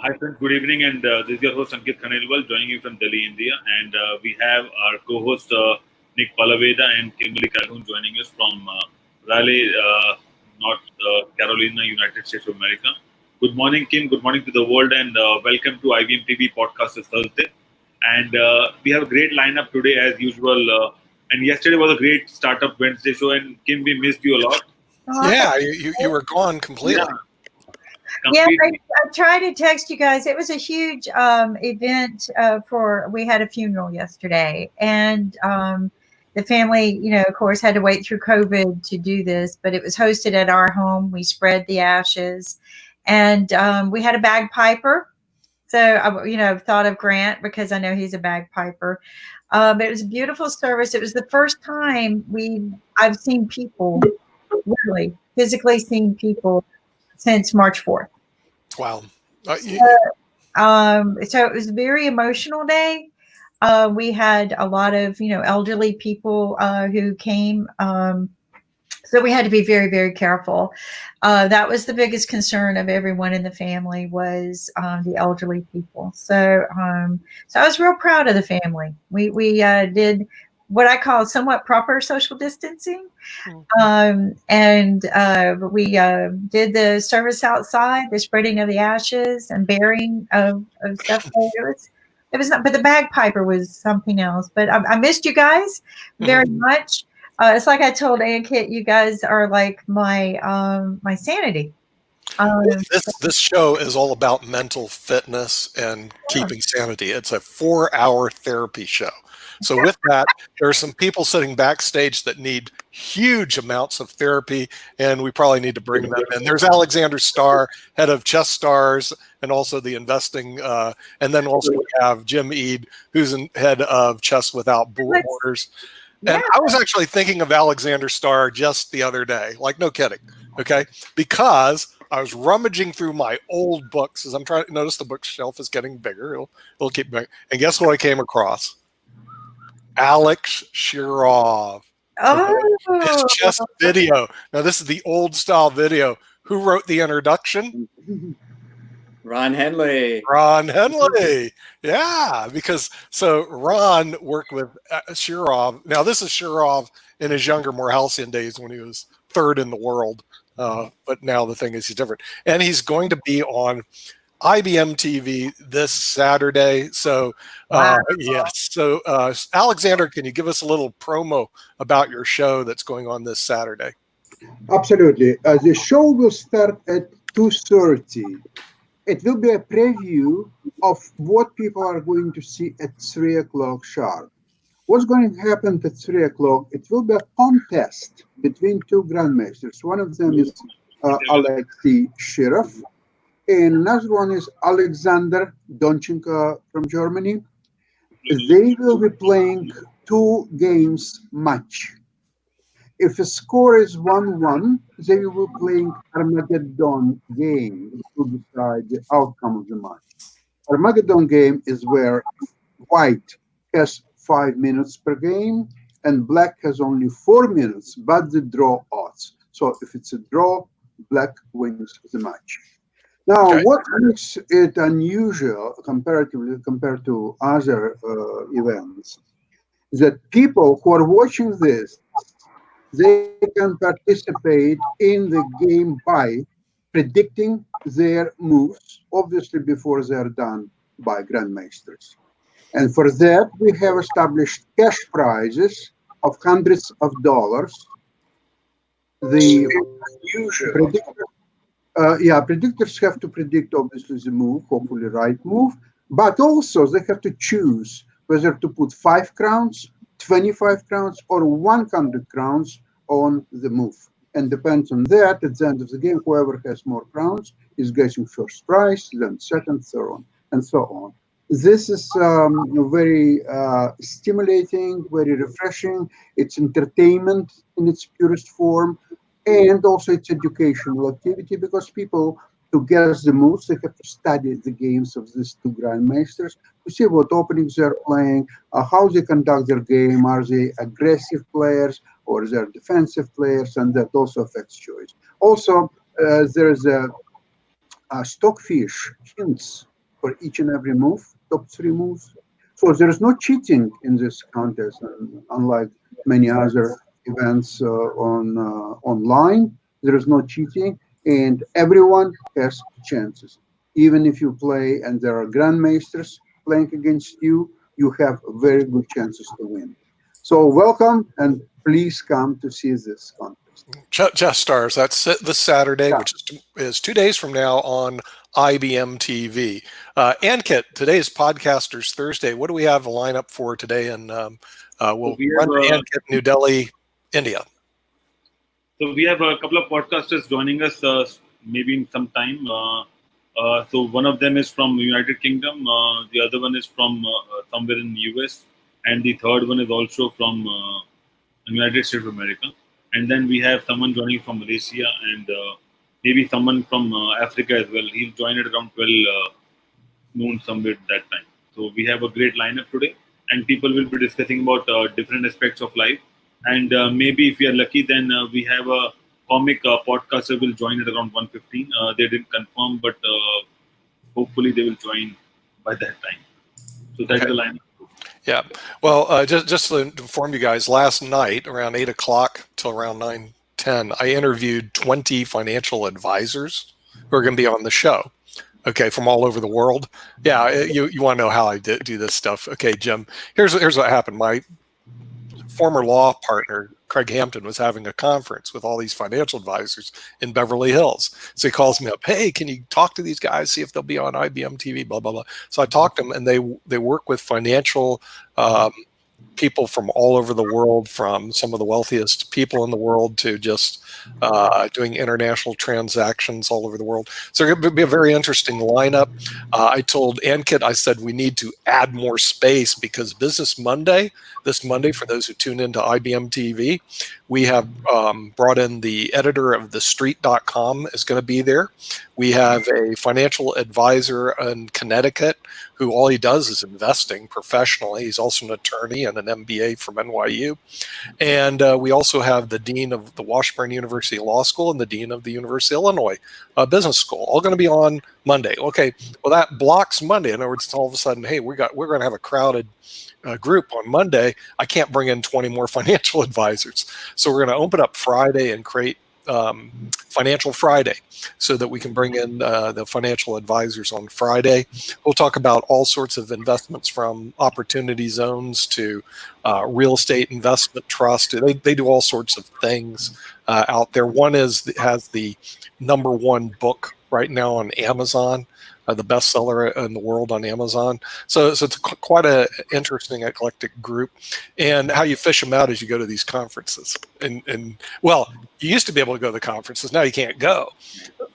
Hi friends, good evening, and this is your host Ankit Khanelwal joining you from Delhi, India, and we have our co-host Nick Palaveda and Kimberly Calhoun joining us from Raleigh, North Carolina, United States of America. Good morning, Kim. Good morning to the world, and welcome to IBM TV podcast this Thursday. And we have a great lineup today as usual. And yesterday was a great Startup Wednesday show, and Kim, we missed you a lot. Yeah, you were gone completely. Yeah, Completely. I tried to text you guys. It was a huge event we had a funeral yesterday. And the family, of course, had to wait through COVID to do this, but it was hosted at our home. We spread the ashes and we had a bagpiper. So, thought of Grant because I know he's a bagpiper. But it was a beautiful service. It was the first time I've seen people, really physically seen people since March 4th. Wow. So it was a very emotional day. We had a lot of, elderly people who came. So we had to be very, very careful. That was the biggest concern of everyone in the family was the elderly people. So I was real proud of the family. We did what I call somewhat proper social distancing. And we did the service outside, the spreading of the ashes and burying of stuff. So it was not, but the bagpiper was something else. But I missed you guys very much. It's like I told Ankit, you guys are like my sanity. This show is all about mental fitness and keeping sanity. It's a 4-hour therapy show. So with that, there are some people sitting backstage that need huge amounts of therapy, and we probably need to bring them in. There's Alexander Starr, head of Chess Stars, and also the investing. And then also we have Jim Eade, who's head of Chess Without Borders. And I was actually thinking of Alexander Starr just the other day, like no kidding, okay? Because I was rummaging through my old books as I'm trying to notice the bookshelf is getting bigger. It'll keep going. And guess what I came across? Alex Shirov. His chess video. Now, this is the old style video. Who wrote the introduction? Ron Henley. Ron Henley. Yeah, because Ron worked with Shirov. Now, this is Shirov in his younger, more halcyon days when he was third in the world. But now the thing is he's different. And he's going to be on IBM TV this Saturday. So, yes. So, Alexander, can you give us a little promo about your show that's going on this Saturday? Absolutely. The show will start at 2:30. It will be a preview of what people are going to see at 3 o'clock sharp. What's going to happen at 3 o'clock? It will be a contest between two grandmasters. One of them is Alexei Shirov, and another one is Alexander Donchenko from Germany. They will be playing 2 games match. If the score is 1-1, they will be playing Armageddon game to decide the outcome of the match. Armageddon game is where white has 5 minutes per game and black has only 4 minutes, but the draw odds. So if it's a draw, black wins the match. Now, what makes it unusual compared to other events is that people who are watching this, they can participate in the game by predicting their moves, obviously before they're done by grandmasters. And for that, we have established cash prizes of hundreds of dollars. The predictors have to predict, obviously, the move, hopefully right move, but also they have to choose whether to put 5 crowns, 25 crowns, or 100 crowns on the move. And depends on that, at the end of the game, whoever has more crowns is getting first prize, then second, third, and so on. This is very stimulating, very refreshing. It's entertainment in its purest form, and also it's educational activity because people, to guess the moves, they have to study the games of these two grandmasters to see what openings they're playing, how they conduct their game, are they aggressive players or they're defensive players, and that also affects choice. Also, there's a stockfish hints for each and every move, top 3 moves. So there is no cheating in this contest, unlike many other events online. There is no cheating, and everyone has chances. Even if you play and there are grandmasters playing against you, you have very good chances to win. So welcome, and please come to see this contest. Chess Stars, that's this Saturday, Yeah. which is 2 days from now on IBM TV. Ankit, today is Podcasters Thursday. What do we have a lineup for today? And we'll we run have, to Ankit, New Delhi, India. So we have a couple of podcasters joining us maybe in some time. So one of them is from United Kingdom. The other one is from somewhere in the US. And the third one is also from United States of America. And then we have someone joining from Malaysia and maybe someone from Africa as well. He'll join at around 12 noon somewhere at that time. So we have a great lineup today. And people will be discussing about different aspects of life. And maybe if we are lucky, then we have a comic podcaster will join at around 1:15. They didn't confirm, but hopefully they will join by that time. So that's the lineup. Yeah. Well, just to inform you guys, last night around 8 o'clock till around 9:10, I interviewed 20 financial advisors who are going to be on the show. Okay, from all over the world. Yeah, you want to know how I do this stuff? Okay, Jim. Here's what happened. My former law partner, Craig Hampton, was having a conference with all these financial advisors in Beverly Hills. So he calls me up, hey, can you talk to these guys, see if they'll be on IBM TV, blah, blah, blah. So I talked to them, and they work with financial people from all over the world, from some of the wealthiest people in the world to just doing international transactions all over the world. So it would be a very interesting lineup. I told Ankit, I said, we need to add more space because this Monday, for those who tune into IBM TV, we have brought in the editor of TheStreet.com is going to be there. We have a financial advisor in Connecticut who all he does is investing professionally. He's also an attorney and an MBA from NYU. And we also have the dean of the Washburn University Law School and the dean of the University of Illinois Business School, all going to be on Monday. Okay, well, that blocks Monday. In other words, all of a sudden, hey, we're going to have a crowded group on Monday. I can't bring in 20 more financial advisors. So we're going to open up Friday and create Financial Friday so that we can bring in the financial advisors on Friday. We'll talk about all sorts of investments from opportunity zones to real estate investment trust. They do all sorts of things out there. One has the #1 book right now on Amazon, the bestseller in the world on Amazon. So it's quite an interesting, eclectic group. And how you fish them out as you go to these conferences. And well, you used to be able to go to the conferences. Now you can't go.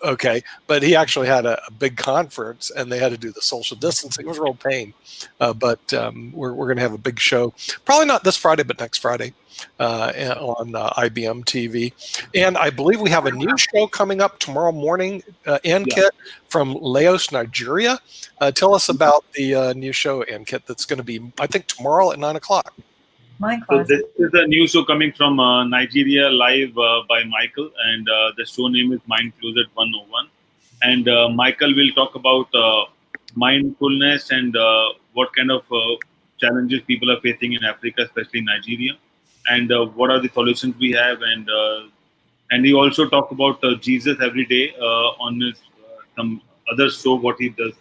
Okay. But he actually had a big conference and they had to do the social distancing. It was a real pain. But we're going to have a big show. Probably not this Friday, but next Friday. On IBM TV. And I believe we have a new show coming up tomorrow morning, Ankit, from Lagos, Nigeria. Tell us about the new show, Ankit, that's going to be, I think, tomorrow at 9 o'clock. So this is a new show coming from Nigeria, live by Michael, and the show name is Mind Closet 101. And Michael will talk about mindfulness and what kind of challenges people are facing in Africa, especially Nigeria. And what are the solutions we have, and he also talked about Jesus every day on his some other show what he does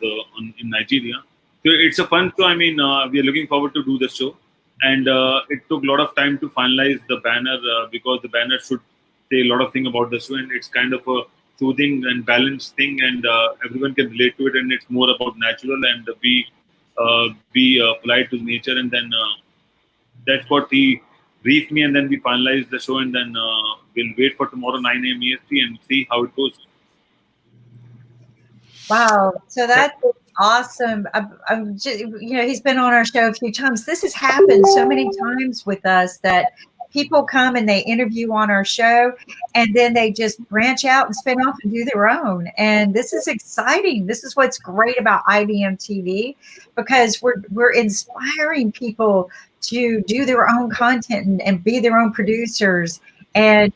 in Nigeria. So it's a fun show. I mean, we are looking forward to do the show, and it took a lot of time to finalize the banner because the banner should say a lot of things about the show, and it's kind of a soothing and balanced thing, and everyone can relate to it, and it's more about natural and be polite to nature, and then that's what he brief me, and then we finalize the show, and then we'll wait for tomorrow 9 a.m. EST and see how it goes. Wow, so that's awesome. I'm just, he's been on our show a few times. This has happened so many times with us that people come and they interview on our show, and then they just branch out and spin off and do their own. And this is exciting. This is what's great about IBM TV, because we're inspiring people to do their own content and be their own producers and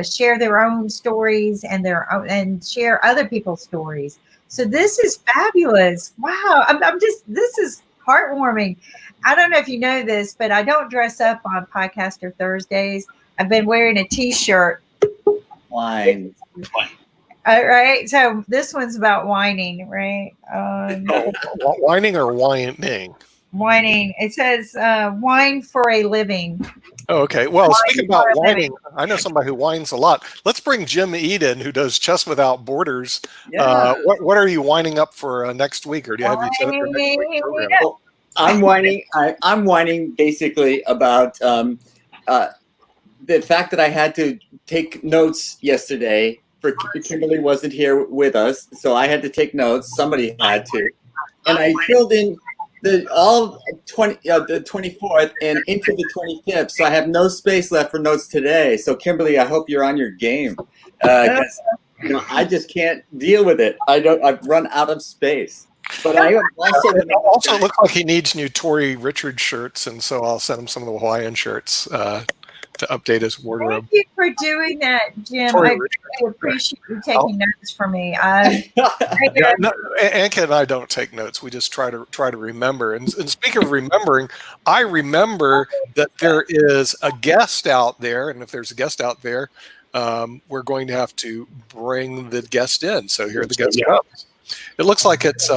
share their own stories and share other people's stories. So this is fabulous. Wow. This is heartwarming. I don't know if you know this, but I don't dress up on Podcaster Thursdays. I've been wearing a t-shirt. Wine. All right. So this one's about whining, right? Whining or whining? Whining. It says wine for a living. Oh, okay. Well, Whining speaking about for a whining, I know somebody who whines a lot. Let's bring Jim Eden, who does Chess Without Borders. Yeah. What are you whining up for next week, or do you have you set up your next week's program? Well, I'm whining. I'm whining basically about the fact that I had to take notes yesterday. For Kimberly wasn't here with us, so I had to take notes. Somebody had to, and I filled in the 24th and into the 25th. So I have no space left for notes today. So Kimberly, I hope you're on your game. 'Cause, I just can't deal with it. I've run out of space. But I also it looks like he needs new Tory Richard shirts, and so I'll send him some of the Hawaiian shirts to update his wardrobe. Thank you for doing that, Jim. Tory I Richard. really appreciate you taking notes for me. Yeah, no, Anka and I don't take notes. We just try to remember. And speaking of remembering, I remember that there is a guest out there, and if there's a guest out there, we're going to have to bring the guest in. So here the guest comes. It looks like it's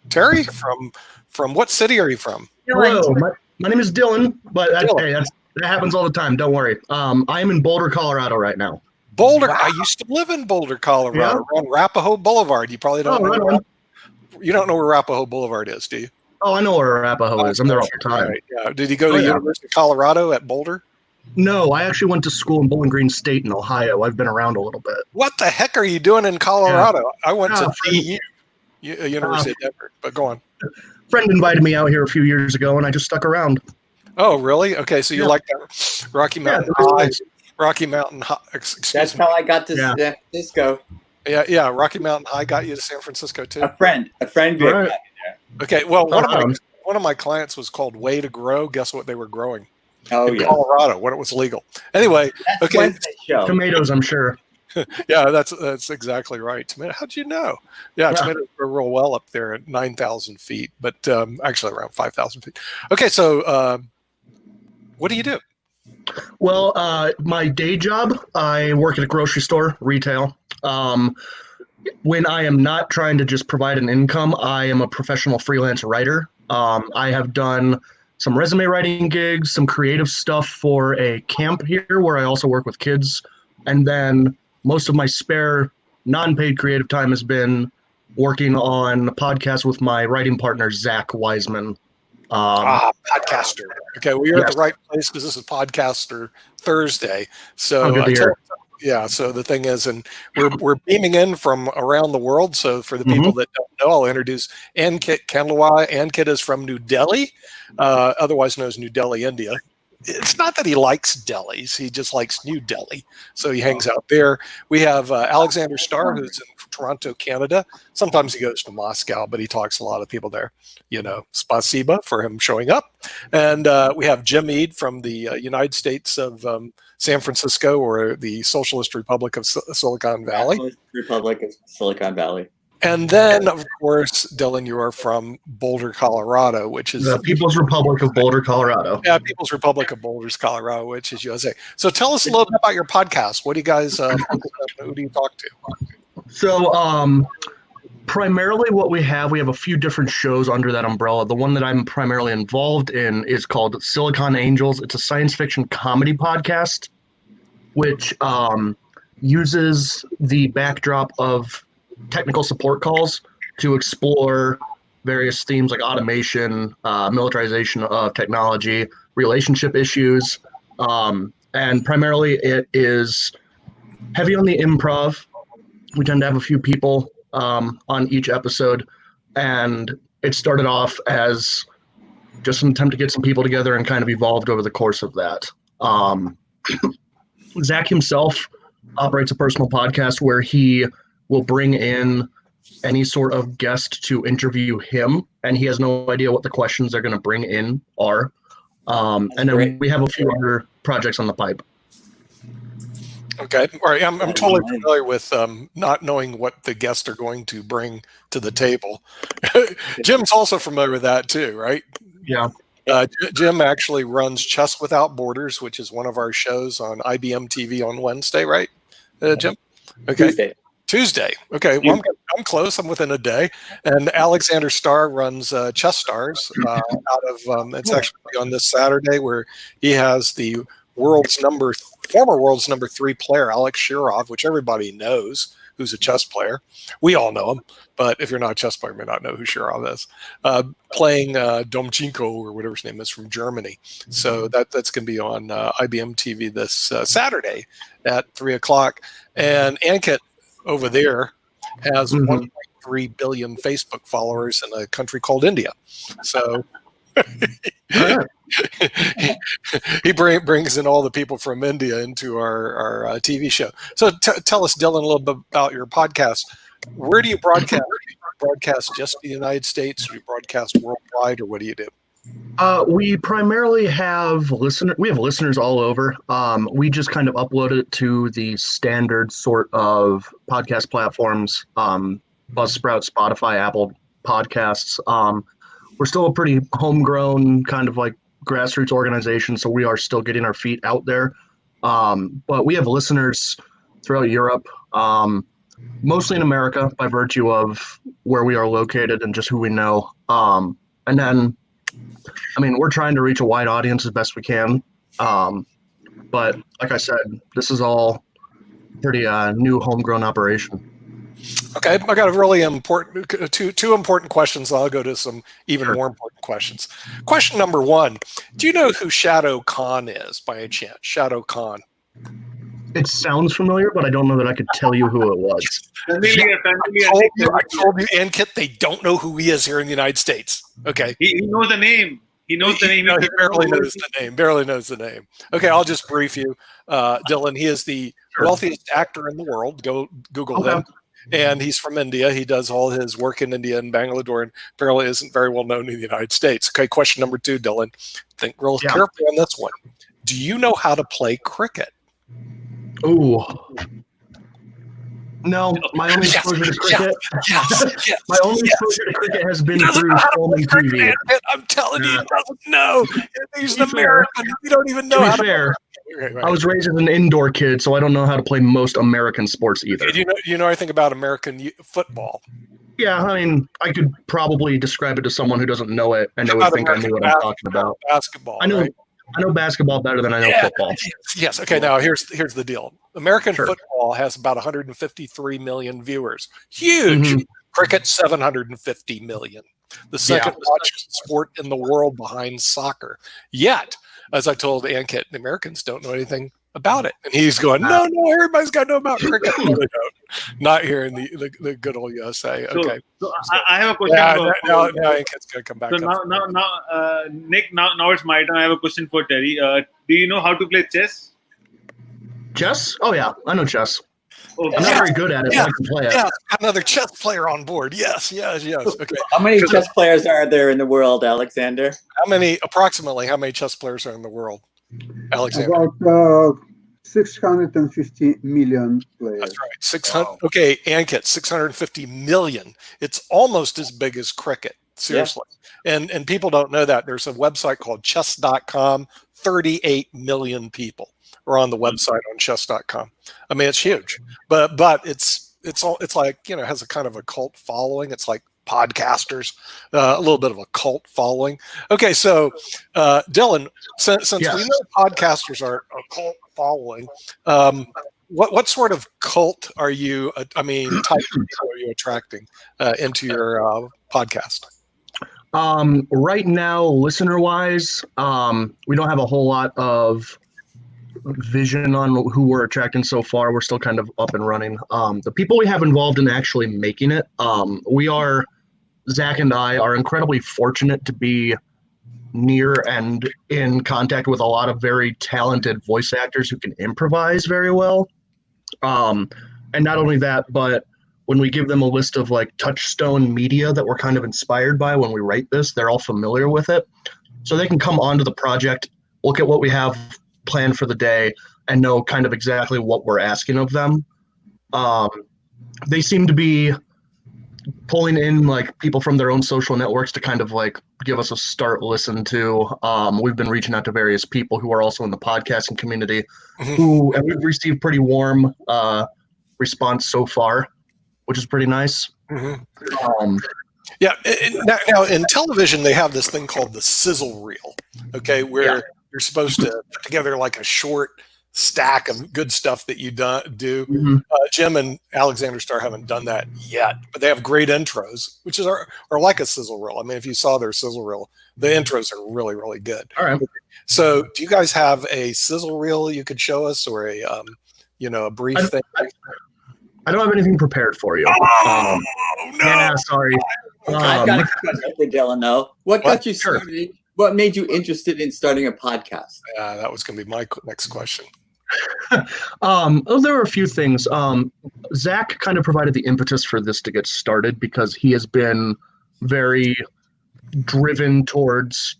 Terry from what city are you from? Hello, my name is Dylan, but Dylan. That happens all the time. Don't worry. I am in Boulder, Colorado right now. Boulder. I used to live in Boulder, Colorado, on Arapahoe Boulevard. You probably don't know. You don't know where Arapahoe Boulevard is, do you? Oh, I know where Arapahoe is. I'm there all the time. Right, yeah. Did you go to University of Colorado at Boulder? No, I actually went to school in Bowling Green State in Ohio. I've been around a little bit. What the heck are you doing in Colorado? Yeah. I went to the University of Denver, but go on. A friend invited me out here a few years ago, and I just stuck around. Oh, really? Okay, so you like that Rocky Mountain High? Rocky Mountain High. That's how I got to San Francisco. Yeah. Rocky Mountain High got you to San Francisco too. A friend did. Right. Okay, well, one of my clients was called Way to Grow. Guess what they were growing? Oh, in Colorado when it was legal. Anyway, That's okay. Wednesday's show. Tomatoes, I'm sure. Yeah, that's exactly right. Tomato. How'd you know? Yeah, tomatoes grow real well up there at 9,000 feet, but actually around 5,000 feet. Okay, so what do you do? Well, my day job, I work at a grocery store, retail. When I am not trying to just provide an income, I am a professional freelance writer. I have done some resume writing gigs, some creative stuff for a camp here where I also work with kids. And then most of my spare non-paid creative time has been working on podcasts with my writing partner, Zach Wiseman. Podcaster. Okay, well, you're at the right place because this is Podcaster Thursday. So so the thing is, and we're beaming in from around the world. So for the people that don't know, I'll introduce Ankit Kandlawai. Ankit is from New Delhi, otherwise known as New Delhi, India. It's not that he likes delis; he just likes New Delhi, so he hangs out there. We have Alexander Starr, who's in Toronto, Canada. Sometimes he goes to Moscow, but he talks to a lot of people there. Spasiba for him showing up. And we have Jim Ede from the United States of San Francisco, or the Socialist Republic of Silicon Valley. Republic of Silicon Valley. And then, of course, Dylan, you are from Boulder, Colorado, which is the People's Republic of Boulder, Colorado. Yeah, People's Republic of Boulder, Colorado, which is USA. So tell us a little bit about your podcast. What do you guys who do you talk to? So primarily what we have a few different shows under that umbrella. The one that I'm primarily involved in is called Silicon Angels. It's a science fiction comedy podcast, which uses the backdrop of technical support calls to explore various themes like automation, militarization of technology, relationship issues, and primarily it is heavy on the improv. We tend to have a few people on each episode, and it started off as just an attempt to get some people together and kind of evolved over the course of that. Zach himself operates a personal podcast where he will bring in any sort of guest to interview him, and he has no idea what the questions they're going to bring in are. And then we have a few other projects on the pipe. Okay. All right. I'm totally familiar with not knowing what the guests are going to bring to the table. Jim's also familiar with that too, right? Yeah. Jim actually runs Chess Without Borders, which is one of our shows on IBM TV on Wednesday, right, Jim? Okay. Tuesday. Okay. Well, I'm close. I'm within a day. And Alexander Starr runs Chess Stars out of, it's actually on this Saturday, where he has the former world's number 3 player, Alex Shirov, which everybody knows, who's a chess player. We all know him, but if you're not a chess player, you may not know who Shirov is. Playing Domchenko, or whatever his name is, from Germany. So that's going to be on IBM TV this Saturday at 3 o'clock. And Ankit over there has 1.3 billion Facebook followers in a country called India. So he brings in all the people from India into our TV show. So tell us, Dylan, a little bit about your podcast. Where do you broadcast? Do you broadcast just in the United States? Do you broadcast worldwide, or what do you do? We primarily have listeners all over. We just kind of upload it to the standard sort of podcast platforms, Buzzsprout, Spotify, Apple Podcasts. We're still a pretty homegrown kind of like grassroots organization, so we are still getting our feet out there. But we have listeners throughout Europe, mostly in America by virtue of where we are located and just who we know. And then, I mean, we're trying to reach a wide audience as best we can. But like I said, this is all pretty new homegrown operation. Okay, I got a really important two important questions. I'll go to some even more important questions. Question number 1: do you know who Shadow Khan is, by any chance? Shadow Khan. It sounds familiar, but I don't know that I could tell you who it was. I told you, Ankit, they don't know who he is here in the United States. Okay, he knows the name. He knows the name. He barely knows the name. Barely knows the name. Okay, I'll just brief you, Dylan. He is the wealthiest actor in the world. Go Google him. And he's from India. He does all his work in India and Bangalore, and apparently isn't very well known in the United States. Okay, question number 2, Dylan. Think real carefully on this one. Do you know how to play cricket? Ooh. No, my only exposure to cricket. My only exposure to cricket has been through film and TV. I'm telling you, he doesn't know. He's an American. You don't even know how to play. Right. I was raised as an indoor kid, so I don't know how to play most American sports either. Do you know anything about American football? Yeah, I mean, I could probably describe it to someone who doesn't know it, and they would think I knew what I'm talking about. Basketball. I know. Right? I know basketball better than I know football. Yes. Okay. Now here's the deal. American football has about 153 million viewers. Huge. Cricket 750 million. The second watched sport in the world behind soccer. Yet, as I told Ankit, the Americans don't know anything about it. And he's going, no, everybody's got to know about cricket. No, they don't. Not here in the good old USA. Okay. So I have a question. Now Ankit's going to come back. So now, Nick, now it's my turn. I have a question for Terry. Do you know how to play chess? Chess? Oh, yeah. I know chess. Okay. I'm not very good at it, but I can play it. Yeah, another chess player on board. Yes. Okay. How many chess players are there in the world, Alexander? Approximately how many chess players are in the world, Alexander? About 650 million players. That's right. 600. Wow. Okay, Ankit, 650 million. It's almost as big as cricket. Seriously. Yeah. And people don't know that. There's a website called chess.com. 38 million people are on the website on chess.com. I mean, it's huge. But it's like, has a kind of a cult following. It's like podcasters, a little bit of a cult following. Okay, so Dylan, since we know podcasters are a cult following, what sort of cult are you? Type of people are you attracting into your podcast? Right now, listener-wise, we don't have a whole lot of vision on who we're attracting so far. We're still kind of up and running. The people we have involved in actually making it, Zach and I are incredibly fortunate to be near and in contact with a lot of very talented voice actors who can improvise very well. And not only that, but when we give them a list of like touchstone media that we're kind of inspired by when we write this, they're all familiar with it. So they can come onto the project, look at what we have planned for the day, and know kind of exactly what we're asking of them. They seem to be pulling in like people from their own social networks to kind of like give us a start listen to. We've been reaching out to various people who are also in the podcasting community, and we've received pretty warm response so far, which is pretty nice. Yeah. Now in television, they have this thing called the sizzle reel. Okay, where you're supposed to put together like a short stack of good stuff that you do. Jim and Alexander Starr haven't done that yet, but they have great intros, which are like a sizzle reel. I mean, if you saw their sizzle reel, the intros are really, really good. All right. So do you guys have a sizzle reel you could show us, or a a brief thing? I don't have anything prepared for you. No. Yeah, sorry. I've got a question for Dylan, though. What got you Sure. started? What made you interested in starting a podcast? That was going to be my next question. There were a few things. Zach kind of provided the impetus for this to get started because he has been very driven towards,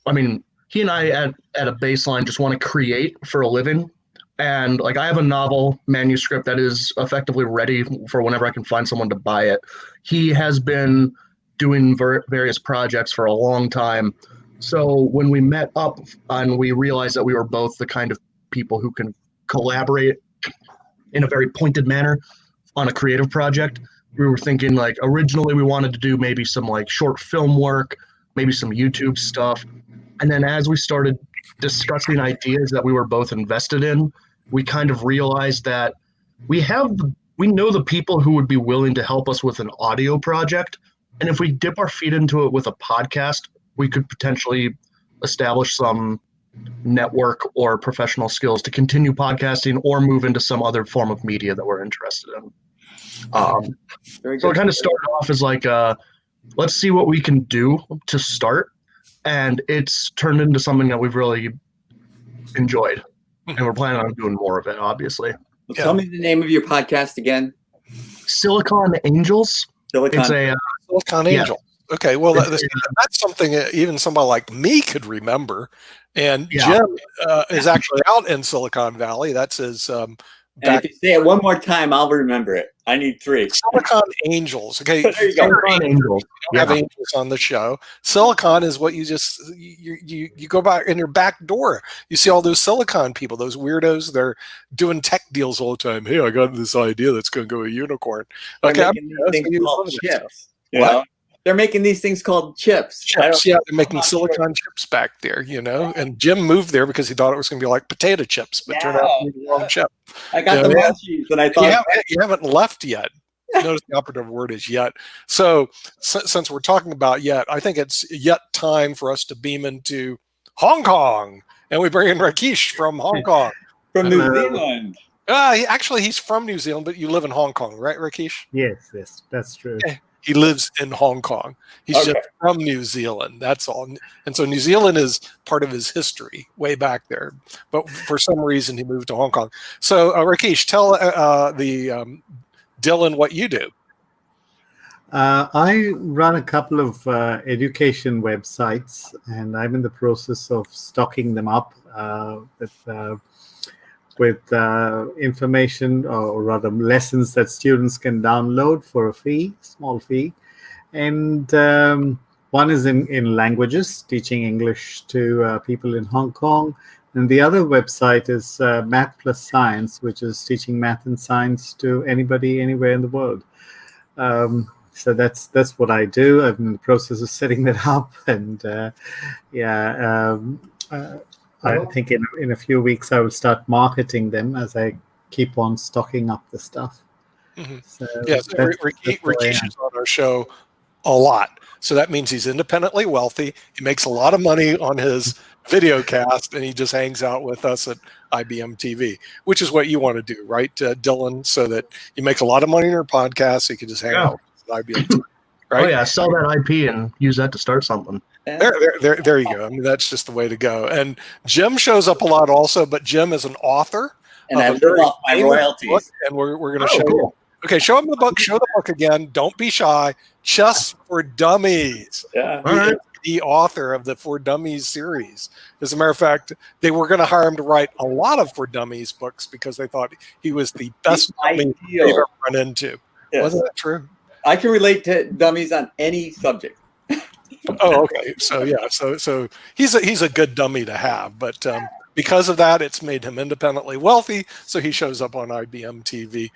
I mean, he and I at a baseline just want to create for a living. And like, I have a novel manuscript that is effectively ready for whenever I can find someone to buy it. He has been doing various projects for a long time. So when we met up and we realized that we were both the kind of people who can collaborate in a very pointed manner on a creative project, we were thinking like originally we wanted to do maybe some like short film work, maybe some YouTube stuff. And then as we started discussing ideas that we were both invested in, we kind of realized that we know the people who would be willing to help us with an audio project. And if we dip our feet into it with a podcast, we could potentially establish some network or professional skills to continue podcasting or move into some other form of media that we're interested in. So it kind of started off as like, let's see what we can do to start. And it's turned into something that we've really enjoyed. And we're planning on doing more of it, obviously. Well, tell me the name of your podcast again. Silicon Angels. It's a Silicon Angel. Okay, well, that's something that even somebody like me could remember. And Jim is actually out in Silicon Valley. That's his. And if you say it one more time, I'll remember it. I need 3. Silicon Angels. Okay, There you go. Silicon Angels. We have angels on the show. Silicon is what you just you go back in your back door. You see all those Silicon people, those weirdos. They're doing tech deals all the time. Hey, I got this idea that's going to go a unicorn. They're Okay, making these things called chips. You What? know? They're making these things called chips. chips. Yeah, they're making silicon chips back there. And Jim moved there because he thought it was going to be like potato chips, but turned out to be the wrong chip. I got the munchies, and I thought You haven't left yet. Notice the operative word is yet. So since we're talking about yet, I think it's yet time for us to beam into Hong Kong, and we bring in Rakesh from Hong Kong. from New Zealand. He's from New Zealand, but you live in Hong Kong, right, Rakesh? Yes, that's true. Okay. He lives in Hong Kong. He's just from New Zealand. That's all. And so New Zealand is part of his history way back there. But for some reason, he moved to Hong Kong. So, Rakesh, tell Dylan what you do. I run a couple of education websites, and I'm in the process of stocking them up with information, or rather lessons that students can download for a small fee. And one is in languages, teaching English to people in Hong Kong. And the other website is Math Plus Science, which is teaching math and science to anybody, anywhere in the world. So that's what I do. I'm in the process of setting that up. And I think in a few weeks I will start marketing them as I keep on stocking up the stuff. Mm-hmm. So Rakesh is on our show a lot. So that means he's independently wealthy. He makes a lot of money on his video cast, and he just hangs out with us at IBM TV, which is what you want to do, right, Dylan? So that you make a lot of money on your podcast, so you can just hang out with IBM TV, right? Oh yeah, sell that IP and use that to start something. There you go. I mean, that's just the way to go. And Jim shows up a lot also, but Jim is an author. And I live off my royalties. Book, and we're going to show you. Okay, show him the book. Show the book again. Don't be shy. Chess for Dummies. Yeah. All right. the author of the For Dummies series. As a matter of fact, they were going to hire him to write a lot of For Dummies books because they thought he was the best dummy they've ever run into. Yes. Wasn't that true? I can relate to dummies on any subject. Oh, okay. So yeah, so he's a good dummy to have, but because of that, it's made him independently wealthy. So he shows up on IBM TV.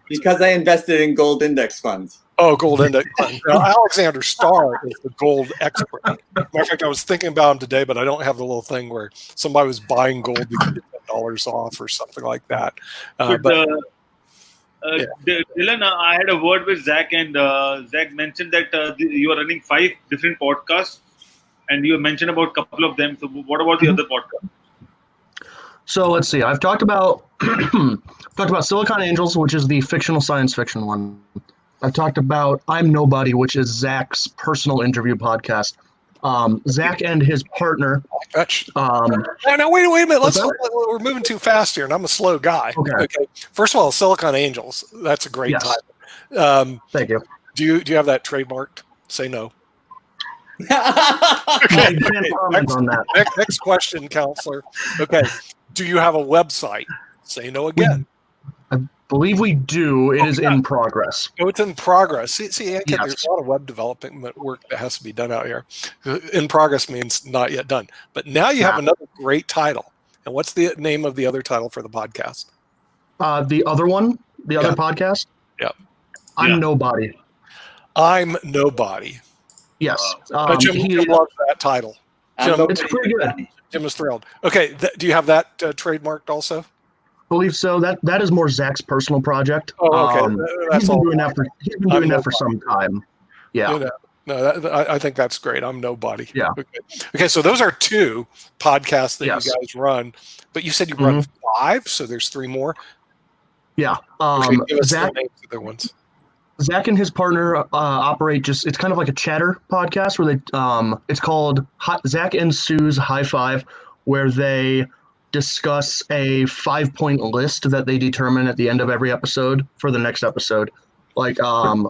Because I invested in gold index funds. Oh, gold index fund. Now, Alexander Starr is the gold expert. Matter of fact, I was thinking about him today, but I don't have the little thing where somebody was buying gold to get $10 off or something like that. Dylan, I had a word with Zach, and Zach mentioned that you are running 5 different podcasts, and you mentioned about a couple of them. So, what about the other podcasts? So let's see. I've talked about Silicon Angels, which is the fictional science fiction one. I've talked about I'm Nobody, which is Zach's personal interview podcast. Zach and his partner. Fetch. Now wait a minute. We're moving too fast here, and I'm a slow guy. Okay. First of all, Silicon Angels. That's a great title. Thank you. Do you have that trademarked? Say no. Okay. On that. Next question, counselor. Okay. Do you have a website? Say no again. I believe we do. It is in progress. Oh, it's in progress. See, Ankit, Yes. there's a lot of web development work that has to be done out here. In progress means not yet done. But now you have another great title. And what's the name of the other title for the podcast? The other one, the other podcast? Yep. I'm Nobody. I'm Nobody. Yes. Jim loves that title. Jim, it's pretty good. Jim is thrilled. Okay, do you have that trademarked also? Believe so. That is more Zach's personal project. Oh, okay. He's been doing that for some time. Yeah. I think that's great. I'm Nobody. Yeah. Okay. So those are 2 podcasts that Yes. you guys run, but you said you run 5, so there's 3 more. Yeah. Give us Zach, the names of the other ones. Zach and his partner operate it's kind of like a chatter podcast where they it's called Zach and Sue's High Five, where they discuss a 5-point list that they determine at the end of every episode for the next episode, like 5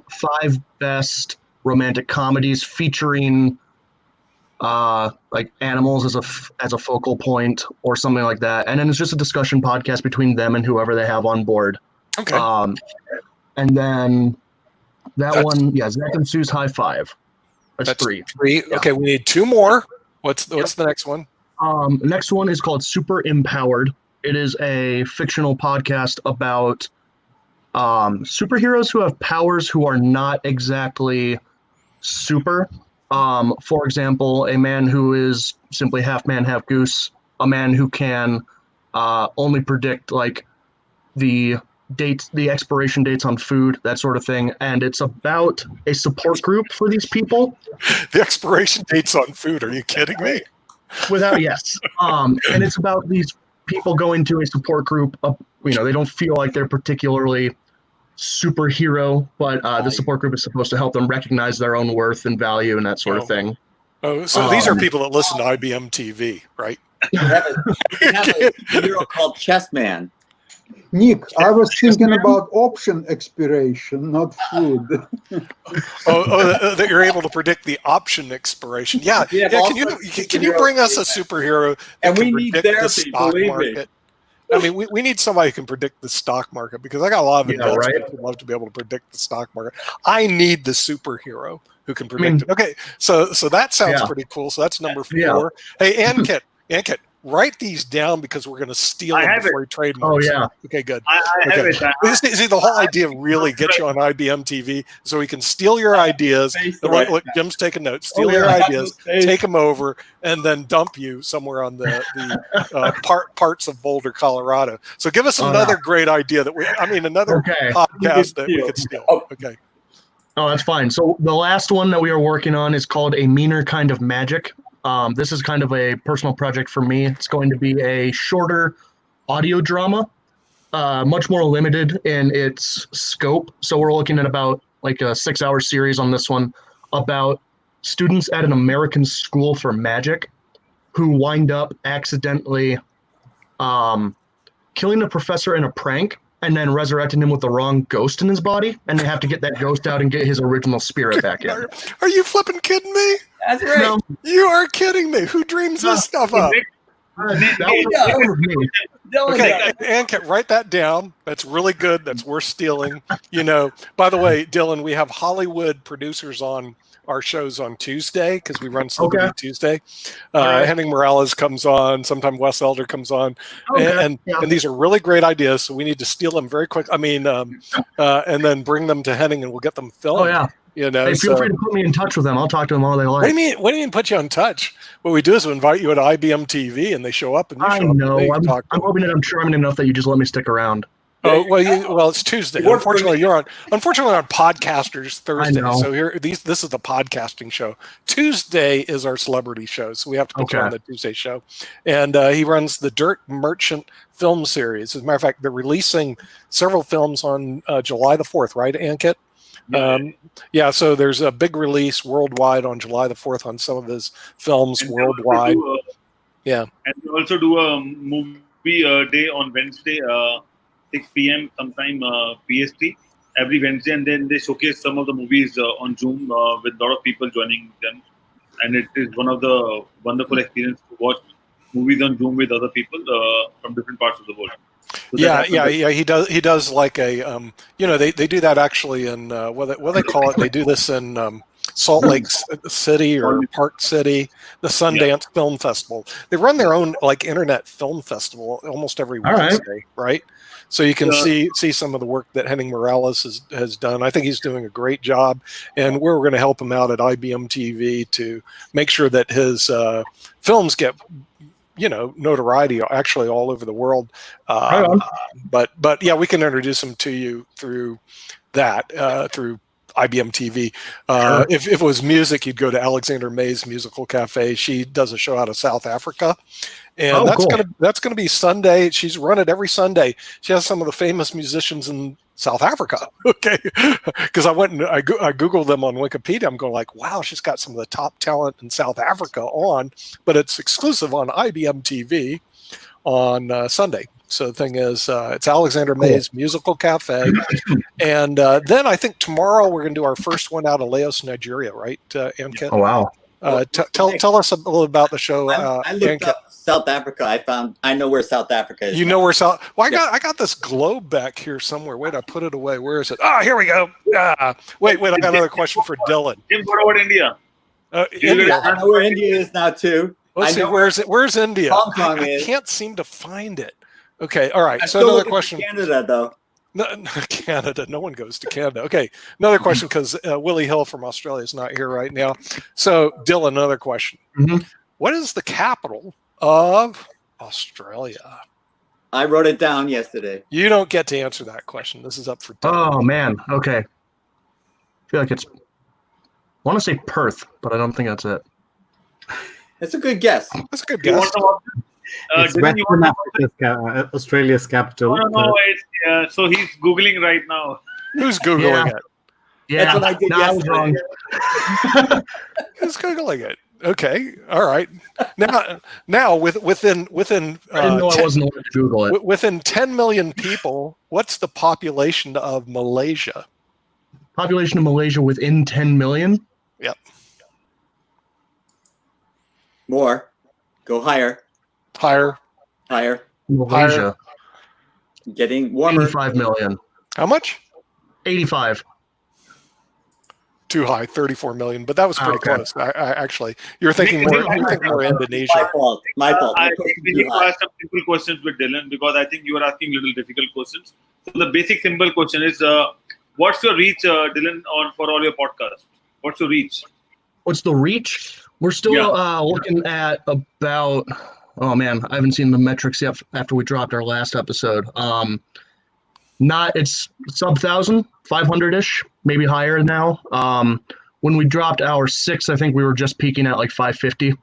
best romantic comedies featuring like animals as a focal point or something like that, and then it's just a discussion podcast between them and whoever they have on board. Okay. And then Zach and Sue's High Five. That's 3. 3. Yeah. Okay, we need 2 more. What's the next one? The next one is called Super Empowered. It is a fictional podcast about superheroes who have powers who are not exactly super. For example, a man who is simply half man, half goose. A man who can only predict like the expiration dates on food, that sort of thing. And it's about a support group for these people. The expiration dates on food. Are you kidding me? Yes. And it's about these people going to a support group. They don't feel like they're particularly superhero, but the support group is supposed to help them recognize their own worth and value and that sort of thing. Oh, so these are people that listen to IBM TV, right? We have a hero called Chessman. Nick, I was thinking about option expiration, not food. That you're able to predict the option expiration. Yeah. Can you bring us a superhero that And we can need predict the therapy, stock believe me. market? I mean, we need somebody who can predict the stock market because I got a lot of investors right? who love to be able to predict the stock market. I need the superhero who can predict it. Okay, so that sounds pretty cool. So that's number 4. Yeah. Hey, Ankit, write these down because we're going to steal them before we trademark. Oh, yeah. Okay, good. I have it. See, the whole idea of really get you on IBM TV so we can steal your ideas. Look, Jim's taking notes. Steal your ideas, take them over, and then dump you somewhere on the parts of Boulder, Colorado. So give us another great idea another podcast that we could steal. Okay. Oh, that's fine. So the last one that we are working on is called A Meaner Kind of Magic. This is kind of a personal project for me. It's going to be a shorter audio drama, much more limited in its scope. So we're looking at about like a 6-hour series on this one about students at an American school for magic who wind up accidentally killing a professor in a prank and then resurrecting him with the wrong ghost in his body, and they have to get that ghost out and get his original spirit back in. Are you flipping kidding me? That's right. No, You are kidding me. Who dreams this stuff up? that was me. Dylan, Okay, and write that down. That's really good. That's worth stealing. You know, by the way, Dylan, we have Hollywood producers on our shows on Tuesday because we run Celebrity Tuesday. right. Henning Morales comes on. Sometimes Wes Elder comes on. Okay. And Yeah. these are really great ideas. So we need to steal them very quick. I mean, and then bring them to Henning and we'll get them filmed. Oh yeah. You know, Hey, feel so- free to put me in touch with them. I'll talk to them all they What do like. you mean? What do you mean put you in touch? What we do is we invite you at IBM TV and they show up and you I show up. know. And they I'm talk to them. hoping that I'm charming enough that you just let me stick around. Oh well, it's Tuesday. Work for Unfortunately, me. you're on. Unfortunately, on Podcasters Thursday. know. So this is the podcasting show. Tuesday is our celebrity show, so we have to put you Okay. on the Tuesday show. And he runs the Dirt Merchant film series. As a matter of fact, they're releasing several films on July the 4th, right, Ankit? Yeah. So there's a big release worldwide on July the 4th on some of his films And they worldwide. also do Yeah. And we also do a movie day on Wednesday, 6 p.m. sometime PST every Wednesday, and then they showcase some of the movies on Zoom with a lot of people joining them, and it is one of the wonderful experience to watch movies on Zoom with other people from different parts of the world. So that Yeah, happens yeah. He does like a they do that actually in what they call it. They do this in Salt Lake City or Park City, the Sundance Film Festival. They run their own like internet film festival almost every All right. Wednesday, right? So you can Yeah. see some of the work that Henning Morales has done. I think he's doing a great job, and we're going to help him out at IBM TV to make sure that his films get notoriety actually all over the world. Right on. But yeah, we can introduce them to you through that through IBM TV. Sure. If it was music, you'd go to Alexander May's Musical Cafe. She does a show out of South Africa, and Oh, that's cool. gonna be Sunday. She's run it every Sunday. She has some of the famous musicians in South Africa. Okay, because I went and I googled them on Wikipedia. I'm going like, wow, she's got some of the top talent in South Africa on, but it's exclusive on IBM TV on Sunday. So the thing is, it's Alexander May's Musical Cafe, and then I think tomorrow we're going to do our first one out of Laos, Nigeria, right, Ankit? Oh wow. Tell us a little about the show, I looked Ankit. up South Africa. I know where South Africa is. You know where South? Well, I got this globe back here somewhere. Wait, I put it away. Where is it? Ah, here we go. Wait, I got another question for Dylan. Tim, what about India? India. Yeah, I know where India is now too. Let's I see. know Where's it? Where's India? Hong Kong I is. can't seem to find it. Okay. All right. I'm So still another looking for question. Canada though. No, Canada. No one goes to Canada. Okay. Another question because Willie Hill from Australia is not here right now. So, Dylan, another question. Mhm. What is the capital of Australia? I wrote it down yesterday. You don't get to answer that question. This is up for Dylan. Oh man. Okay. I feel like it's. I want to say Perth, but I don't think that's it. That's a good guess. That's a good You guess. want to It's Dylan, you Western want Africa's Australia's capital. to no, it's, so he's Googling right now. Who's Googling Yeah. it? Yeah. That's what I did no, I was yesterday. wrong. Who's Googling it? Okay. All right. Now within I didn't know I 10 wasn't allowed to Google it. within 10 million people, what's the population of Malaysia? Population of Malaysia within 10 million. More. Go higher. Higher. Higher. Malaysia. Getting warmer. 85 million. How much? 85. Too high, 34 million. But that was pretty Okay. close. I actually, you're thinking more My Indonesia. fault. My fault. I My think we question need too to high. ask some simple questions with Dylan because I think you are asking little difficult questions. So the basic simple question is, what's your reach, Dylan, on for all your podcasts? What's your reach? What's the reach? We're still Yeah. looking at about. Oh man, I haven't seen the metrics yet after we dropped our last episode. It's sub 1,000, 500-ish, maybe higher now. When we dropped our 6, I think we were just peaking at like 550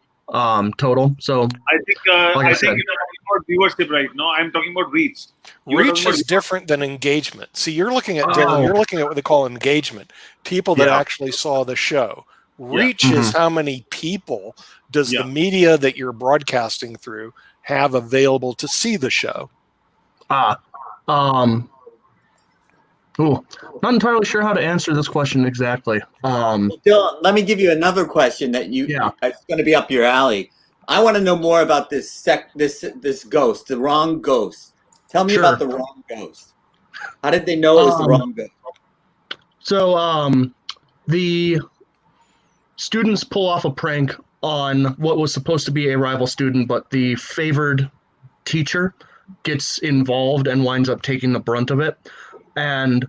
total. So I think Like I I said. think you're talking about viewership right now. I'm talking about reach. You were Reach talking is about- different than engagement. See, you're looking at Oh. Dylan, you're looking at what they call engagement. People that Yeah. actually saw the show. Reach Mhm. is how many people does Yeah. the media that you're broadcasting through have available to see the show? Ooh, not entirely sure how to answer this question exactly. Dylan, let me give you another question that Yeah. it's going to be up your alley. I want to know more about this ghost, the wrong ghost. Tell me Sure. about the wrong ghost. How did they know it was the wrong ghost? So the students pull off a prank on what was supposed to be a rival student, but the favored teacher gets involved and winds up taking the brunt of it. And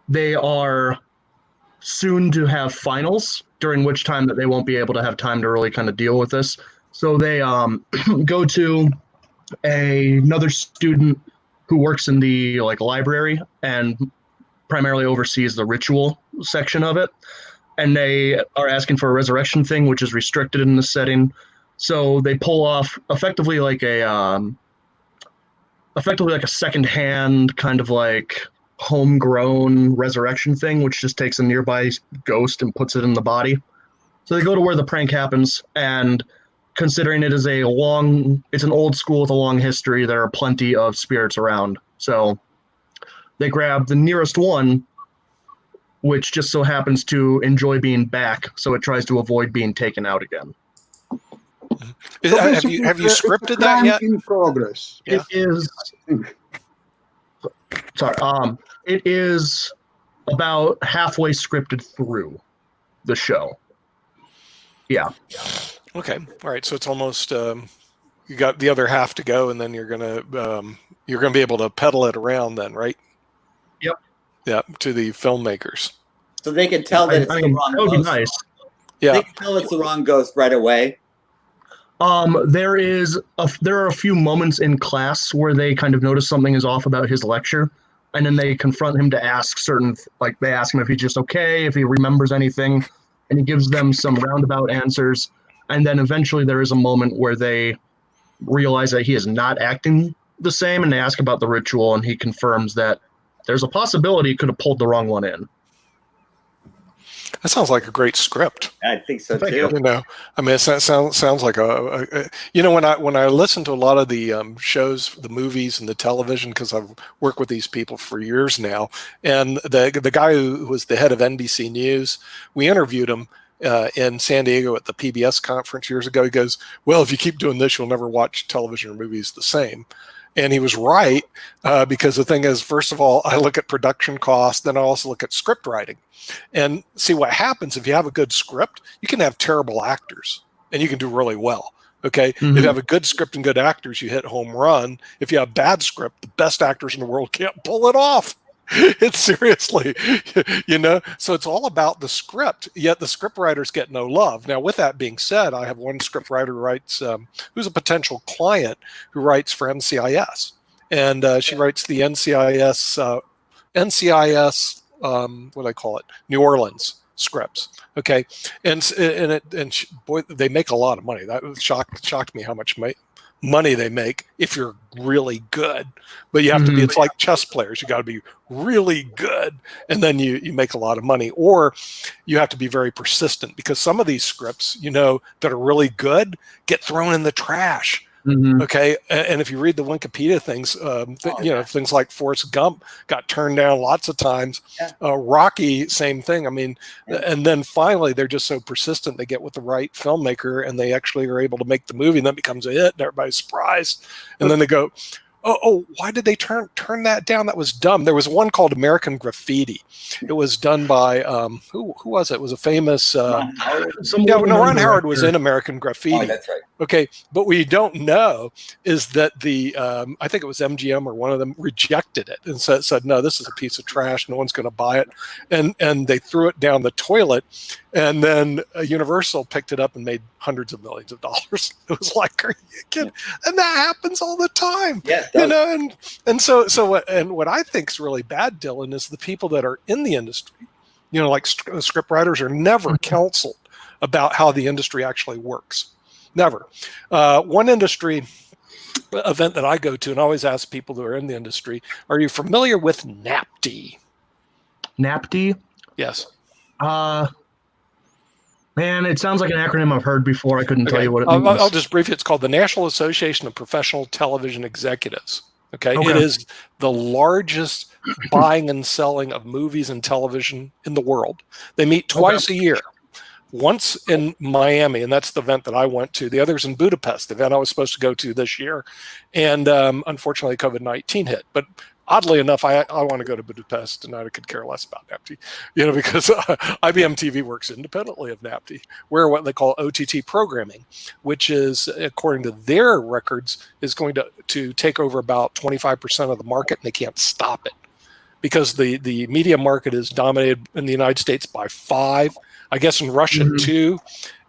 they are soon to have finals, during which time that they won't be able to have time to really kind of deal with this. So they go to another student who works in the library and primarily oversees the ritual section of it. And they are asking for a resurrection thing, which is restricted in the setting. So they pull off effectively like a second-hand kind of like homegrown resurrection thing, which just takes a nearby ghost and puts it in the body. So they go to where the prank happens, and considering it is it's an old school with a long history, there are plenty of spirits around. So they grab the nearest one, which just so happens to enjoy being back, so it tries to avoid being taken out again. Have you scripted that yet? In progress. Yeah. It is. Sorry. It is about halfway scripted through the show. Yeah. Okay. All right. So it's almost you got the other half to go, and then you're gonna be able to pedal it around then, right? Yep. Yeah. To the filmmakers. So they can tell that it's the wrong that would be ghost. nice. Yeah. They can tell it's the wrong ghost right away. There are a few moments in class where they kind of notice something is off about his lecture, and then they confront him to ask they ask him if he's just okay, if he remembers anything, and he gives them some roundabout answers. And then eventually there is a moment where they realize that he is not acting the same, and they ask about the ritual, and he confirms that there's a possibility he could have pulled the wrong one in. That sounds like a great script. I think so Thank too. You know, I mean, it sounds like when I listen to a lot of the shows, the movies, and the television, because I've worked with these people for years now, and the guy who was the head of NBC News, we interviewed him in San Diego at the PBS conference years ago. He goes, "Well, if you keep doing this, you'll never watch television or movies the same." And he was right, because the thing is, first of all, I look at production costs, then I also look at script writing. And see what happens if you have a good script, you can have terrible actors and you can do really well. Okay. Mm-hmm. If you have a good script and good actors, you hit home run. If you have bad script, the best actors in the world can't pull it off. It's seriously, so it's all about the script, yet the script writers get no love. Now, with that being said, I have one script writer who writes, who's a potential client who writes for NCIS, and she writes the NCIS, what do I call it? New Orleans scripts. Okay. Boy, they make a lot of money. That shocked me how much money they make if you're really good, but you have to be, it's like chess players. You got to be really good, and then you make a lot of money, or you have to be very persistent, because some of these scripts, that are really good get thrown in the trash. Mm-hmm. Okay. And if you read the Wikipedia things, things like Forrest Gump got turned down lots of times. Yeah. Rocky, same thing. I mean, and then finally they're just so persistent. They get with the right filmmaker and they actually are able to make the movie, and that becomes a hit and everybody's surprised. And then they go, oh, why did they turn that down? That was dumb. There was one called American Graffiti. It was done by, who was it? It was a famous, Ron Howard? Ron Howard was in American Graffiti. Oh, that's right. Okay, but what you don't know is that I think it was MGM or one of them rejected it and said, no, this is a piece of trash. No one's going to buy it. And they threw it down the toilet. And then Universal picked it up and made hundreds of millions of dollars. It was like, are you kidding? And that happens all the time. Yeah, and what I think is really bad, Dylan, is the people that are in the industry, like script writers, are never counseled about how the industry actually works. Never. One industry event that I go to, and I always ask people that are in the industry, are you familiar with NAPD? NAPD? Yes. Man, it sounds like an acronym I've heard before. I couldn't tell you what it means. I'll just brief it. It's called the National Association of Professional Television Executives. Okay. It is the largest buying and selling of movies and television in the world. They meet twice a year. Once in Miami, and that's the event that I went to. The other's in Budapest, the event I was supposed to go to this year. And unfortunately, COVID-19 hit. But oddly enough, I want to go to Budapest, and I could care less about NAPTI, because IBM TV works independently of NAPTI. We're what they call OTT programming, which is, according to their records, is going to take over about 25% of the market, and they can't stop it because the media market is dominated in the United States by 5. I guess in Russia too,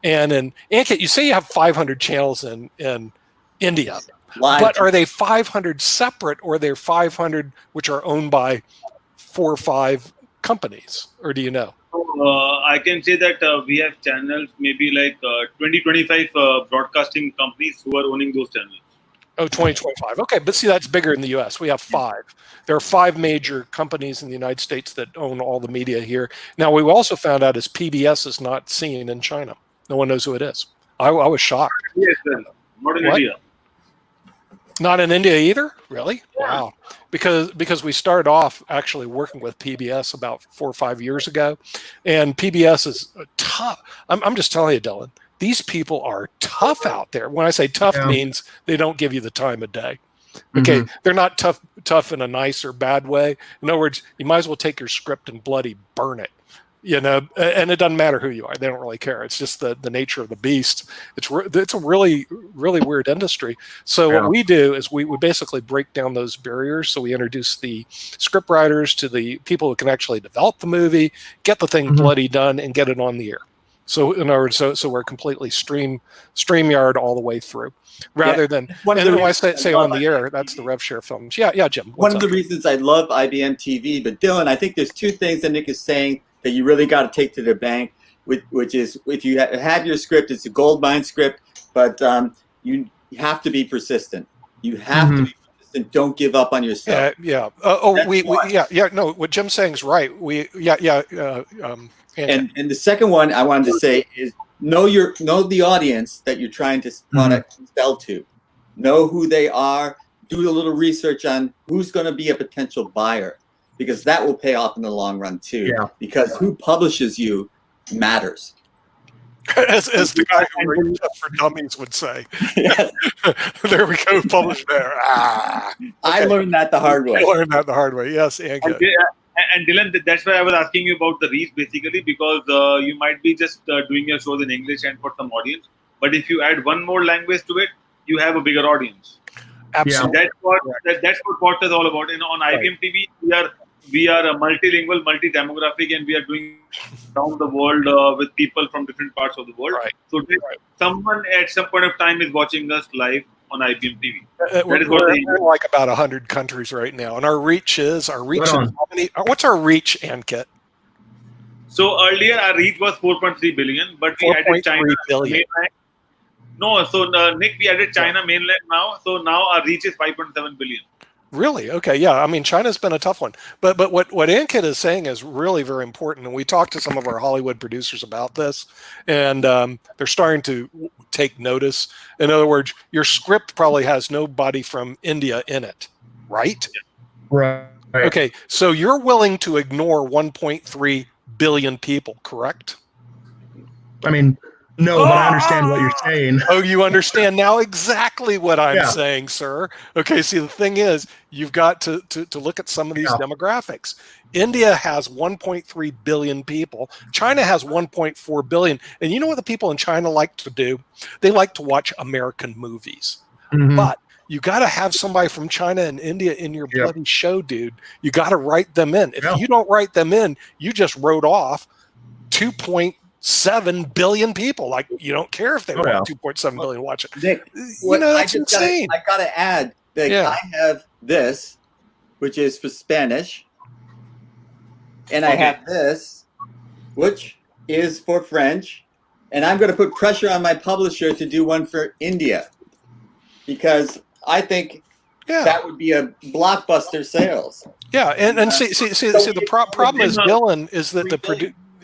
and in Ankit, you say you have 500 channels in India, but are they 500 separate, or are there 500 which are owned by 4 or 5 companies, or do you know? I can say that we have channels, maybe like 20-25 broadcasting companies who are owning those channels. Oh, 2025. Okay, but see, that's bigger in the U.S. We have 5. There are 5 major companies in the United States that own all the media here. Now, we also found out is PBS is not seen in China. No one knows who it is. I was shocked. Yes, sir. Not in India. Not in India either? Really? Yeah. Wow. Because we started off actually working with PBS about 4 or 5 years ago, and PBS is tough. I'm just telling you, Dylan. These people are tough out there. When I say tough, means they don't give you the time of day. Okay, they're not tough in a nice or bad way. In other words, you might as well take your script and bloody burn it. And it doesn't matter who you are. They don't really care. It's just the nature of the beast. It's a really, really weird industry. So what we do is we basically break down those barriers. So we introduce the script writers to the people who can actually develop the movie, get the thing bloody done, and get it on the air. So in other words, so we're completely StreamYard all the way through, rather than. And when I say on the air, that's the RevShare films. Yeah, Jim. One of the reasons I love IBM TV, but Dylan, I think there's 2 things that Nick is saying that you really got to take to the bank, which is if you have your script, it's a gold mine script, but you have to be persistent. You have to be persistent. Don't give up on yourself. Yeah. No, what Jim's saying is right. And the second one I wanted to say is know the audience that you're trying to product sell to. Know who they are. Do a little research on who's going to be a potential buyer, because that will pay off in the long run too. Yeah. Because who publishes you matters. As the guy who wrote for Dummies would say. Yes. There we go. Publish there. Okay. I learned that the hard way. Yes, Ankit. And Dylan, that's why I was asking you about the reach, basically, because you might be just doing your shows in English and for some audience. But if you add one more language to it, you have a bigger audience. Absolutely. That's what Podcast is all about. On IBM TV, we are a multilingual, multi-demographic, and we are doing around the world with people from different parts of the world. Right. So someone at some point of time is watching us live on IBM TV. We're like about 100 countries right now, and our reach is what's our reach, Ankit? So earlier our reach was 4.3 billion, but we added China mainland. No, so Nick, we added China mainland now, so now our reach is 5.7 billion. Really? Okay. Yeah. I mean, China's been a tough one, but what Ankit is saying is really very important. And we talked to some of our Hollywood producers about this, and they're starting to take notice. In other words, your script probably has nobody from India in it, right? Right. Okay. So you're willing to ignore 1.3 billion people, correct? I mean, no, but I understand what you're saying. Oh, you understand now exactly what I'm saying, sir. Okay, see, the thing is, you've got to look at some of these demographics. India has 1.3 billion people. China has 1.4 billion. And you know what the people in China like to do? They like to watch American movies. But you got to have somebody from China and India in your bloody show, dude. You got to write them in. If you don't write them in, you just wrote off 2.7 billion people. Like, you don't care if they want 2.7 billion watch it. Nick, that's insane. I got to add that I have this, which is for Spanish, and I have this, which is for French, and I'm going to put pressure on my publisher to do one for India, because I think that would be a blockbuster sales. Yeah, and see the problem is, Dylan, is that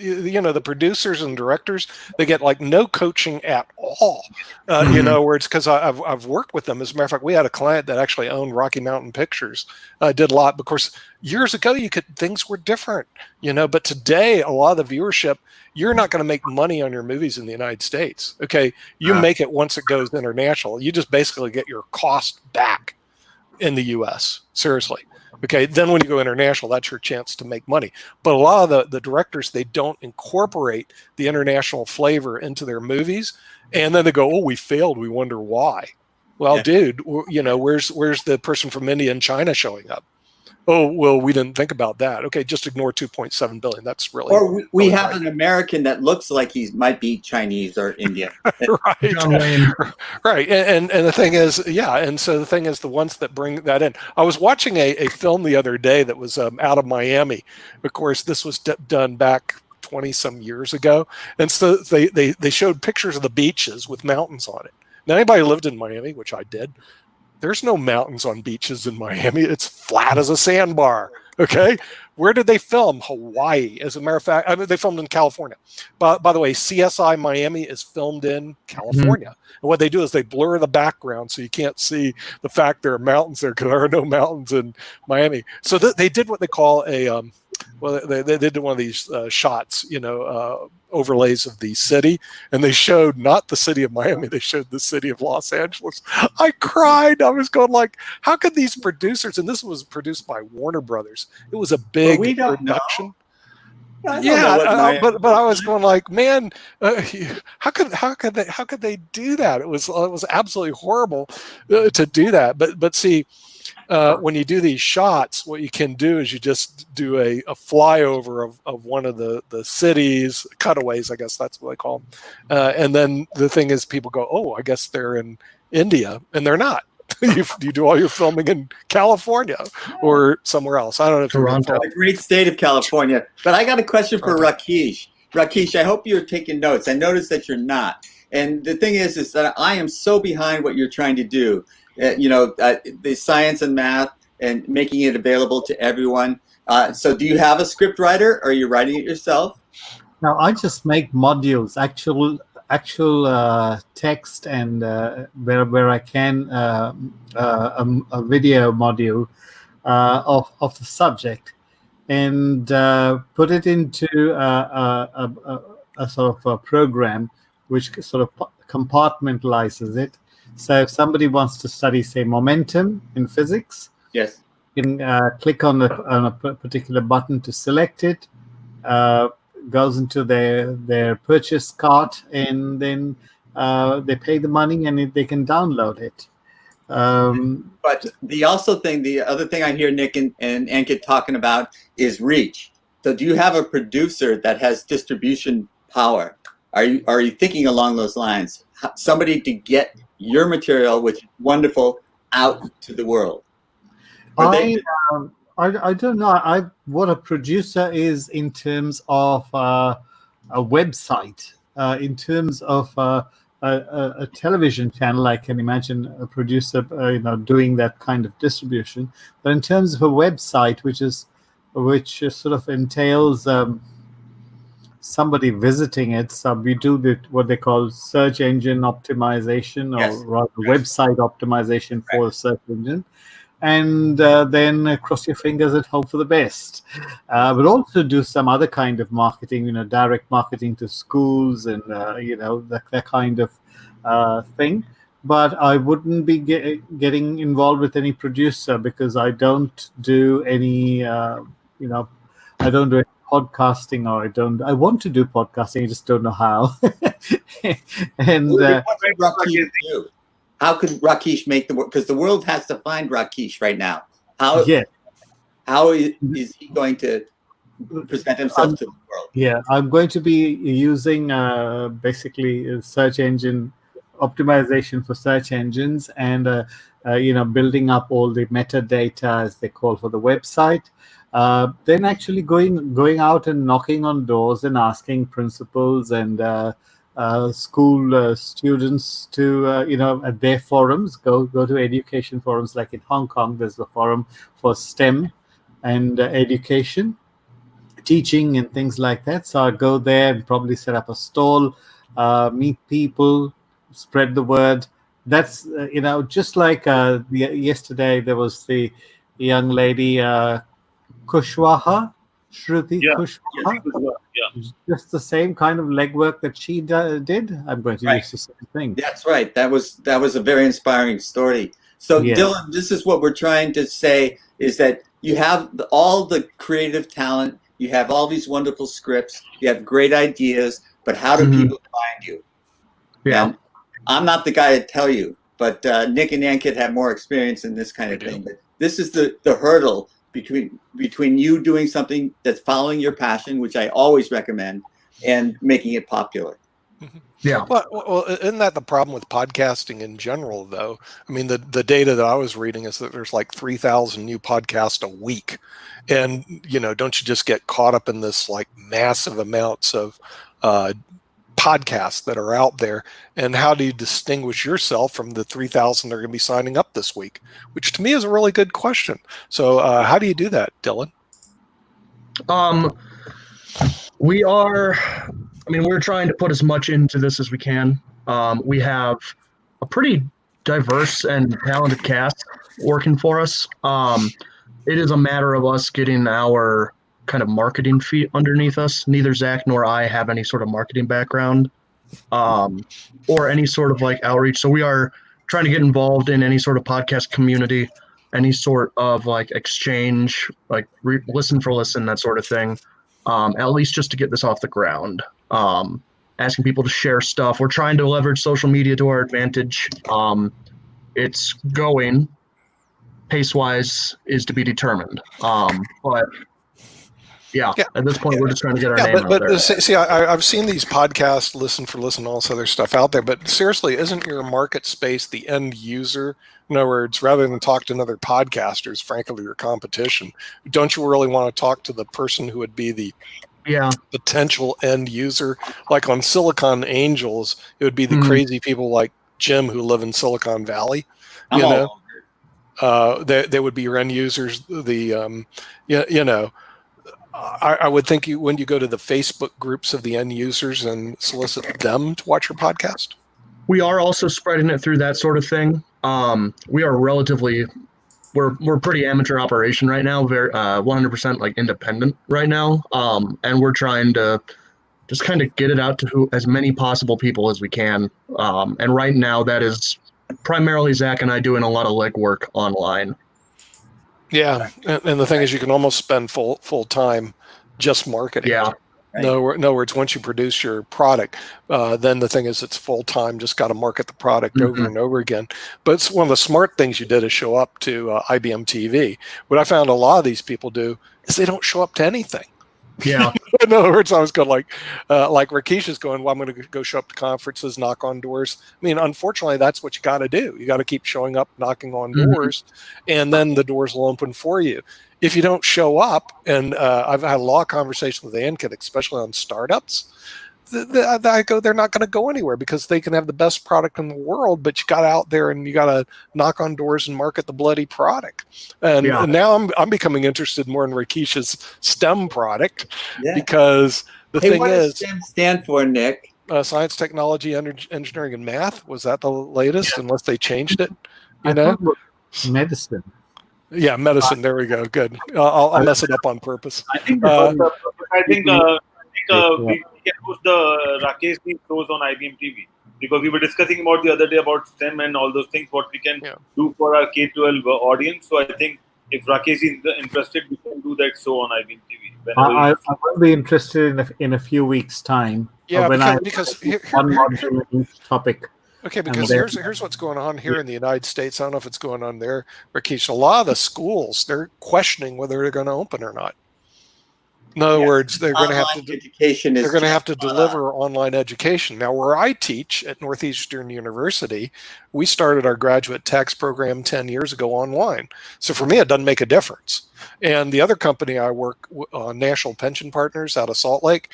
the producers and directors, they get like no coaching at all. Where it's because I've worked with them. As a matter of fact, we had a client that actually owned Rocky Mountain Pictures. Did a lot, of course. Years ago, things were different, but today a lot of the viewership, you're not going to make money on your movies in the United States. Okay. You make it once it goes international. You just basically get your cost back in the US. Seriously. Okay. Then when you go international, that's your chance to make money. But a lot of the directors, they don't incorporate the international flavor into their movies. And then they go, oh, we failed. We wonder why. Well, dude, where's the person from India and China showing up? Oh, well, we didn't think about that. Okay, just ignore 2.7 billion. That's really... Or we have an American that looks like he might be Chinese or Indian. Right. Right. And the thing is, and so the thing is, the ones that bring that in... I was watching a film the other day that was out of Miami. Of course, this was done back 20-some years ago. And so they showed pictures of the beaches with mountains on it. Now, anybody who lived in Miami, which I did, there's no mountains on beaches in Miami. It's flat as a sandbar. Okay. Where did they film? Hawaii. As a matter of fact, they filmed in California. By the way, CSI Miami is filmed in California. And what they do is they blur the background so you can't see the fact there are mountains there, because there are no mountains in Miami. So they did what they call they did one of these shots, overlays of the city, and they showed not the city of Miami, they showed the city of Los Angeles. I cried. I was going like, how could these producers, and this was produced by Warner Brothers, it was a big production. But I was going like, man, how could they do that? It was absolutely horrible to do that. But see, when you do these shots, what you can do is you just do a flyover of one of the cities, cutaways, I guess that's what they call them. And then the thing is, people go, oh, I guess they're in India, and they're not. You do all your filming in California or somewhere else. I don't know if Toronto. The great state of California. But I got a question for Rakesh. Rakesh, I hope you're taking notes. I noticed that you're not. And the thing is that I am so behind what you're trying to do. The science and math and making it available to everyone. So do you have a script writer, or are you writing it yourself? Now, I just make modules, actual text, and where I can a video module of the subject, and put it into a sort of a program which sort of compartmentalizes it. So if somebody wants to study, say, momentum in physics, yes, you can click on a particular button to select it, goes into their purchase cart, and then they pay the money and they can download it. But the other thing I hear Nick and Ankit talking about is reach. So do you have a producer that has distribution power? Are you thinking along those lines? Somebody to get your material, which is wonderful, out to the world? I don't know what a producer is in terms of a website. In terms of a television channel, I can imagine a producer doing that kind of distribution. But in terms of a website, which sort of entails somebody visiting it, so we do what they call search engine optimization, or rather website optimization for a search engine, and then cross your fingers and hope for the best. But also do some other kind of marketing, direct marketing to schools and that kind of thing. But I wouldn't be getting involved with any producer, because I don't do any, I don't do any podcasting, or I want to do podcasting, I just don't know how. And how could Rakesh make the world? Because the world has to find Rakesh right now. How is he going to present himself to the world? Yeah, I'm going to be using basically search engine optimization for search engines, and building up all the metadata, as they call, for the website. Then actually going out and knocking on doors and asking principals and school students to at their forums, go to education forums. Like in Hong Kong, there's a forum for STEM and education, teaching and things like that. So I'll go there and probably set up a stall, meet people, spread the word. That's just like yesterday there was the young lady Kushwaha, Shruti Yeah. Kushwaha. Yeah. Just the same kind of legwork that she did. I'm going to Right. use the same thing. That's right. That was a very inspiring story. So Yeah. Dylan, this is what we're trying to say is that you have all the creative talent, you have all these wonderful scripts, you have great ideas, but how do Mhm. people find you? Yeah. And I'm not the guy to tell you, but Nick and Ankit have more experience in this kind of We do. thing. But this is the hurdle between you doing something that's following your passion, which I always recommend, and making it popular. Yeah. Well, isn't that the problem with podcasting in general, though? I mean, the data that I was reading is that there's like 3,000 new podcasts a week. And, don't you just get caught up in this like massive amounts of podcasts that are out there? And how do you distinguish yourself from the 3,000 that are going to be signing up this week? Which to me is a really good question. So how do you do that, Dylan? We're trying to put as much into this as we can. We have a pretty diverse and talented cast working for us. It is a matter of us getting our kind of marketing feet underneath us. Neither Zach nor I have any sort of marketing background or any sort of like outreach. So we are trying to get involved in any sort of podcast community, any sort of like exchange, like listen for listen, that sort of thing. At least just to get this off the ground. Asking people to share stuff. We're trying to leverage social media to our advantage. It's going. Pace-wise is to be determined. But yeah, at this point, we're just trying to get our name out there. See, I've seen these podcasts, listen for listen, all this other stuff out there. But seriously, isn't your market space the end user? In other words, rather than talk to another podcasters, frankly, your competition, don't you really want to talk to the person who would be the potential end user? Like on Silicon Angels, it would be the crazy people like Jim who live in Silicon Valley. They would be your end users. I would think when you go to the Facebook groups of the end users and solicit them to watch your podcast. We are also spreading it through that sort of thing. We are we're pretty amateur operation right now, very 100% like independent right now, and we're trying to just kind of get it out to as many possible people as we can. And right now, that is primarily Zach and I doing a lot of legwork online. Yeah, and the thing is, you can almost spend full time just marketing. Yeah. Right. In other words, once you produce your product, then the thing is it's full time, just got to market the product over and over again. But it's one of the smart things you did is show up to IBM TV. What I found a lot of these people do is they don't show up to anything. Yeah. In other words, I was going like Rakesh is going, well, I'm going to go show up to conferences, knock on doors. I mean, unfortunately, that's what you got to do. You got to keep showing up, knocking on doors, and then the doors will open for you. If you don't show up, and I've had a lot of conversations with Ankit, especially on startups, I go, they're not going to go anywhere because they can have the best product in the world, but you got out there and you got to knock on doors and market the bloody product. And now I'm becoming interested more in Rakesh's STEM product because the thing what is, does STEM stand for, Nick? Science, technology, engineering, and math. Was that the latest? Unless they changed it, Medicine. Yeah, medicine. There we go. Good. I'll mess it up on purpose. I think we can put the Rakesh shows on IBM TV because we were discussing about the other day about STEM and all those things, what we can do for our K-12 audience. So I think if Rakesh is interested, we can do that show on IBM TV. I will be interested in a few weeks' time. Yeah, when because one module in each topic. Okay, because here's what's going on here in the United States. I don't know if it's going on there, Rakesh. A lot of the schools, they're questioning whether they're going to open or not. In other words, they're going to have to they're going to have to deliver online education. Now, where I teach at Northeastern University, we started our graduate tax program 10 years ago online. So for me, it doesn't make a difference. And the other company I work on, National Pension Partners out of Salt Lake,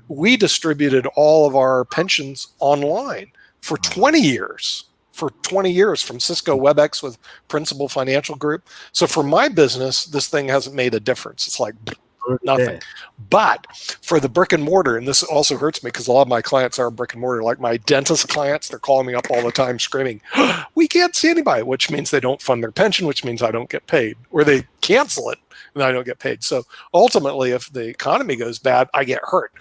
we distributed all of our pensions online for 20 years. From Cisco WebEx with Principal Financial Group. So for my business, this thing hasn't made a difference. It's like, Nothing. There. But for the brick and mortar, and this also hurts me because a lot of my clients are brick and mortar, like my dentist clients, they're calling me up all the time screaming, we can't see anybody, which means they don't fund their pension, which means I don't get paid, or they cancel it and I don't get paid. So ultimately, if the economy goes bad, I get hurt,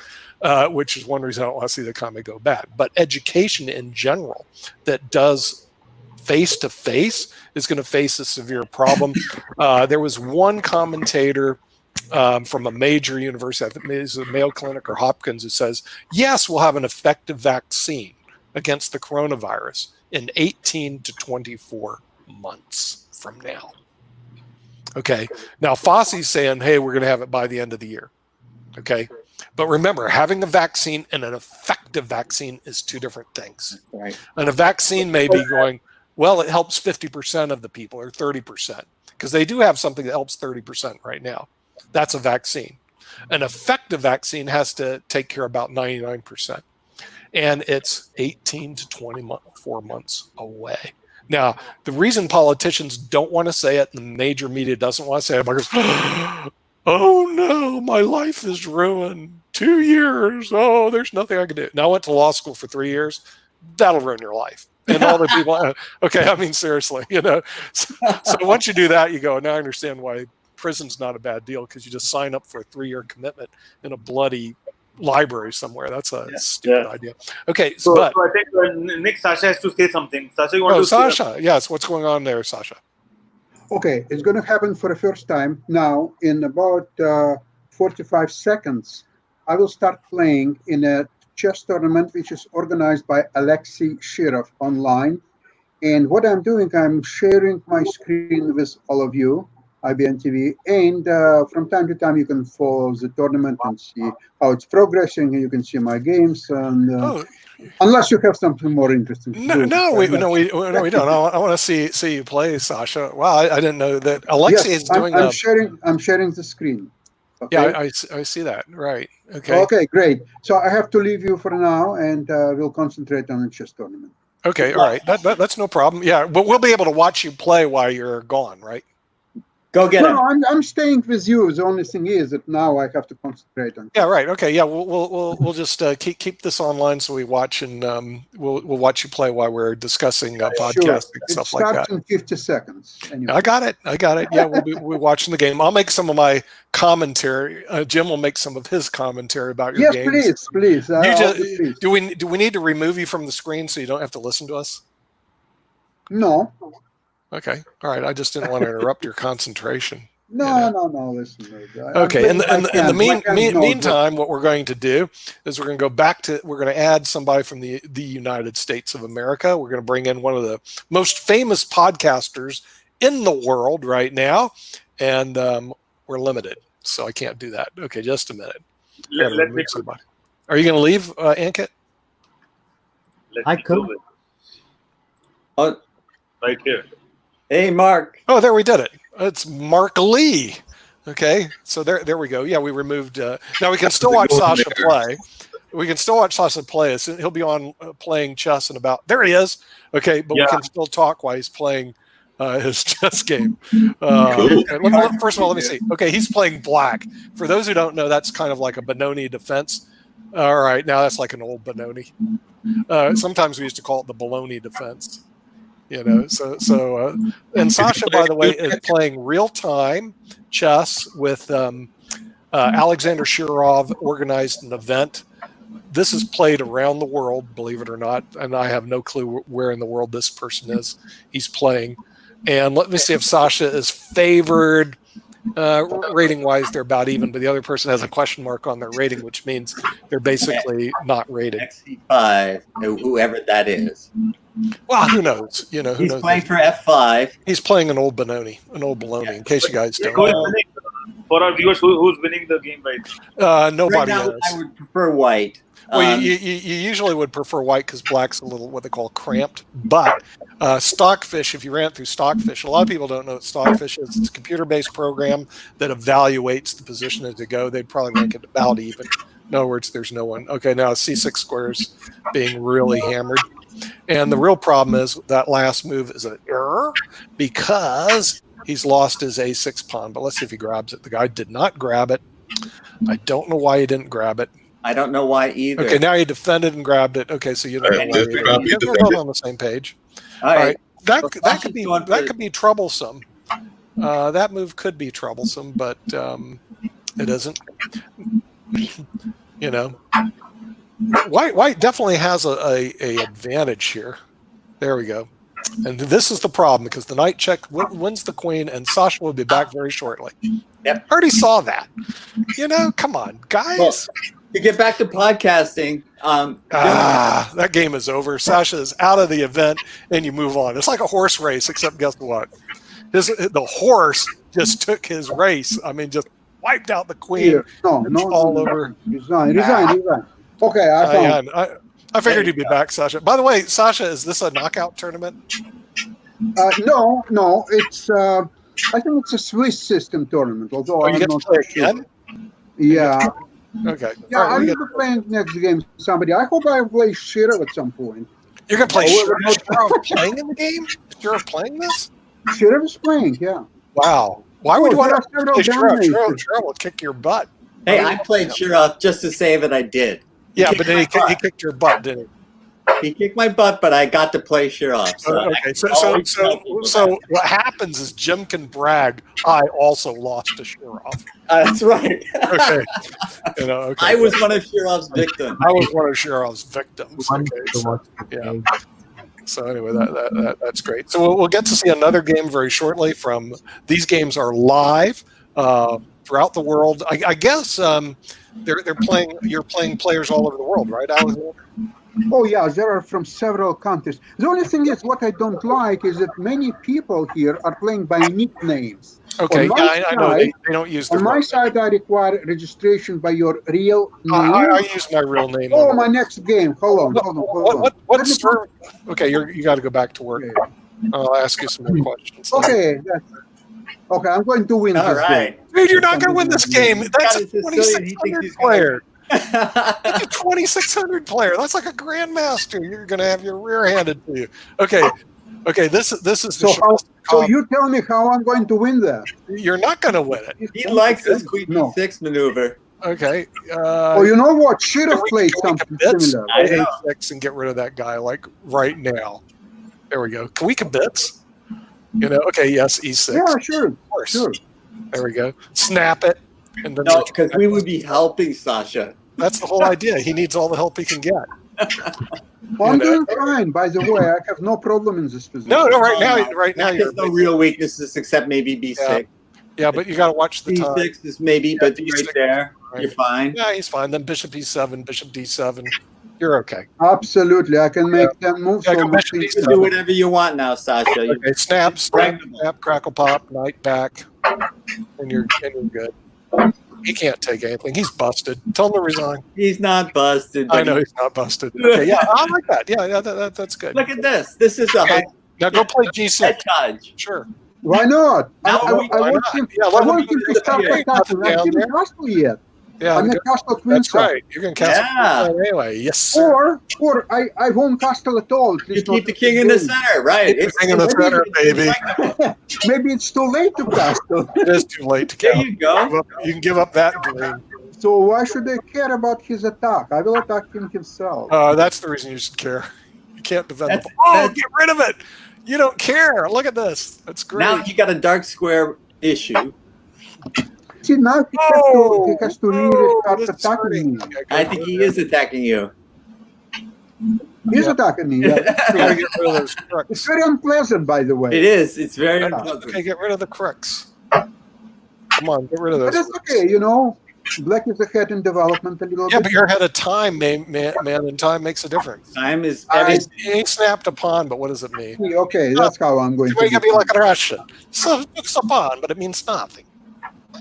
which is one reason I don't want to see the economy go bad. But education in general that does face-to-face is going to face a severe problem. There was one commentator from a major university, I think maybe it's the Mayo Clinic or Hopkins, who says, yes, we'll have an effective vaccine against the coronavirus in 18 to 24 months from now. Okay. Now, Fauci's saying, hey, we're going to have it by the end of the year. Okay. But remember, having a vaccine and an effective vaccine is two different things. Right. And a vaccine may be going, well, it helps 50% of the people or 30%, because they do have something that helps 30% right now. That's a vaccine. An effective vaccine has to take care of about 99%. And it's 18 to 24 months away. Now, the reason politicians don't want to say it and the major media doesn't want to say it, because, oh no, my life is ruined. 2 years. Oh, there's nothing I can do. Now, I went to law school for 3 years. That'll ruin your life. And all the people, okay, I mean, seriously, you know. So once you do that, you go, now I understand why prison's not a bad deal, because you just sign up for a 3-year commitment in a bloody library somewhere. That's a stupid idea. Okay, So, but so I think Nick, Sasha has to say something. Sasha, you want to Sasha, yes, what's going on there, Sasha? Okay, it's going to happen for the first time now. In about 45 seconds, I will start playing in a chess tournament which is organized by Alexei Shirov online. And what I'm doing, I'm sharing my screen with all of you, IBN TV, and from time to time you can follow the tournament and see how it's progressing. You can see my games, and unless you have something more interesting to do. No, we don't. I want to see you play, Sasha. Wow, I didn't know that Alexei is doing. I'm sharing the screen. Okay? Yeah, I see that. Right. Okay. Okay, great. So I have to leave you for now, and we'll concentrate on the chess tournament. Okay. All right. That's no problem. Yeah, but we'll be able to watch you play while you're gone, right? Go get it. No, I'm staying with you. The only thing is that now I have to concentrate on. Yeah. Right. Okay. Yeah. We'll just keep this online so we watch, and we'll watch you play while we're discussing podcasting and stuff like that. It starts in 50 seconds. Anyway. I got it. Yeah, we're watching the game. I'll make some of my commentary. Jim will make some of his commentary about your games. Yes, please. Please. Do we need to remove you from the screen so you don't have to listen to us? No. Okay. All right. I just didn't want to interrupt your concentration. No. Listen. Okay. In the meantime, what we're going to do is we're going to add somebody from the United States of America. We're going to bring in one of the most famous podcasters in the world right now, and we're limited, so I can't do that. Okay, just a minute. Let me. Somebody. Are you going to leave, Ankit? I could. Right here. Hey, Mark. Oh, there we did it. It's Mark Lee. Okay, so there we go. Yeah, we removed. Now we can still watch Sasha play. We can still watch Sasha play. He'll be on playing chess in about. There he is. Okay, but we can still talk while he's playing his chess game. First of all, let me see. Okay, he's playing black. For those who don't know, that's kind of like a Benoni defense. All right, now that's like an old Benoni. Sometimes we used to call it the Bologna defense. You know, and Sasha, by the way, is playing real-time chess with Alexander Shirov organized an event. This is played around the world, believe it or not, and I have no clue where in the world this person is. He's playing. And let me see if Sasha is favored. Rating-wise, they're about even, but the other person has a question mark on their rating, which means they're basically not rated. XC5, whoever that is. Well, who knows? You know, who He's knows? playing for F5. He's playing an old Benoni, in case you guys don't Who is know. winning? For our viewers, who's winning the game right now? Nobody Right now, is. I would prefer white. Well, you usually would prefer white because black's a little what they call cramped. But Stockfish, if you ran it through Stockfish, a lot of people don't know what Stockfish is. It's a computer-based program that evaluates the position as they go. They'd probably rank it about even. In other words, there's no one. Okay, now C6 squares being really hammered. And the real problem is that last move is an error because he's lost his A6 pawn. But let's see if he grabs it. The guy did not grab it. I don't know why you didn't grab it. I don't know why either. Okay, now you defended and grabbed it. Okay, so you don't know why you didn't. Yeah, we're both on the same page. All right. That Well, that could be Sasha's going for- troublesome. That move could be troublesome, but it isn't. You know, White definitely has a advantage here. There we go. And this is the problem because the knight check wins the queen, and Sasha will be back very shortly. Yep. Already saw that. You know, come on, guys. Well, to get back to podcasting, That game is over. Sasha is out of the event, and you move on. It's like a horse race, except guess what? The horse just took his race. I mean, just wiped out the queen. Here. No, all over. Resign. Okay, I found. I figured you'd be back, Sasha. By the way, Sasha, is this a knockout tournament? No, it's. I think it's a Swiss system tournament. Although You I'm get to not play sure. again? Yeah, Okay. yeah. All right, I we will get- be playing next game. Somebody. I hope I play Shirov at some point. You're going to play Oh, Shirov playing in the game? Shirov playing this? Shirov is playing. Yeah. Wow. Why would you there want are to several play Shirov? dominations. Shirov will kick your butt. hey, I played Shirov just to say that I did. Yeah, but then he kicked your butt, didn't he? He kicked my butt, but I got to play Shirov. So Okay, so what happens is Jim can brag, I also lost to Shirov. That's right. Okay. You know, okay. I was one of Shirov's victims. I was one of Shirov's victims. One Okay, to so, watch the yeah. game. so anyway, that's great. So we'll get to see another game very shortly. From these games are live throughout the world. I guess they're playing. You're playing players all over the world, right, Alexander? Oh yeah, there are from several countries. The only thing is, what I don't like is that many people here are playing by nicknames. Okay, On my yeah, I know side- they don't use the. On my side, I require registration by your real name. I use my real name. Oh, on my next game. Hold on. What server? Okay, you got to go back to work. Okay. I'll ask you some more questions. Okay, okay, I'm going to win All this right. Dude, you're not going to win this game. That's a God, it's Sicilian. He thinks 2,600 he's gonna- player. That's a 2,600 player. That's like a grandmaster. You're going to have your rear handed to you. Okay. This is the So, show. so you tell me how I'm going to win that. You're not going to win it. He likes this Queen No. D6 maneuver. Okay. Oh, you know what? Should have played can we something commit? similar. I know. A6 and get rid of that guy like right now. There we go. Can we commit? You know. Okay. Yes. E6. Yeah, sure, Of course. sure. There we go. Snap it. And then No, because we would be helping Sasha. that's the whole idea. He needs all the help he can get. I'm know. doing fine, by the way. I have no problem in this position. No. Right now, There's no real weaknesses except maybe B6. Yeah, but you got to watch the time. B6 is maybe, but B6, right there, right. you're fine. Yeah, he's fine. Then Bishop E7, Bishop D7. You're okay. Absolutely. I can make them move Yeah, so go much back to You can do whatever you want now, Sasha. You- Okay, snap, crackle pop, knight back, and you're good. He can't take anything. He's busted. Tell him to resign. He's not busted. I but know he's not busted. Okay, yeah, I like that. Yeah, that's good. Look at this. This is a Okay. Now go play G6. head dodge. Sure. Why not? I Now, want why him. not? Yeah, I let him want do him to this. stop Yeah, the castle. down I haven't there. castle yet. Yeah, I'm a castle queen that's side. right. You can castle Yeah. anyway. Yes, sir. Or I won't castle at all. At You least keep not the at king in the beginning. center, right? Keep the king in the center, baby. Maybe it's too late to castle. It is too late to There count. you go. You can give up that dream. So why should I care about his attack? I will attack him himself. That's the reason you should care. You can't defend That's- the ball. Oh, that's- get rid of it. You don't care. Look at this. That's great. Now you got a dark square issue. See, now he has to really start this is attacking hurting. me. Okay, I think he is attacking you. He's Yeah. attacking me. Yeah. We gotta get rid of those It's crooks. very unpleasant, by the way. It is. It's very Yeah. unpleasant. Okay, get rid of the crooks. Come on, get rid of But those. it's okay, you know. Black is ahead in development a little Yeah, bit. but you're ahead of time, man, and time makes a difference. Time is. He ain't snapped a pawn, but what does it mean? Okay, that's how I'm going Well, you to gotta be like a Russian. So it's a pawn, but it means nothing.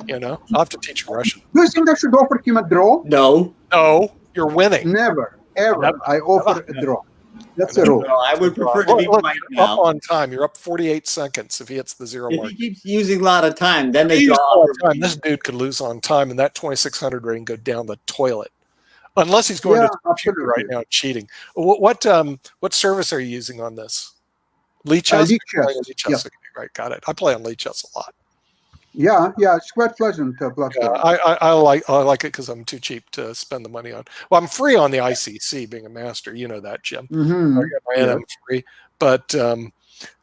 You know, I'll have to teach you Russian. Do you think I should offer him a draw? No. No, you're winning. Never, ever. Never. I offer a draw. That's a rule. No, I would prefer to be Look, right you're up now. on time. You're up 48 seconds if he hits the 0 If mark. he keeps using a lot of time, then they He draw. used all over the time. me. This dude could lose on time, and that 2,600 rating go down the toilet, unless he's going Yeah, to the computer right absolutely. now cheating. What service are you using on this? Lee chess. Lee You're playing chess, Lee chess. Okay, right, got it. I play on Lee chess a lot. Yeah, it's quite pleasant platform. I like it because I'm too cheap to spend the money on. Well, I'm free on the ICC, being a master. You know that, Jim. Mhm. I get my NM free, but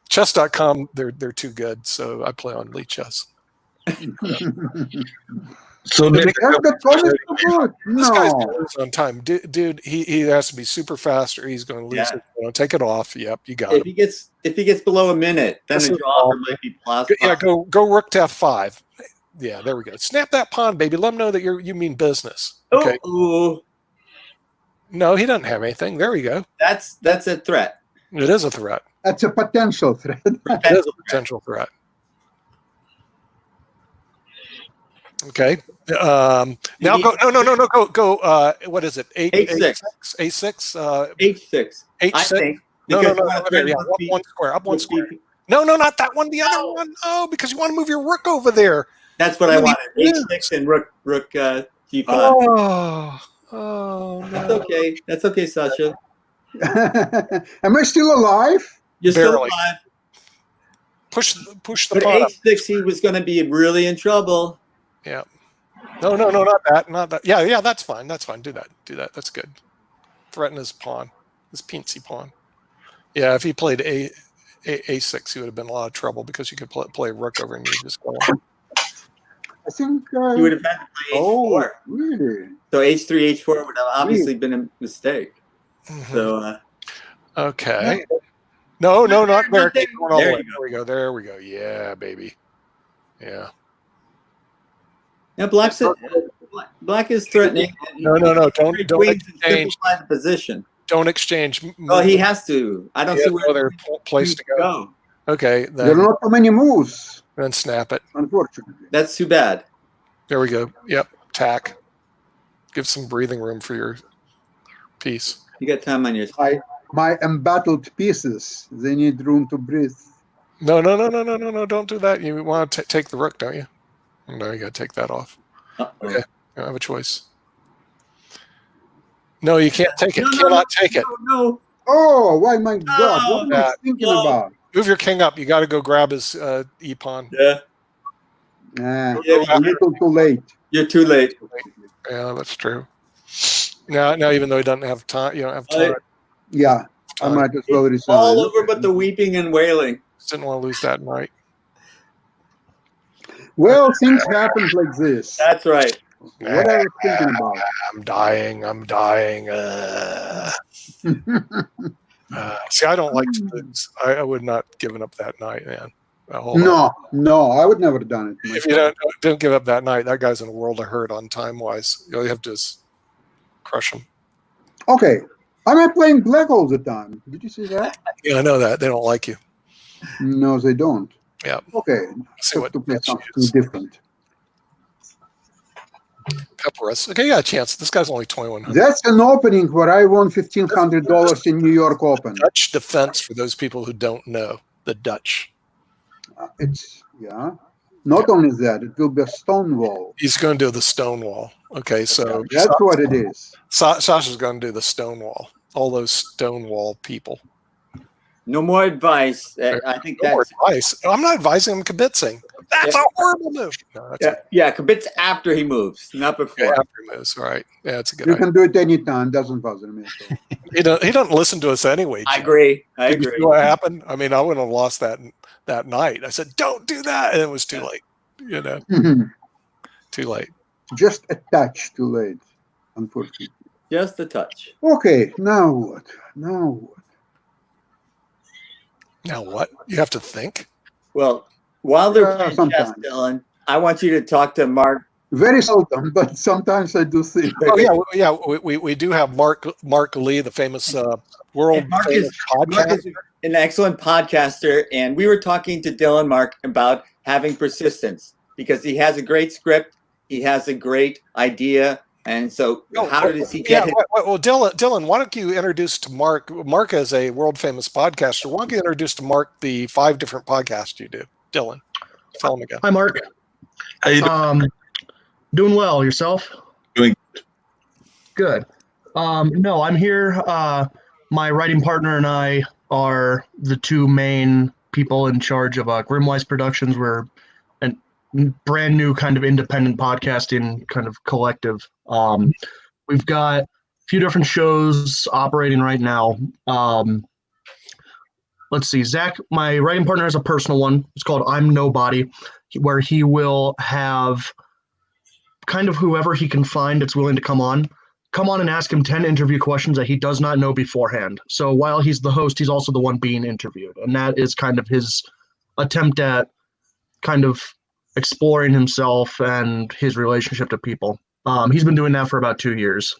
chess.com they're too good, so I play on Lee Chess. So That's Nick, the promise to good. This guy's No. gonna lose on time, dude. He has to be super fast, or he's going to lose Yeah. it. Take it off. Yep, you got If it. he gets below a minute, then This a is draw awful. might be plus. Yeah, go rook to f5. Yeah, there we go. Snap that pawn, baby. Let him know that you mean business. Okay. Oh, No, he doesn't have anything. There we go. that's a threat. It is a threat. That's a potential threat. It is a potential threat. Okay. Now go. No. Go. What is it? H6. A6. H6. I H6. think. No. because you wanna threaten Yeah, both up feet one square. Up one with square. feet. No, not that one. The other one. Oh, because you want to move your rook over there. That's what I You wanted. need H6 and rook G5. Oh That's no. okay. That's okay, Sasha. Am I still alive? You're still Barely. alive. Push the But pawn up. H6, he was going to be really in trouble. Yeah. No, not that. Not that. Yeah, that's fine. That's fine. Do that. That's good. Threaten his pawn. His Pincy pawn. Yeah, if he played A6, he would have been in a lot of trouble because you could play rook over and you just go on. I think. He would have had to play H4. Really? So H3, H4 would have obviously been a mistake. Mhm. So, Okay. No, not there. There Keep going all the you way. go. There we go. Yeah, baby. Yeah. now Black is threatening. No. Don't Queens to exchange. simplify the position. Don't exchange. Well, he has to. I don't see where other place to go. Okay, There are then not too many moves, snap it. unfortunately. That's too bad. There we go. Yep. Tack. Give some breathing room for your piece. You got time on your side. My embattled pieces, they need room to breathe. No. Don't do that. You want to take the rook, don't you? No, you got to take that off. Uh-oh. Okay. You don't have a choice. No, you can't take it. No, Cannot take it. No. Oh, why, my God. What am I thinking no. about? Move your king up. You got to go grab his e-pawn. Yeah. Nah, Yeah, a little too late. You're too late. Yeah, that's true. Now, even though he doesn't have time, you don't have time. Yeah, I might as well resign. All over but the weeping and wailing. Just didn't want to lose that night. Well, things happen like this. That's right. What I was thinking about. I'm dying. See, I don't like to lose. I would not have given up that night, man. No, I would never have done it. If you don't give up that night, that guy's in a world of hurt on time-wise. You have to just crush him. Okay, am I playing black all the time? Did you see that? Yeah, I know that. They don't like you. No, they don't. Yeah. Okay, Let's see what to play match something it is. different. Pepper us. Okay, you got a chance. This guy's only 2,100. That's an opening where I won $1,500 in New York Open. Dutch defense for those people who don't know. The Dutch. Not only that, it will be a stone wall. He's going to do the stone wall. Okay, so That's what it is. Sasha's going to do the stone wall. All those stone wall people. No more advice. I think No more that's advice. I'm not advising him convincing. That's a horrible move. No, that's yeah. Kibitz after he moves, not okay. before. After he moves. All right. Yeah, that's a good You idea. can do it anytime. Doesn't bother me. at all. He doesn't listen to us anyway. I Jim. agree. I Did you agree. see what happened? I mean, I wouldn't have lost that night. I said, "Don't do that," and it was too late. You know, too late. Just a touch too late, unfortunately. Just a touch. Okay, now what? Now what? Now what? You have to think. Well, while they're Yeah, playing chess, sometimes. Dylan, I want you to talk to Mark. Very seldom, but sometimes I do think. Oh yeah. We do have Mark Lee, the famous world And Mark famous Mark podcaster. is an excellent podcaster, and we were talking to Dylan Mark about having persistence because he has a great script, he has a great idea, and so how does he get? Well, Dylan, why don't you introduce to Mark? Mark is a world famous podcaster. Why don't you introduce to Mark the 5 different podcasts you do? Dylan, tell him again. Hi, Mark. How you doing? Doing well. Yourself? Doing good. No, I'm here. My writing partner and I are the two main people in charge of Grimwise Productions. We're an brand new kind of independent podcasting kind of collective. We've got a few different shows operating right now. Let's see, Zach, my writing partner, has a personal one. It's called I'm Nobody, where he will have kind of whoever he can find that's willing to come on and ask him 10 interview questions that he does not know beforehand. So while he's the host, he's also the one being interviewed. And that is kind of his attempt at kind of exploring himself and his relationship to people. He's been doing that for about 2 years.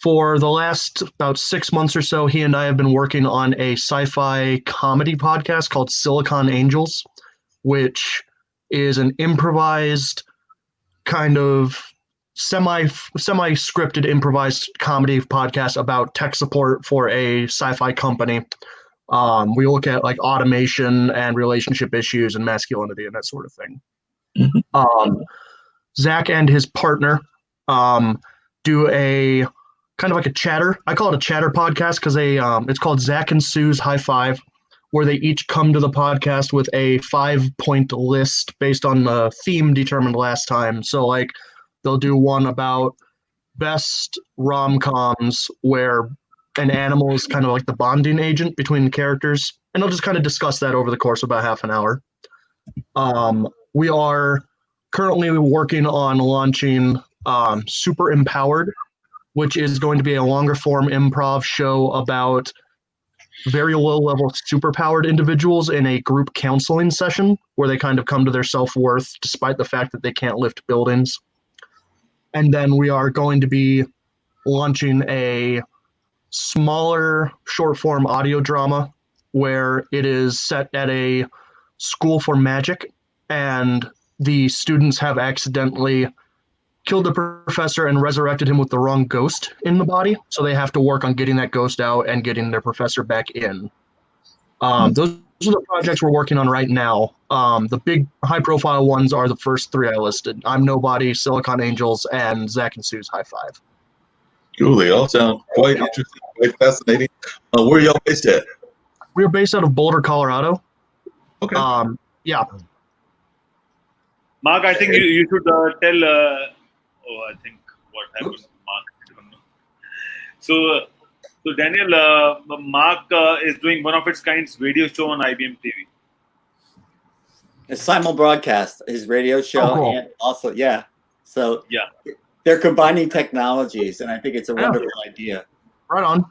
For the last about 6 months or so, he and I have been working on a sci-fi comedy podcast called Silicon Angels, which is an improvised kind of semi-scripted improvised comedy podcast about tech support for a sci-fi company. We look at like automation and relationship issues and masculinity and that sort of thing. Zach and his partner do a kind of like a chatter. I call it a chatter podcast because it's called Zach and Sue's High Five, where they each come to the podcast with a 5-point list based on the theme determined last time. So like they'll do one about best rom-coms where an animal is kind of like the bonding agent between the characters. And they'll just kind of discuss that over the course of about half an hour. We are currently working on launching Super Empowered, which is going to be a longer form improv show about very low level superpowered individuals in a group counseling session where they kind of come to their self-worth despite the fact that they can't lift buildings. And then we are going to be launching a smaller short form audio drama where it is set at a school for magic and the students have accidentally killed the professor and resurrected him with the wrong ghost in the body. So they have to work on getting that ghost out and getting their professor back in. Those are the projects we're working on right now. The big high-profile ones are the first 3 I listed. I'm Nobody, Silicon Angels, and Zach and Sue's High Five. Cool. They all sound quite interesting, quite fascinating. Where are y'all based at? We're based out of Boulder, Colorado. Okay. Yeah. Mark, I think you should tell. I think what happened to Mark. I don't know. So Daniel, Mark is doing one of its kinds radio show on IBM TV. A simul broadcast, his radio show, Oh, cool. and also So Yeah. they're combining technologies, and I think it's a wonderful idea. Right on.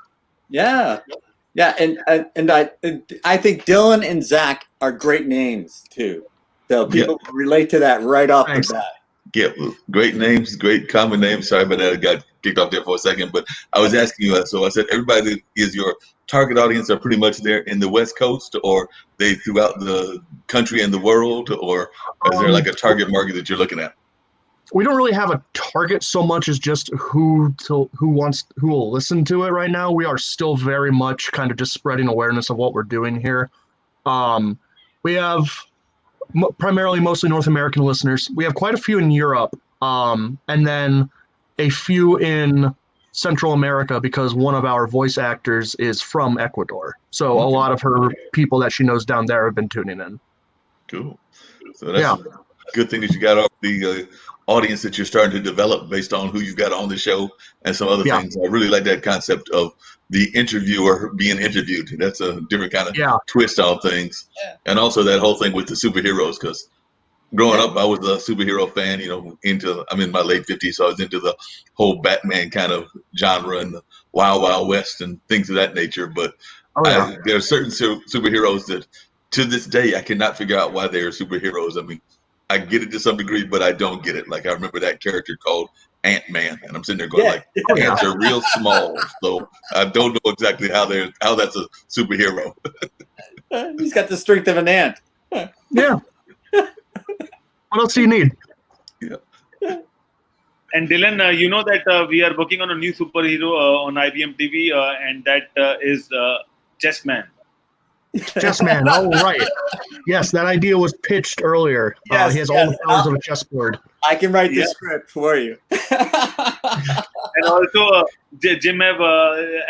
Yeah, and I think Dylan and Zach are great names too. So people can relate to that right off Thanks. the bat. Yeah, great names, great common names. Sorry about that. I got kicked off there for a second, but I was asking you. So I said, everybody is your target audience are pretty much there in the West Coast, or they throughout the country and the world, or is there like a target market that you're looking at? We don't really have a target so much as just who will listen to it right now. We are still very much kind of just spreading awareness of what we're doing here. We have primarily mostly North American listeners. We have quite a few in Europe, and then a few in Central America because one of our voice actors is from Ecuador. So a lot of her people that she knows down there have been tuning in. Cool. So that's a good thing that you got off the audience that you're starting to develop based on who you've got on the show and some other things. I really like that concept of the interviewer being interviewed. That's a different kind of twist on things. Yeah. And also that whole thing with the superheroes, because growing up, I was a superhero fan, I'm in my late 50s, so I was into the whole Batman kind of genre and the Wild Wild West and things of that nature. But there are certain superheroes that to this day, I cannot figure out why they're superheroes. I mean, I get it to some degree, but I don't get it. Like I remember that character called Ant-Man, and I'm sitting there going ants are real small, so I don't know exactly how that's a superhero. He's got the strength of an ant. Yeah. What else do you need? Yeah. And Dylan, you know that we are working on a new superhero on IBM TV, and that is Chessman. Chessman. Oh, right. Yes, that idea was pitched earlier. He has all the powers of a chessboard. I can write the script for you. And also, Jim have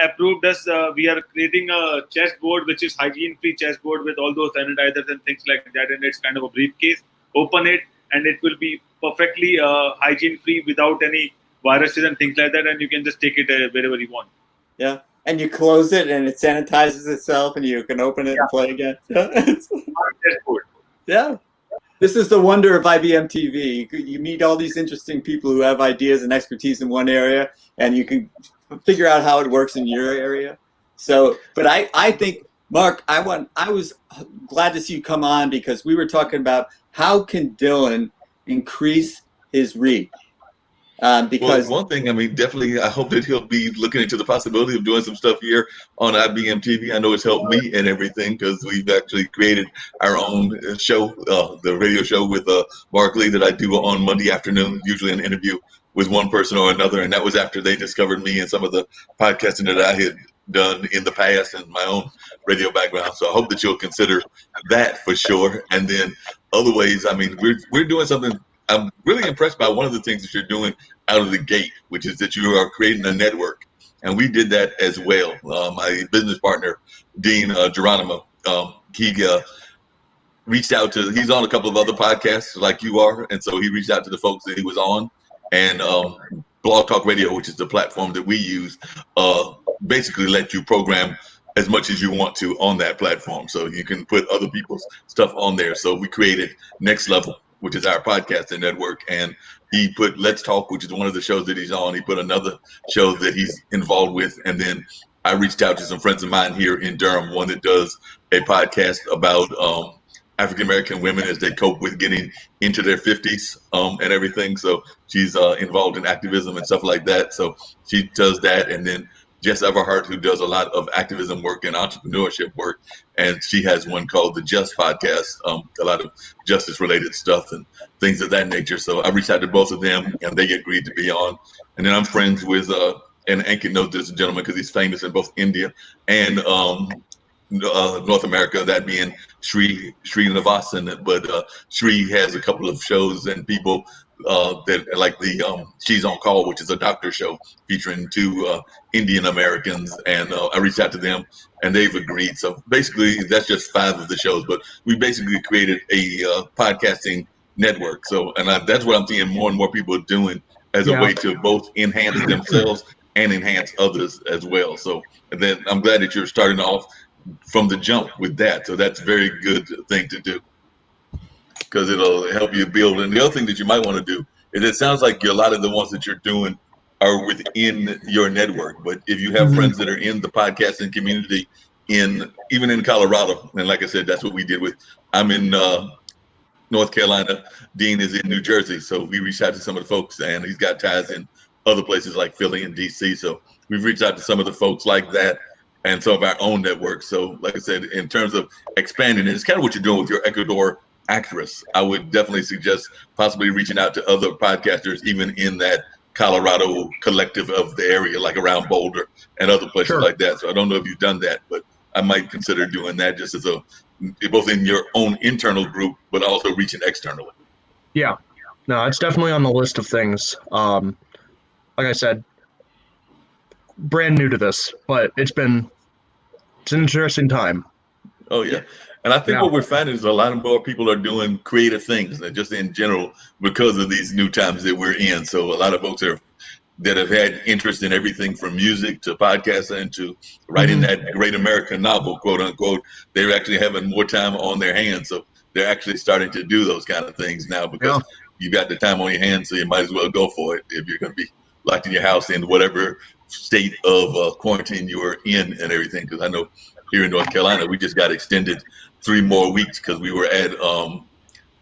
approved us. We are creating a chessboard, which is hygiene-free chessboard with all those sanitizers and things like that. And it's kind of a briefcase. open it, and it will be perfectly hygiene free without any viruses and things like that, and you can just take it wherever you want. Yeah. And you close it and it sanitizes itself and you can open it and play again. That's good. Yeah. This is the wonder of IBM TV. You meet all these interesting people who have ideas and expertise in one area, and you can figure out how it works in your area. So, but I think, Mark, I was glad to see you come on because we were talking about how can Dylan increase his reach. Because one thing, I mean, definitely, I hope that he'll be looking into the possibility of doing some stuff here on IBM TV. I know it's helped me and everything because we've actually created our own show, the radio show with Mark Lee that I do on Monday afternoon, usually an interview with one person or another. And that was after they discovered me and some of the podcasting that I had done in the past and my own radio background. So I hope that you'll consider that for sure. And then other ways, I mean, we're doing something. I'm really impressed by one of the things that you're doing out of the gate, which is that you are creating a network. And we did that as well. My business partner, Dean Geronimo, he reached out to, he's on a couple of other podcasts like you are. And so he reached out to the folks that he was on. And Blog Talk Radio, which is the platform that we use, basically let you program as much as you want to on that platform. So you can put other people's stuff on there. So we created Next Level, which is our podcasting network. And he put Let's Talk, which is one of the shows that he's on. He put another show that he's involved with. And then I reached out to some friends of mine here in Durham, one that does a podcast about African-American women as they cope with getting into their 50s and everything. So she's involved in activism and stuff like that. So she does that. And then Jess Everhart, who does a lot of activism work and entrepreneurship work, and she has one called the Just Podcast, a lot of justice-related stuff and things of that nature. So I reached out to both of them, and they agreed to be on. And then I'm friends with, and Ankit knows this gentleman because he's famous in both India and North America, that being Sri Navasan. But Sri has a couple of shows and people that like the She's on Call, which is a doctor show featuring two Indian Americans, and I reached out to them and they've agreed. So basically that's just 5 of the shows, but we basically created a podcasting network. So, and that's what I'm seeing more and more people doing as a way to both enhance themselves and enhance others as well. So, and then I'm glad that you're starting off from the jump with that. So that's a very good thing to do, because it'll help you build. And the other thing that you might want to do is, it sounds like a lot of the ones that you're doing are within your network. But if you have friends that are in the podcasting community, even in Colorado, and like I said, that's what we did with, I'm in North Carolina, Dean is in New Jersey. So we reached out to some of the folks, and he's got ties in other places like Philly and DC. So we've reached out to some of the folks like that and some of our own networks. So like I said, in terms of expanding it, it's kind of what you're doing with your Ecuador actress. I would definitely suggest possibly reaching out to other podcasters, even in that Colorado collective of the area, like around Boulder and other places like that. So I don't know if you've done that, but I might consider doing that just as both in your own internal group, but also reaching externally. Yeah, no, it's definitely on the list of things. Like I said, brand new to this, but it's an interesting time. Oh yeah. And I think what we're finding is a lot more people are doing creative things, and just in general, because of these new times that we're in. So a lot of folks that have had interest in everything from music to podcasting to writing that great American novel, quote unquote, they're actually having more time on their hands. So they're actually starting to do those kind of things now, because you got the time on your hands, so you might as well go for it if you're going to be locked in your house in whatever state of quarantine you are in and everything. Because I know here in North Carolina, we just got extended 3 more weeks because we were at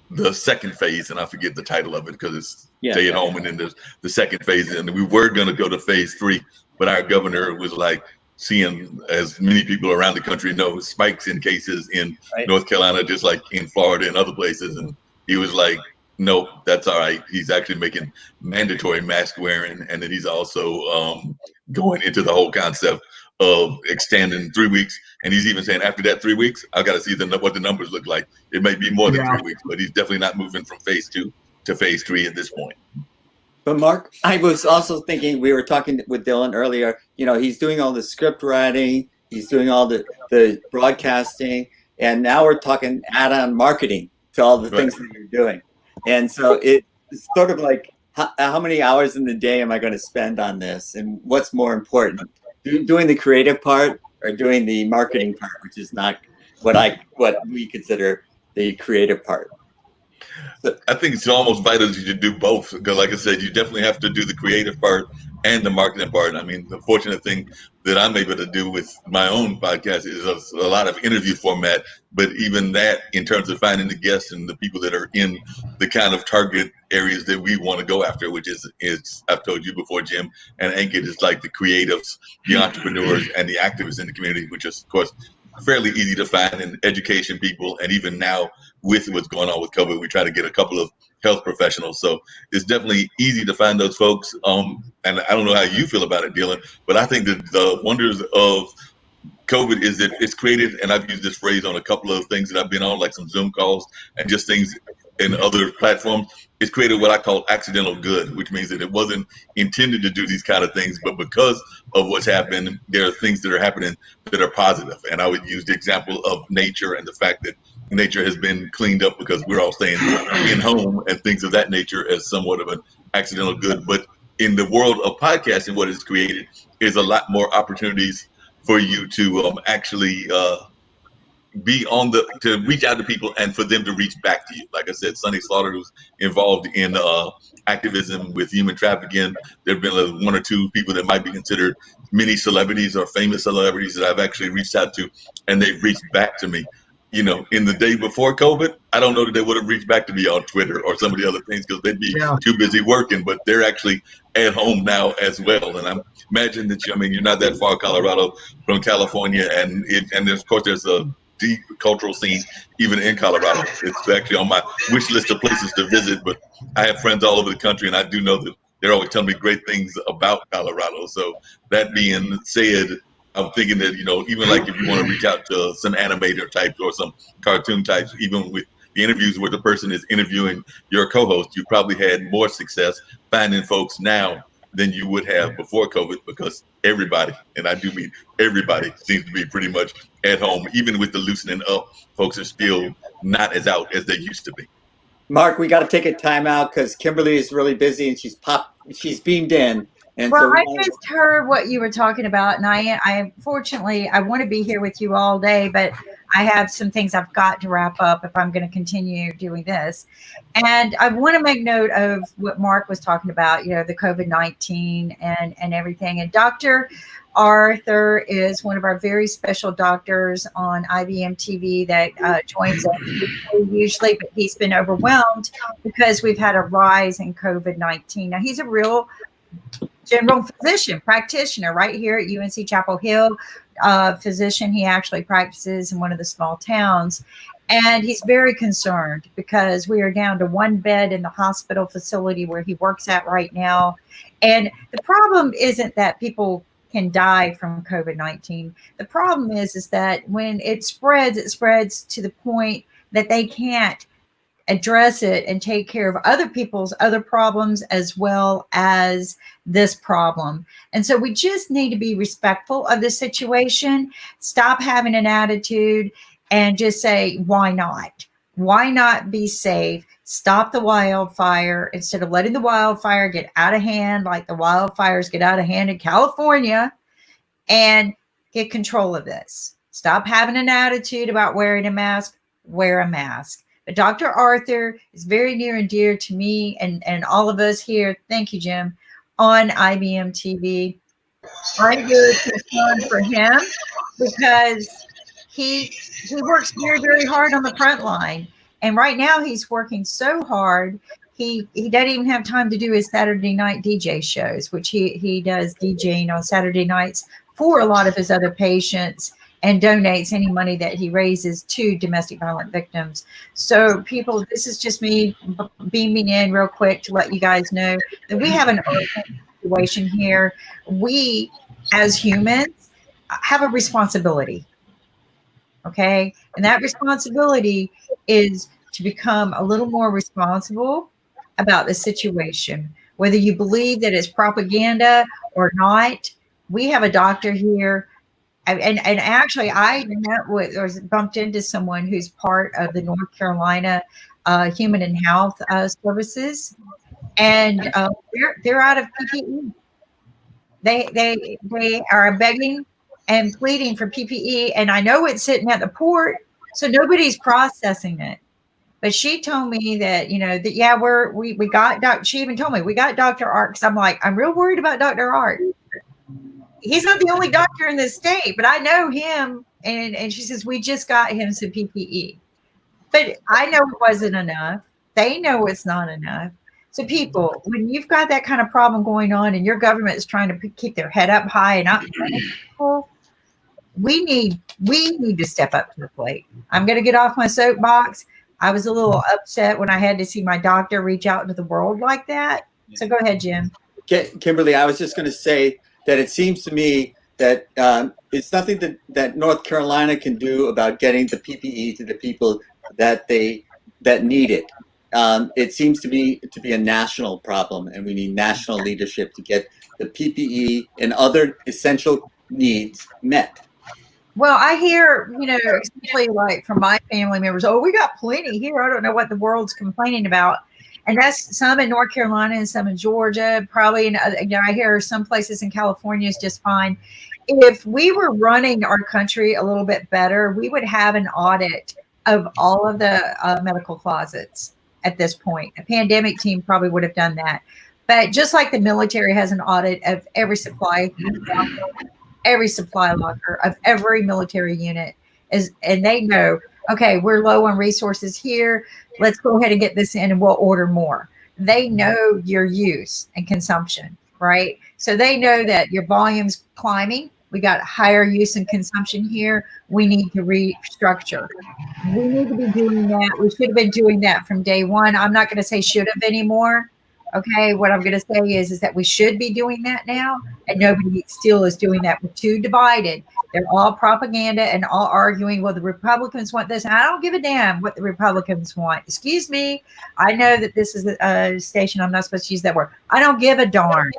the second phase, and I forget the title of it because it's stay at home, and then there's the second phase, and we were going to go to phase 3, but our governor was like, seeing, as many people around the country know, spikes in cases in North Carolina, just like in Florida and other places, and he was like, no, that's all right. He's actually making mandatory mask wearing, and then he's also going into the whole concept of extending 3 weeks. And he's even saying after that 3 weeks, I've got to see what the numbers look like. It may be more than 3 weeks, but he's definitely not moving from phase 2 to phase 3 at this point. But Mark, I was also thinking, we were talking with Dylan earlier, he's doing all the script writing, he's doing all the broadcasting, and now we're talking add-on marketing to all the things that you're doing. And so it's sort of like, how many hours in the day am I going to spend on this? And what's more important, doing the creative part or doing the marketing part, which is not what we consider the creative part? I think it's almost vital that you do both, because like I said, you definitely have to do the creative part and the marketing part. I mean, the fortunate thing that I'm able to do with my own podcast is a lot of interview format, but even that, in terms of finding the guests and the people that are in the kind of target areas that we want to go after, which is I've told you before, Jim, and Ankit is like the creatives, the entrepreneurs, and the activists in the community, which is, of course, fairly easy to find in education people. And even now with what's going on with COVID, we try to get a couple of health professionals. So it's definitely easy to find those folks. And I don't know how you feel about it, Dylan, but I think that the wonders of COVID is that it's created, and I've used this phrase on a couple of things that I've been on, like some Zoom calls and just things in other platforms. It's created what I call accidental good, which means that it wasn't intended to do these kind of things, but because of what's happened, there are things that are happening that are positive. And I would use the example of nature and the fact that nature has been cleaned up because we're all staying in home and things of that nature as somewhat of an accidental good. But in the world of podcasting, what is created is a lot more opportunities for you to actually be to reach out to people and for them to reach back to you. Like I said, Sonny Slaughter, who's involved in activism with human trafficking. There have been one or two people that might be considered mini celebrities or famous celebrities that I've actually reached out to, and they've reached back to me. You know, in the day before COVID, I don't know that they would have reached back to me on Twitter or some of the other things because they'd be too busy working, but they're actually at home now as well. And I'm imagine that you're not that far, Colorado, from California, and of course there's a deep cultural scene even in Colorado. It's actually on my wish list of places to visit, but I have friends all over the country, and I do know that they're always telling me great things about Colorado. So that being said, I'm thinking that, even like if you want to reach out to some animator types or some cartoon types, even with the interviews where the person is interviewing your co-host, you probably had more success finding folks now than you would have before COVID, because everybody, and I do mean everybody, seems to be pretty much at home. Even with the loosening up, folks are still not as out as they used to be. Mark, we got to take a time out because Kimberly is really busy and she's beamed in. And well, so I just heard what you were talking about, and I fortunately, I want to be here with you all day, but I have some things I've got to wrap up if I'm going to continue doing this. And I want to make note of what Mark was talking about, the COVID-19 and everything. And Dr. Arthur is one of our very special doctors on IBM TV that joins us usually, but he's been overwhelmed because we've had a rise in COVID-19. Now, he's a real general physician, practitioner right here at UNC Chapel Hill. Physician, he actually practices in one of the small towns, and he's very concerned because we are down to one bed in the hospital facility where he works at right now. And the problem isn't that people can die from COVID-19. The problem is that when it spreads to the point that they can't address it and take care of other people's other problems as well as this problem. And so we just need to be respectful of the situation, stop having an attitude, and just say, why not? Why not be safe? Stop the wildfire instead of letting the wildfire get out of hand like the wildfires get out of hand in California, and get control of this. Stop having an attitude about wearing a mask, wear a mask. But Dr. Arthur is very near and dear to me and all of us here. Thank you, Jim, on IBM TV. I'm very concerned for him because he works very, very hard on the front line. And right now he's working so hard, he doesn't even have time to do his Saturday night DJ shows, which he does DJing on Saturday nights for a lot of his other patients, and donates any money that he raises to domestic violence victims. So people, this is just me beaming in real quick to let you guys know that we have an urgent situation here. We, as humans, have a responsibility, okay? And that responsibility is to become a little more responsible about the situation. Whether you believe that it's propaganda or not, we have a doctor here and actually, I met with or bumped into someone who's part of the North Carolina Human and Health Services, and they're out of PPE. They are begging and pleading for PPE, and I know it's sitting at the port, so nobody's processing it. But she told me that, you know, that yeah, we got she even told me we got Dr. Art, because I'm like, I'm real worried about Dr. Art. He's not the only doctor in this state, but I know him. And she says, we just got him some PPE. But I know it wasn't enough. They know it's not enough. So people, when you've got that kind of problem going on and your government is trying to keep their head up high and not people, we need to step up to the plate. I'm going to get off my soapbox. I was a little upset when I had to see my doctor reach out into the world like that. So go ahead, Jim. Kimberly, I was just going to say that it seems to me that it's nothing that North Carolina can do about getting the PPE to the people that need it. It seems to be a national problem, and we need national leadership to get the PPE and other essential needs met. Well, I hear, you know, especially like from my family members, oh, we got plenty here. I don't know what the world's complaining about. And that's some in North Carolina and some in Georgia, probably. I hear some places in California is just fine. If we were running our country a little bit better, we would have an audit of all of the medical closets at this point. A pandemic team probably would have done that. But just like the military has an audit of every supply locker of every military unit, and they know, okay, we're low on resources here. Let's go ahead and get this in and we'll order more. They know your use and consumption, right? So they know that your volume's climbing. We got higher use and consumption here. We need to restructure. We need to be doing that. We should have been doing that from day one. I'm not going to say should have anymore. Okay, what I'm going to say is that we should be doing that now, and nobody still is doing that. We're too divided. They're all propaganda and all arguing, well, the Republicans want this, and I don't give a damn what the Republicans want. Excuse me. I know that this is a station. I'm not supposed to use that word. I don't give a darn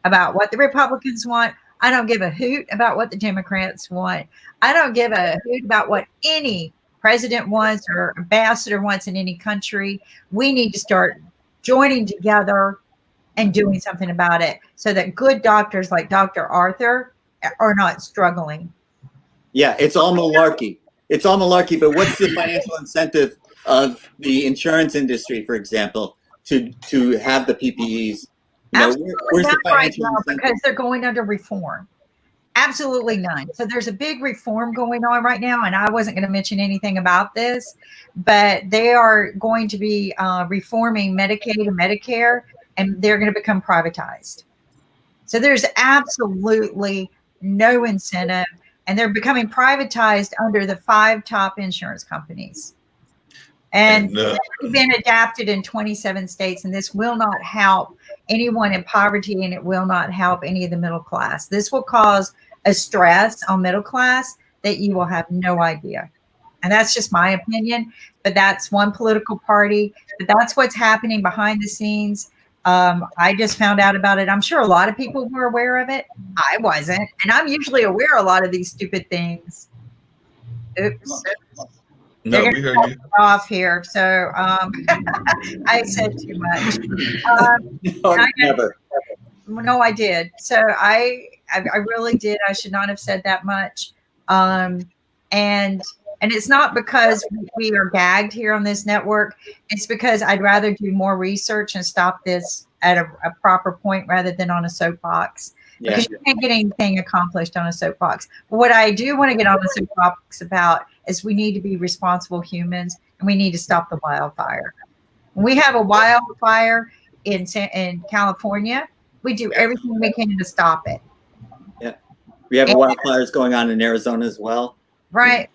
about what the Republicans want. I don't give a hoot about what the Democrats want. I don't give a hoot about what any president wants or ambassador wants in any country. We need to start joining together and doing something about it so that good doctors like Dr. Arthur are not struggling. Yeah, it's all malarkey. It's all malarkey, but what's the financial incentive of the insurance industry, for example, to have the PPEs? You know, where's the financial right now, incentive? because they're going under reform. Absolutely none. So there's a big reform going on right now, and I wasn't going to mention anything about this, but they are going to be reforming Medicaid and Medicare, and they're going to become privatized. So there's absolutely no incentive, and they're becoming privatized under the 5 top insurance companies. And they've been adapted in 27 states, and this will not help anyone in poverty, and it will not help any of the middle class. This will cause a stress on middle class that you will have no idea. And that's just my opinion, but that's one political party. But that's what's happening behind the scenes. I just found out about it. I'm sure a lot of people were aware of it. I wasn't. And I'm usually aware of a lot of these stupid things. Oops. No, we heard you. Off here. So I said too much. Never. No, I did. So I really did. I should not have said that much. And it's not because we are gagged here on this network. It's because I'd rather do more research and stop this at a proper point rather than on a soapbox. Yeah. Because you can't get anything accomplished on a soapbox. But what I do want to get on the soapbox about is we need to be responsible humans, and we need to stop the wildfire. When we have a wildfire in California, we do everything we can to stop it. Yeah. We have wildfires going on in Arizona as well. Right.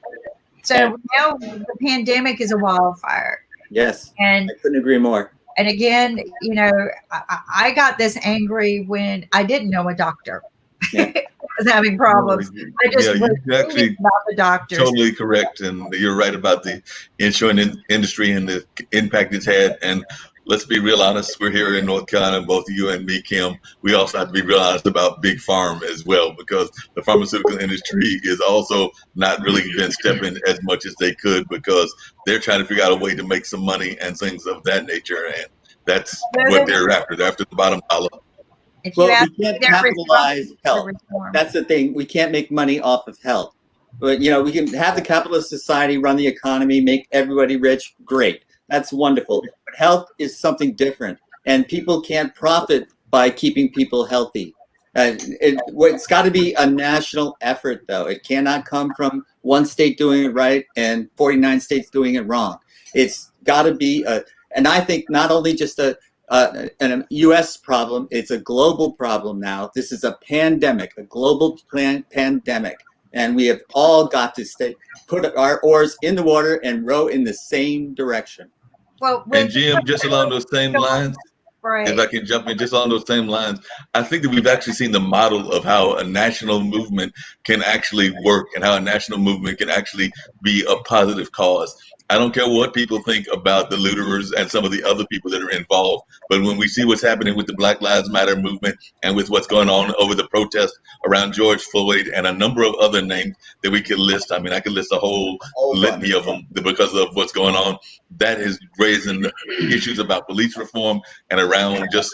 So now the pandemic is a wildfire. Yes. And I couldn't agree more. And again, you know, I got this angry when I didn't know a doctor was having problems. I just was actually about the doctors. Totally correct, and you're right about the insurance industry and the impact it's had. And let's be real honest. We're here in North Carolina, both you and me, Kim. We also have to be real honest about big farm as well, because the pharmaceutical industry is also not really been stepping as much as they could, because they're trying to figure out a way to make some money and things of that nature. And that's what they're after. They're after the bottom dollar. If you Well, ask we can't me, that capitalize response health. is reform. That's the thing. We can't make money off of health. But, you know, we can have the capitalist society run the economy, make everybody rich. Great. That's wonderful. But health is something different. And people can't profit by keeping people healthy. It's got to be a national effort, though. It cannot come from one state doing it right and 49 states doing it wrong. It's got to be and I think not only just a U.S. problem, it's a global problem now. This is a pandemic, a global pandemic. And we have all got to put our oars in the water and row in the same direction. Well, And Jim, just along those same lines, right. if I can jump in just on those same lines, I think that we've actually seen the model of how a national movement can actually work and how a national movement can actually be a positive cause. I don't care what people think about the looterers and some of the other people that are involved, but when we see what's happening with the Black Lives Matter movement and with what's going on over the protest around George Floyd and a number of other names that we could list, I mean, I could list a whole litany of them because of what's going on. That is raising issues about police reform and around just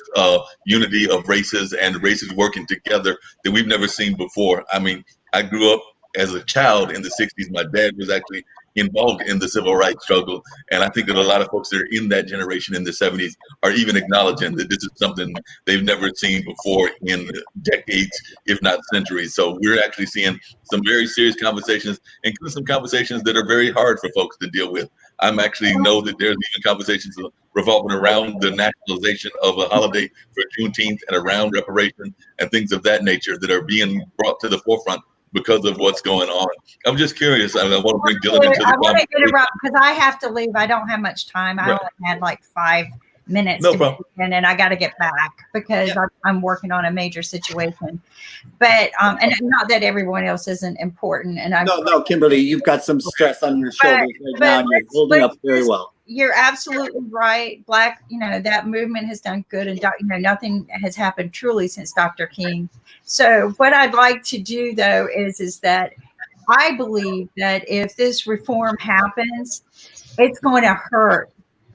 unity of races and races working together that we've never seen before. I mean, I grew up as a child in the 60s. My dad was actually involved in the civil rights struggle. And I think that a lot of folks that are in that generation in the 70s are even acknowledging that this is something they've never seen before in decades, if not centuries. So we're actually seeing some very serious conversations, including some conversations that are very hard for folks to deal with. I'm actually know that there's even conversations revolving around the nationalization of a holiday for Juneteenth and around reparation and things of that nature that are being brought to the forefront because of what's going on. I'm just curious. I want to bring Dylan into the I want to conversation. interrupt because I have to leave. I don't have much time. I Right. only had like 5 minutes No to problem. and then I got to get back because I'm working on a major situation. But and not that everyone else isn't important. And No, Kimberly, you've got some stress on your shoulders right now, and you're holding up very well. You're absolutely right. Black, that movement has done good, and nothing has happened truly since Dr. King. So what I'd like to do though is that I believe that if this reform happens, it's going to hurt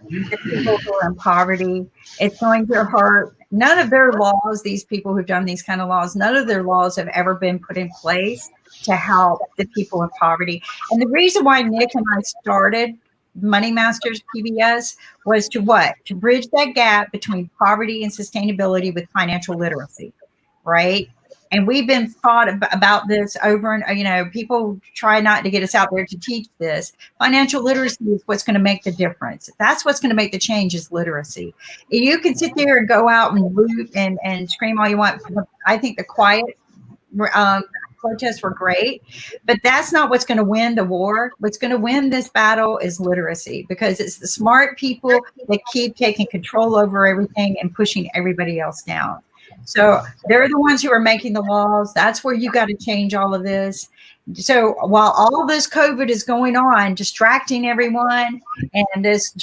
the people who are in poverty. It's going to hurt. None of their laws, these people who've done these kind of laws, none of their laws have ever been put in place to help the people in poverty. And the reason why Nick and I started Money Masters PBS was to what? To bridge that gap between poverty and sustainability with financial literacy, right? And we've been thought about this over and, people try not to get us out there to teach this. Financial literacy is what's going to make the difference. That's what's going to make the change is literacy. You can sit there and go out and loot and scream all you want. I think the quiet protests were great, but that's not what's going to win the war. What's going to win this battle is literacy, because it's the smart people that keep taking control over everything and pushing everybody else down. So they're the ones who are making the laws. That's where you got to change all of this. So while all this COVID is going on, distracting everyone, and this,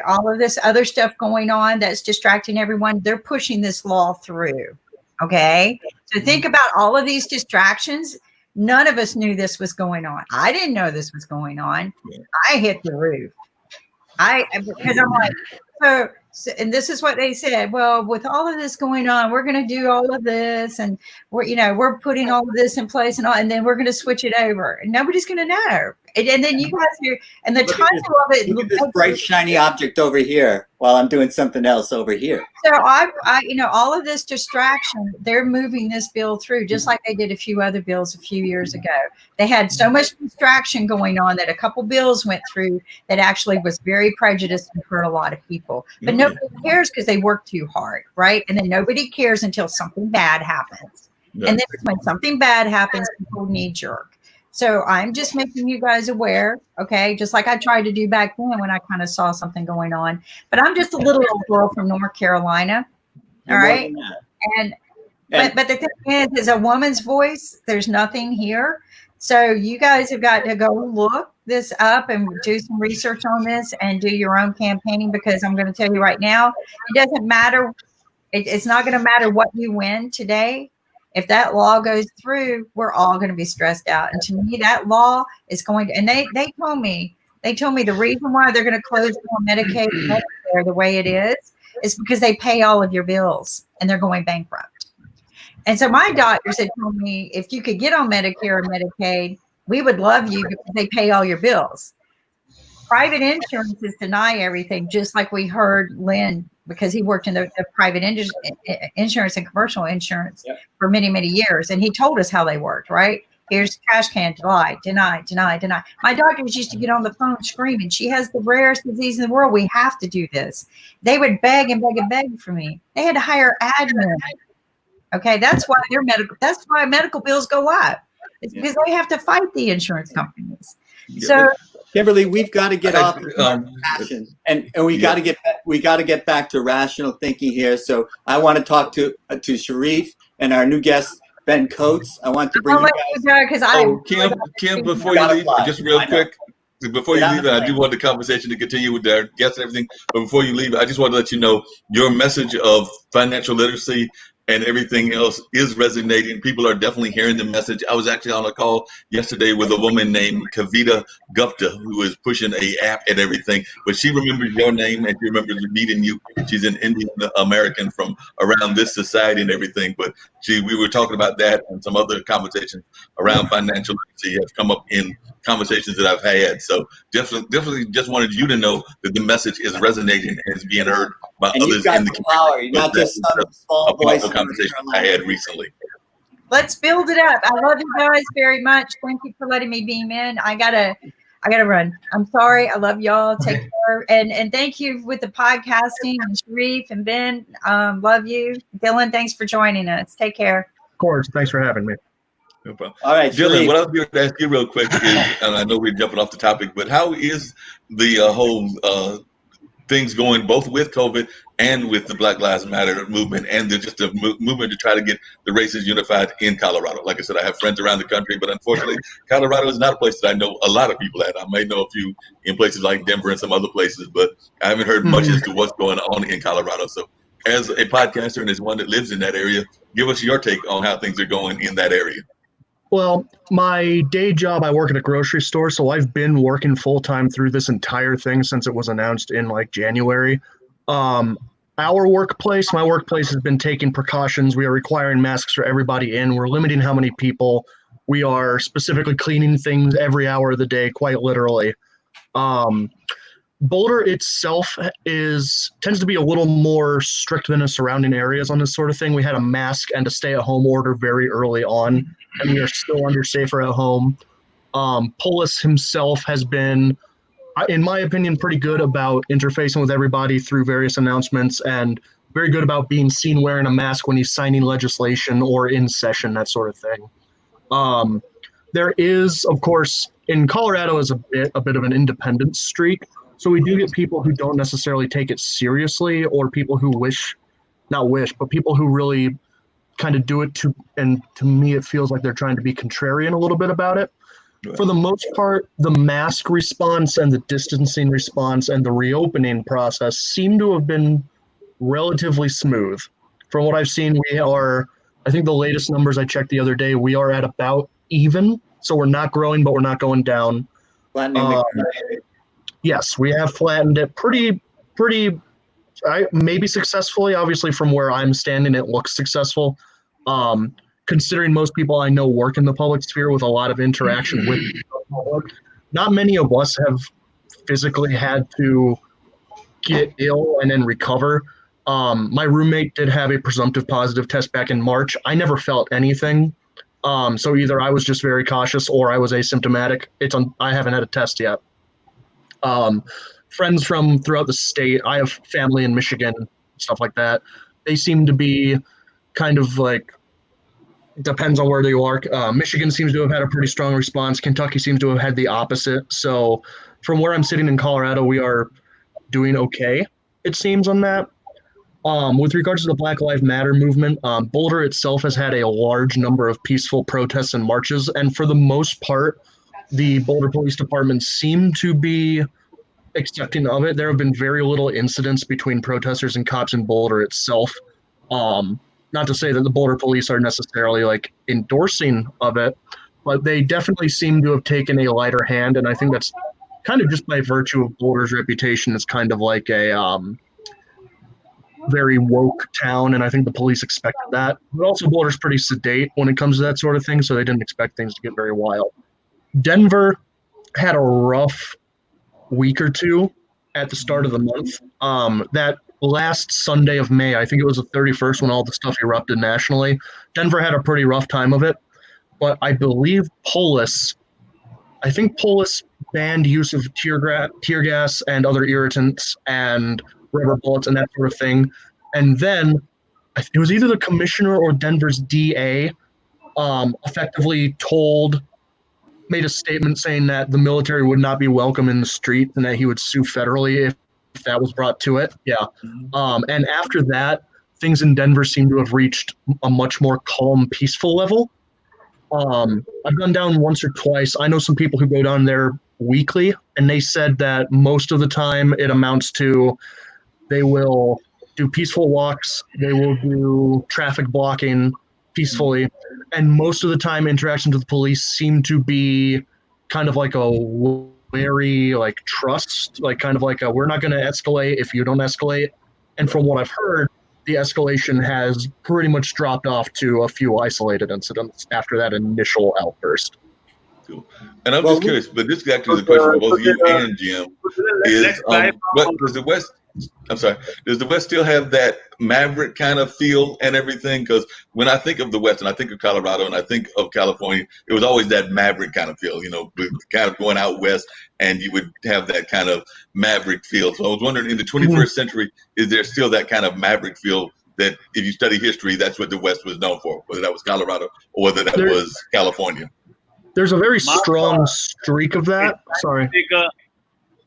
all of this other stuff going on that's distracting everyone, they're pushing this law through. Okay. So think about all of these distractions. None of us knew this was going on. I didn't know this was going on. I hit the roof. Because I'm like, and this is what they said. Well, with all of this going on, we're going to do all of this, and we're putting all of this in place, and then we're going to switch it over, and nobody's going to know. And then you guys are, and the title of it. Look at this bright, shiny object over here while I'm doing something else over here. So all of this distraction, they're moving this bill through just like they did a few other bills a few years ago. They had so much distraction going on that a couple bills went through that actually was very prejudiced and hurt a lot of people. But nobody cares because they work too hard, right? And then nobody cares until something bad happens. Yeah. And then when something bad happens, people knee jerk. So I'm just making you guys aware, okay? Just like I tried to do back then when I kind of saw something going on. But I'm just a little old girl from North Carolina, all right? But the thing is a woman's voice, there's nothing here. So you guys have got to go look this up and do some research on this and do your own campaigning, because I'm going to tell you right now, it doesn't matter. It's not going to matter what you win today. If that law goes through, we're all going to be stressed out. And to me, that law is going to, and they told me the reason why they're going to close down Medicaid and Medicare the way it is because they pay all of your bills and they're going bankrupt. And so my doctors had told me, if you could get on Medicare or Medicaid, we would love you because they pay all your bills. Private insurances deny everything, just like we heard Lynn, because he worked in the private insurance and commercial insurance for many, many years. And he told us how they worked, right? Here's trash can, deny. My doctors used to get on the phone screaming, she has the rarest disease in the world. We have to do this. They would beg and beg and beg for me. They had to hire admin. Okay, that's why medical bills go up. It's because they have to fight the insurance companies. So, Kimberly, we've got to get off passion, and we got to get back to rational thinking here. So I want to talk to Sharif and our new guest Ben Coates. I want to bring you guys. Kim, before you leave, just real quick. Before you leave, I do want the conversation to continue with our guests and everything. But before you leave, I just want to let you know your message of financial literacy and everything else is resonating. People are definitely hearing the message. I was actually on a call yesterday with a woman named Kavita Gupta, who is pushing a app and everything, but she remembers your name and she remembers meeting you. She's an Indian American from around this society and everything, but we were talking about that, and some other conversations around financial literacy have come up in conversations that I've had. So definitely just wanted you to know that the message is resonating and is being heard by and others in the community. Power. You're not just some small voice. Conversation I had recently. Let's build it up. I love you guys very much. Thank you for letting me beam in. I gotta run. I'm sorry. I love y'all. Take care. And thank you with the podcasting, and Sharif and Ben. Love you. Dylan, thanks for joining us. Take care. Of course. Thanks for having me. No problem. All right, Dylan, Sharif. what I was going to ask you real quick is, and I know we're jumping off the topic, but how is the whole things going both with COVID and with the Black Lives Matter movement, and just a movement to try to get the races unified in Colorado? Like I said, I have friends around the country, but unfortunately, Colorado is not a place that I know a lot of people at. I may know a few in places like Denver and some other places, but I haven't heard much as to what's going on in Colorado. So as a podcaster and as one that lives in that area, give us your take on how things are going in that area. Well, my day job, I work at a grocery store, so I've been working full-time through this entire thing since it was announced in like January. My workplace has been taking precautions. We are requiring masks for everybody in. We're limiting how many people. We are specifically cleaning things every hour of the day, quite literally. Boulder itself tends to be a little more strict than the surrounding areas on this sort of thing. We had a mask and a stay-at-home order very early on, and we are still under safer at home. Polis himself has been, in my opinion, pretty good about interfacing with everybody through various announcements, and very good about being seen wearing a mask when he's signing legislation or in session, that sort of thing. There is, of course, in Colorado is a bit of an independent streak. So we do get people who don't necessarily take it seriously, or people who people who really kind of do it and to me, it feels like they're trying to be contrarian a little bit about it. Right. For the most part, the mask response and the distancing response and the reopening process seem to have been relatively smooth. From what I've seen, I think the latest numbers I checked the other day, we are at about even. So we're not growing, but we're not going down. Yes, we have flattened it pretty, maybe successfully. Obviously, from where I'm standing, it looks successful. Considering most people I know work in the public sphere with a lot of interaction with the public, not many of us have physically had to get ill and then recover. My roommate did have a presumptive positive test back in March. I never felt anything. So either I was just very cautious or I was asymptomatic. I haven't had a test yet. Friends from throughout the state, I have family in Michigan, stuff like that. They seem to be kind of like, depends on where you are. Michigan seems to have had a pretty strong response. Kentucky seems to have had the opposite. So from where I'm sitting in Colorado, we are doing okay, it seems, on that. With regards to the Black Lives Matter movement, Boulder itself has had a large number of peaceful protests and marches, and for the most part, the Boulder Police Department seem to be accepting of it. There have been very little incidents between protesters and cops in Boulder itself. Not to say that the Boulder police are necessarily like endorsing of it, but they definitely seem to have taken a lighter hand, and I think that's kind of just by virtue of Boulder's reputation as kind of like a very woke town, and I think the police expected that. But also Boulder's pretty sedate when it comes to that sort of thing, so they didn't expect things to get very wild. Denver had a rough week or two at the start of the month. That last Sunday of May, I think it was the 31st when all the stuff erupted nationally, Denver had a pretty rough time of it. But I believe Polis banned use of tear gas and other irritants and rubber bullets and that sort of thing. And then it was either the commissioner or Denver's DA effectively made a statement saying that the military would not be welcome in the street and that he would sue federally if that was brought to it. Yeah. And after that, things in Denver seem to have reached a much more calm, peaceful level. I've gone down once or twice. I know some people who go down there weekly, and they said that most of the time it amounts to they will do peaceful walks, they will do traffic blocking peacefully, and most of the time interactions with the police seem to be kind of like a wary like trust, like kind of like a we're not going to escalate if you don't escalate. And from what I've heard, the escalation has pretty much dropped off to a few isolated incidents after that initial outburst. Cool. And I'm just curious, but this is actually the question for both you and Jim is, does the West still have that maverick kind of feel and everything? Because when I think of the West and I think of Colorado and I think of California, it was always that maverick kind of feel, kind of going out West, and you would have that kind of maverick feel. So I was wondering, in the 21st century, is there still that kind of maverick feel that if you study history, that's what the West was known for, whether that was Colorado or whether that was California? There's a very strong streak of that. Sorry.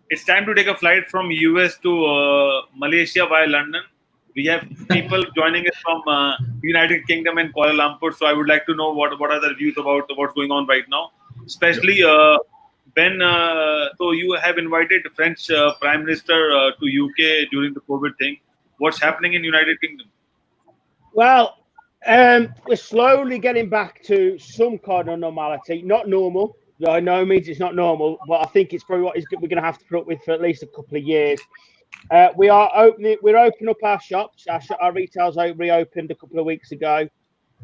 It's time to take a flight from US to Malaysia via London. We have people joining us from United Kingdom and Kuala Lumpur. So I would like to know what are their views about what's going on right now. Especially Ben, so you have invited French Prime Minister to UK during the COVID thing. What's happening in United Kingdom? Well, we're slowly getting back to some kind of normality. Not normal. By no means it's not normal, but I think it's probably what we're going to have to put up with for at least a couple of years. We're opening up our shops. Our retail's reopened a couple of weeks ago.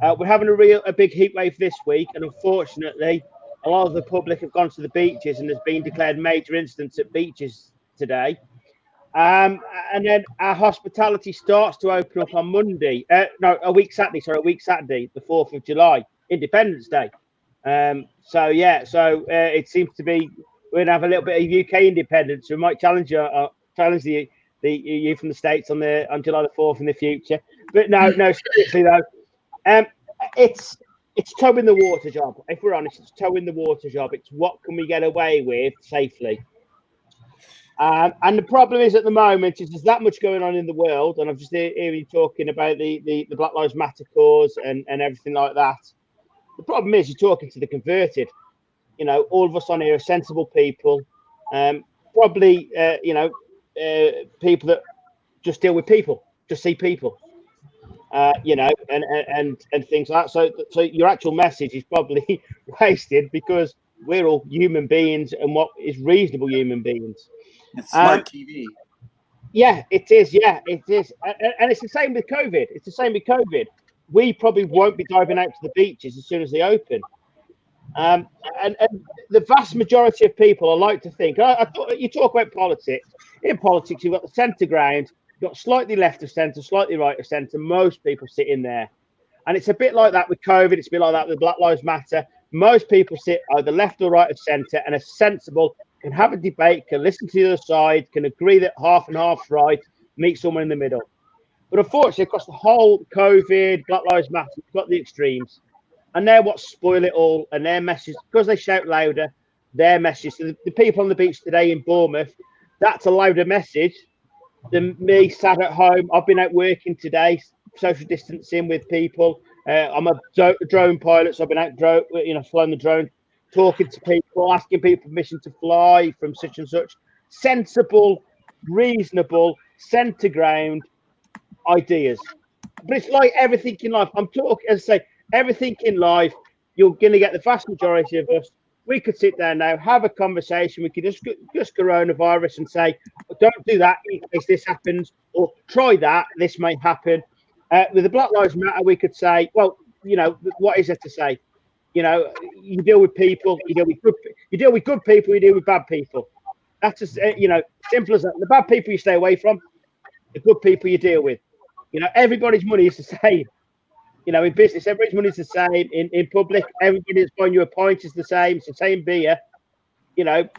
We're having a big heat wave this week, and unfortunately, a lot of the public have gone to the beaches, and there's been declared major incidents at beaches today. And then our hospitality starts to open up on Monday. A week Saturday, the 4th of July, Independence Day. So it seems to be we're gonna have a little bit of UK independence. We might challenge the you from the States on July the 4th in the future. But no, seriously though, it's towing the water job. If we're honest, it's towing the water job. It's what can we get away with safely. And the problem is at the moment is there's that much going on in the world, and I've just heard you talking about the Black Lives Matter cause and everything like that. The problem is you're talking to the converted. All of us on here are sensible people, probably people that just deal with people, just see people, and things like that. So your actual message is probably wasted because we're all human beings and what is reasonable human beings. It's smart TV. Yeah, it is. Yeah, it is. And it's the same with COVID. We probably won't be diving out to the beaches as soon as they open. And the vast majority of people, I like to think, I thought you talk about politics. In politics, you've got the centre ground, you've got slightly left of centre, slightly right of centre. Most people sit in there. And it's a bit like that with COVID. It's a bit like that with Black Lives Matter. Most people sit either left or right of centre and are sensible, can have a debate, can listen to the other side, can agree that half and half's right, meet someone in the middle. But unfortunately, across the whole COVID, Black Lives Matter, you've got the extremes. And they're what spoil it all. And their message, because they shout louder, their message. So the people on the beach today in Bournemouth, that's a louder message than me sat at home. I've been out working today, social distancing with people. I'm a drone pilot, so I've been out flying the drone, talking to people, asking people permission to fly from such and such. Sensible, reasonable, centre ground ideas. But it's like everything in life. I'm talking, as I say, everything in life, you're going to get the vast majority of us. We could sit there now, have a conversation. We could discuss coronavirus and say, don't do that in case this happens, or try that, this may happen. With the Black Lives Matter, we could say, well, what is there to say? You deal with people, you deal with good people, you deal with bad people. That's as simple as that. The bad people you stay away from, the good people you deal with. Everybody's money is the same. In business, everybody's money is the same. In public, everybody that's buying you a pint is the same. It's the same beer. So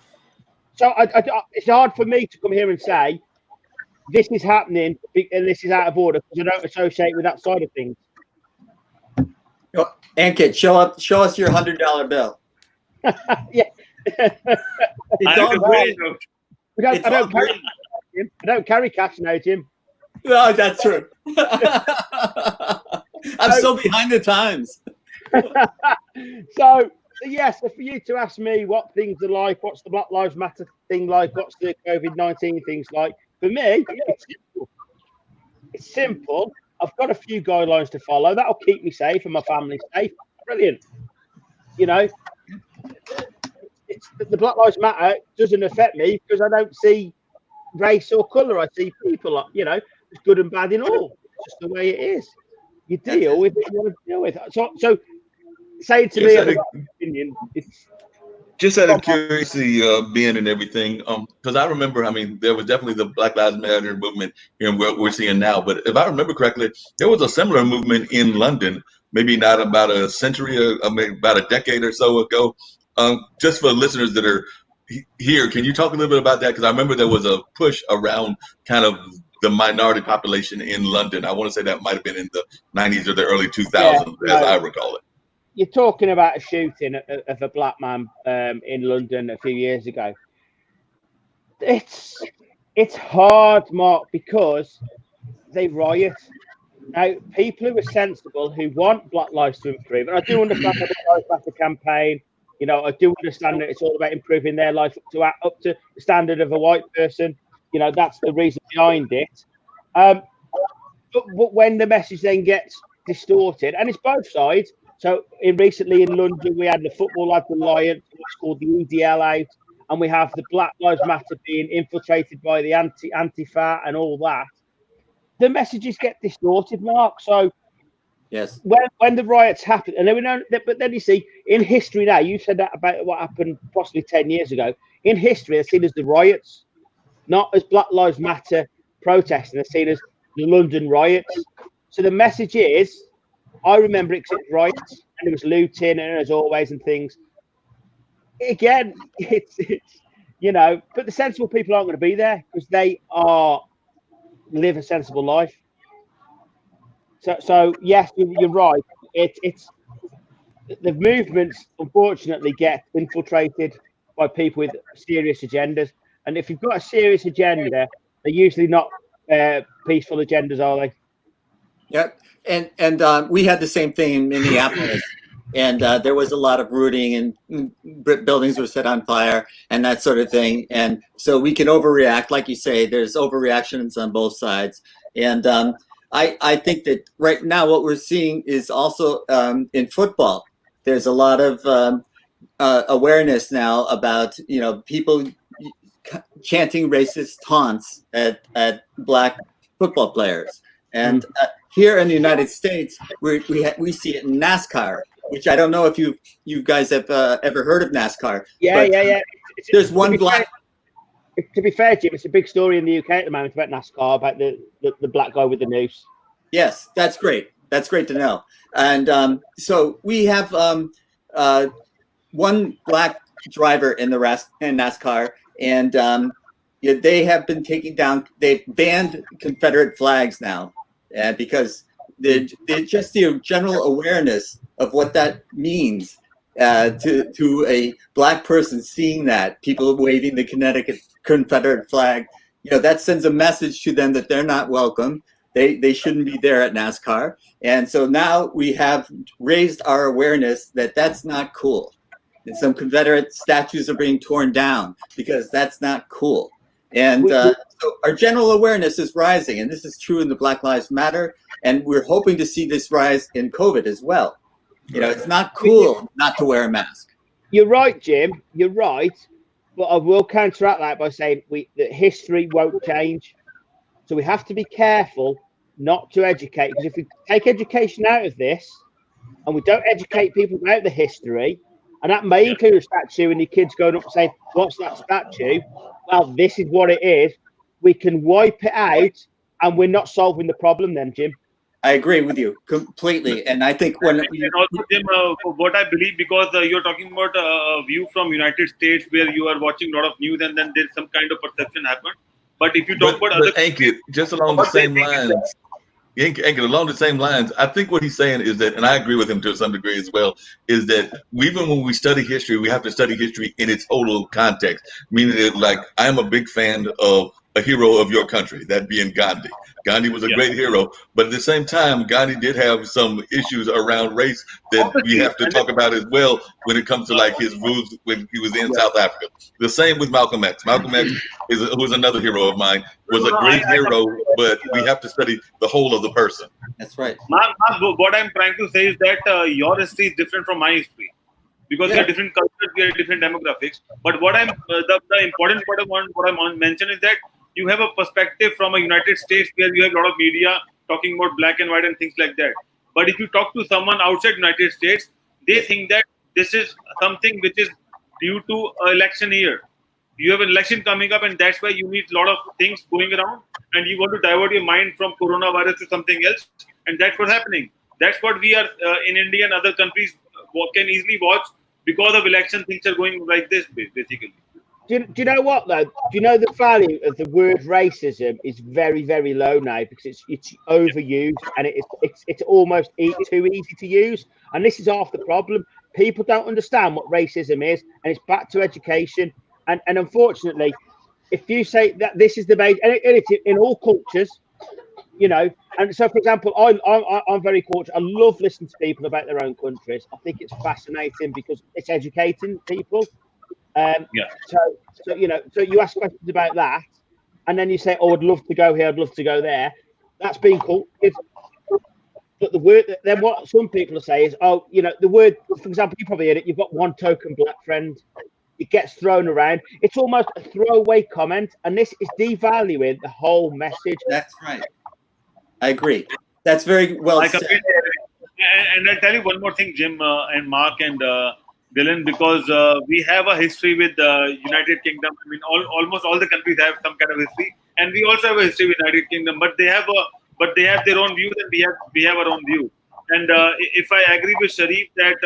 it's hard for me to come here and say this is happening and this is out of order because I don't associate with that side of things. Ankit, show us your $100 bill. Yeah. It's all great. I don't carry cash now, Jim. No, that's true. I'm so behind the times. So yes, for you to ask me what things are like, what's the Black Lives Matter thing like, what's the COVID-19 things like, for me, it's simple. I've got a few guidelines to follow. That'll keep me safe and my family safe. Brilliant. It's the Black Lives Matter doesn't affect me because I don't see race or colour. I see people, it's good and bad in all. It's just the way it is. You deal with it, you want to deal with it. So say to me, opinion, it's just out of curiosity, being and everything, because I remember, there was definitely the Black Lives Matter movement here and what we're seeing now. But if I remember correctly, there was a similar movement in London, maybe not about a century, maybe about a decade or so ago. Just for listeners that are here, can you talk a little bit about that? Because I remember there was a push around kind of the minority population in London. I want to say that might have been in the 90s or the early 2000s, as I recall it. You're talking about a shooting of a black man in London a few years ago. It's hard, Mark, because they riot. Now, people who are sensible, who want Black Lives to improve, and I do understand the Black Lives Matter campaign. I do understand that it's all about improving their life up to the standard of a white person. That's the reason behind it. But when the message then gets distorted, and it's both sides. So recently in London, we had the Football Alliance, which is called the EDL out, and we have the Black Lives Matter being infiltrated by the Antifa and all that. The messages get distorted, Mark. So yes, when the riots happen, and then we know, but then you see in history now, you said that about what happened possibly 10 years ago. In history, they're seen as the riots, not as Black Lives Matter protesting. They're seen as the London riots. So the message is, I remember it because it was riots and there was looting and as always and things. Again, it's but the sensible people aren't going to be there because they live a sensible life. So yes, you're right. It's the movements unfortunately get infiltrated by people with serious agendas, and if you've got a serious agenda, they're usually not peaceful agendas, are they? Yep. And we had the same thing in Minneapolis, and there was a lot of rooting, and buildings were set on fire, and that sort of thing. And so we can overreact, like you say. There's overreactions on both sides, and I think that right now what we're seeing is also in football. There's a lot of awareness now about people chanting racist taunts at black football players, and here in the United States, we see it in NASCAR, which I don't know if you guys have ever heard of NASCAR. Yeah. There's one black. To be fair, Jim, it's a big story in the UK at the moment about NASCAR, about the black guy with the noose. Yes, that's great. That's great to know. And so we have one black driver in NASCAR, and they have been taking down. They've banned Confederate flags now. Because just the general awareness of what that means to a black person, seeing that people waving the Connecticut Confederate flag that sends a message to them that they're not welcome. They shouldn't be there at NASCAR. And so now we have raised our awareness that that's not cool. And some Confederate statues are being torn down because that's not cool. And so our general awareness is rising, and this is true in the Black Lives Matter, and we're hoping to see this rise in COVID as well. It's not cool not to wear a mask. You're right, Jim. You're right. But I will counteract that by saying that history won't change. So we have to be careful not to educate, because if we take education out of this and we don't educate people about the history, and that may include a statue and your kids going up and saying, what's that statue? Well, this is what it is. We can wipe it out and we're not solving the problem then, Jim. I agree with you completely. And I think when... And also, Jim, what I believe, because you're talking about a view from United States where you are watching a lot of news and then there's some kind of perception happen. But if you talk about other... Ankit, just along the same lines... Ankit, along the same lines, I think what he's saying is that, and I agree with him to some degree as well, is that even when we study history, we have to study history in its total context. Meaning that, like, I am a big fan of a hero of your country, that being Gandhi. Gandhi was a great hero, but at the same time, Gandhi did have some issues around race that we have to talk about as well when it comes to like his rules when he was in South Africa. The same with Malcolm X. Malcolm X, who was another hero of mine, was a great hero, but we have to study the whole of the person. That's right. Mark, what I'm trying to say is that your history is different from my history. Because we are different cultures, we are different demographics. But what I'm the important part of what I mention is that you have a perspective from a United States where you have a lot of media talking about black and white and things like that. But if you talk to someone outside United States, they think that this is something which is due to an election year. You have an election coming up, and that's why you need a lot of things going around, and you want to divert your mind from coronavirus to something else, and that's what's happening. That's what we are in India and other countries can easily watch because of election. Things are going like this, basically. Do you know what though? Do you know the value of the word racism is very, very low now because it's overused and it's almost too easy to use. And this is half the problem. People don't understand what racism is, and it's back to education. And unfortunately, if you say that this is the base, and it's in all cultures, And so, for example, I'm very fortunate. I love listening to people about their own countries. I think it's fascinating because it's educating people. So you ask questions about that, and then you say, "Oh, I'd love to go here. I'd love to go there." That's being cool. But the word, then what some people say is, "Oh, the word." For example, you probably heard it. You've got one token black friend. It gets thrown around. It's almost a throwaway comment, and this is devaluing the whole message. That's right. I agree. That's very well said. And I'll tell you one more thing, Jim and Mark and Dylan, because we have a history with the United Kingdom. I mean, almost all the countries have some kind of history, and we also have a history with United Kingdom. But they have their own views, and we have our own view. And if I agree with Sharif that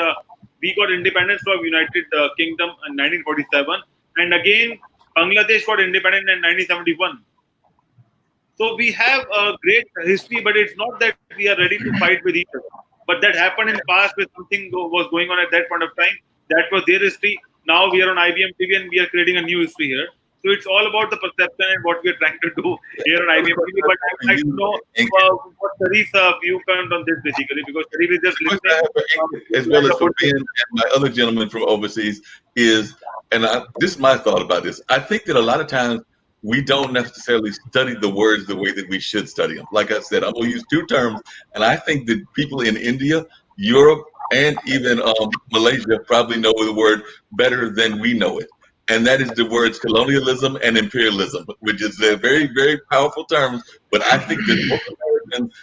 we got independence from United Kingdom in 1947, and again Bangladesh got independent in 1971. So we have a great history, but it's not that we are ready to fight with each other. But that happened in the past when something was going on at that point of time. That was their history. Now we are on IBM TV and we are creating a new history here. So it's all about the perception and what we are trying to do here on IBM TV. But I would like to know what Sharif's viewpoint on this basically, because Sharif is just listening. As well as for Ben and my other gentleman from overseas is, and this is my thought about this. I think that a lot of times we don't necessarily study the words the way that we should study them. Like I said, I'm going to use two terms, and I think that people in India, Europe, and even Malaysia probably know the word better than we know it. And that is the words colonialism and imperialism, which is a very, very powerful terms. But I think that most Americans,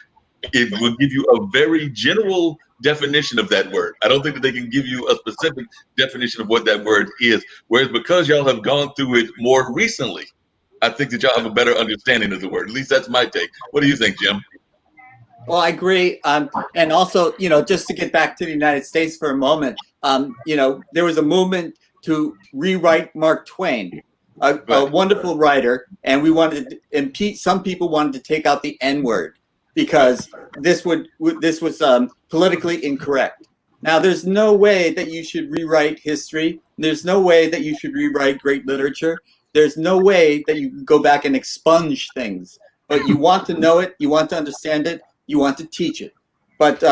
it will give you a very general definition of that word. I don't think that they can give you a specific definition of what that word is. Whereas because y'all have gone through it more recently, I think that y'all have a better understanding of the word. At least that's my take. What do you think, Jim? Well, I agree. And also, just to get back to the United States for a moment, there was a movement to rewrite Mark Twain, a wonderful writer, and some people wanted to take out the N word because this was politically incorrect. Now, there's no way that you should rewrite history. There's no way that you should rewrite great literature There's no way that you can go back and expunge things. But you want to know it, you want to understand it, you want to teach it. But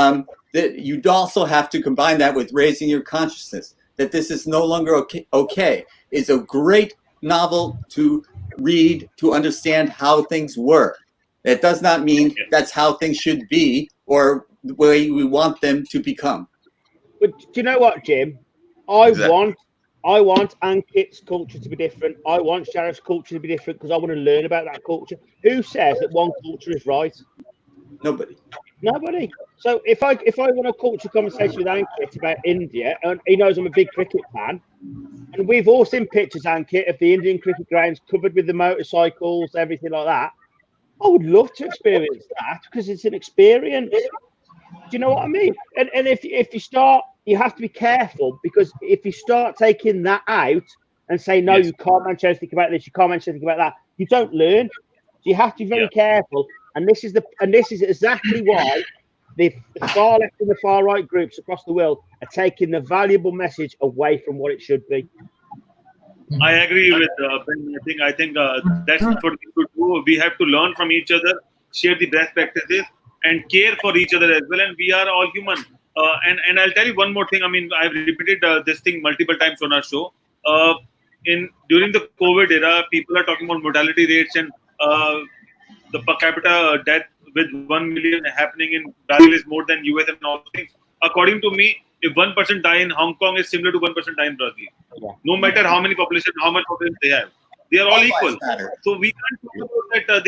you also have to combine that with raising your consciousness that this is no longer okay. It's a great novel to read to understand how things were. That does not mean that's how things should be or the way we want them to become. But do you know what, Jim? I want Ankit's culture to be different. I want Sheriff's culture to be different because I want to learn about that culture. Who says that one culture is right? Nobody. So if I want a culture conversation with Ankit about India, and he knows I'm a big cricket fan, and we've all seen pictures, Ankit, of the Indian cricket grounds covered with the motorcycles, everything like that. I would love to experience that because it's an experience. Do you know what I mean? And if you start, you have to be careful because if you start taking that out and say, no, you can't mention anything about this, you can't mention anything about that, you don't learn. So you have to be very careful. And this is exactly why the far left and the far right groups across the world are taking the valuable message away from what it should be. I agree with Ben. I think that's what we should do. We have to learn from each other, share the best practices, and care for each other as well. And we are all human. And I'll tell you one more thing. I mean, I've repeated this thing multiple times on our show. During the COVID era, people are talking about mortality rates and the per capita death with 1 million happening in Brazil is more than US and all things. According to me, if 1% die in Hong Kong is similar to 1% die in Brazil. Yeah. No matter how many population, how much population they have, they are all equal. So we can't talk about that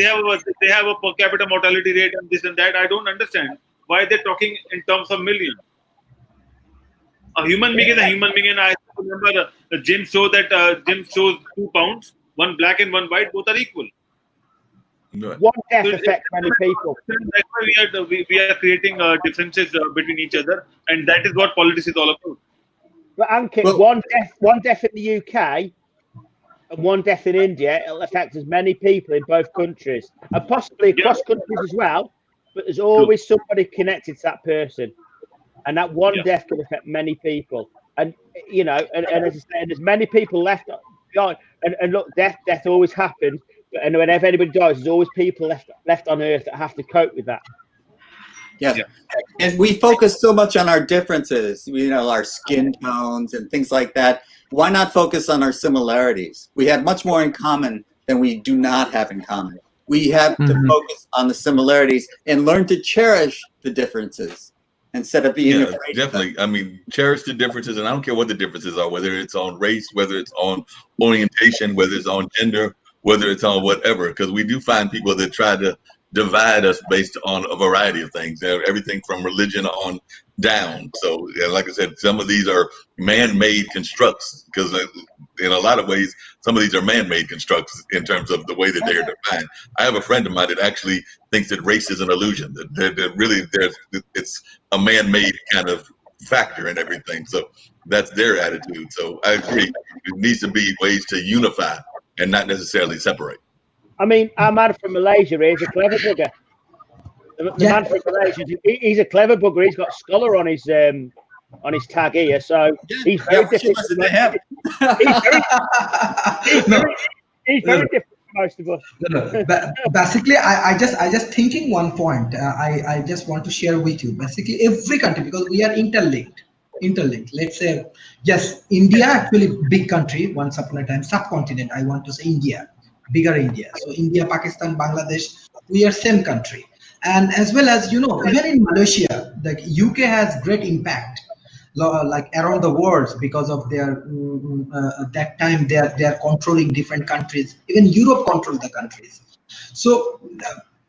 they have a per capita mortality rate and this and that. I don't understand why they're talking in terms of million. A human being is a human being, and I remember Jim show that Jim shows 2 pounds, one black and one white, both are equal. One death affects many people. That's why we are creating differences between each other, and that is what politics is all about. But Ankit, one death in the UK and one death in India, it'll affect as many people in both countries, and possibly across countries as well. But there's always somebody connected to that person, and that one death can affect many people. And you know, and as I said, there's many people left. And look, death always happens. And whenever anybody dies, there's always people left on Earth that have to cope with that. Yeah. And we focus so much on our differences, you know, our skin tones and things like that. Why not focus on our similarities? We have much more in common than we do not have in common. We have to focus on the similarities and learn to cherish the differences instead of being afraid. Definitely. I mean, cherish the differences, and I don't care what the differences are, whether it's on race, whether it's on orientation, whether it's on gender, whether it's on whatever, because we do find people that try to divide us based on a variety of things, everything from religion on down. So, like I said, some of these are man-made constructs, because in a lot of ways, some of these are man-made constructs in terms of the way that they're defined. I have a friend of mine that actually thinks that race is an illusion, that really it's a man-made kind of factor in everything. So that's their attitude. So I agree. There needs to be ways to unify and not necessarily separate. I mean, our man from Malaysia is a clever bugger. The man from Malaysia, he's a clever bugger. He's got scholar on his tag here, so he's very different. He's very different from most of us. No. But basically, I just thinking one point. I just want to share with you. Basically, every country, because we are interlinked. Let's say, yes, India actually big country. Once upon a time, subcontinent. I want to say India, bigger India. So India, Pakistan, Bangladesh, we are same country. And as well as, you know, even in Malaysia, the UK has great impact, like around the world, because of their that time they are controlling different countries. Even Europe controls the countries. So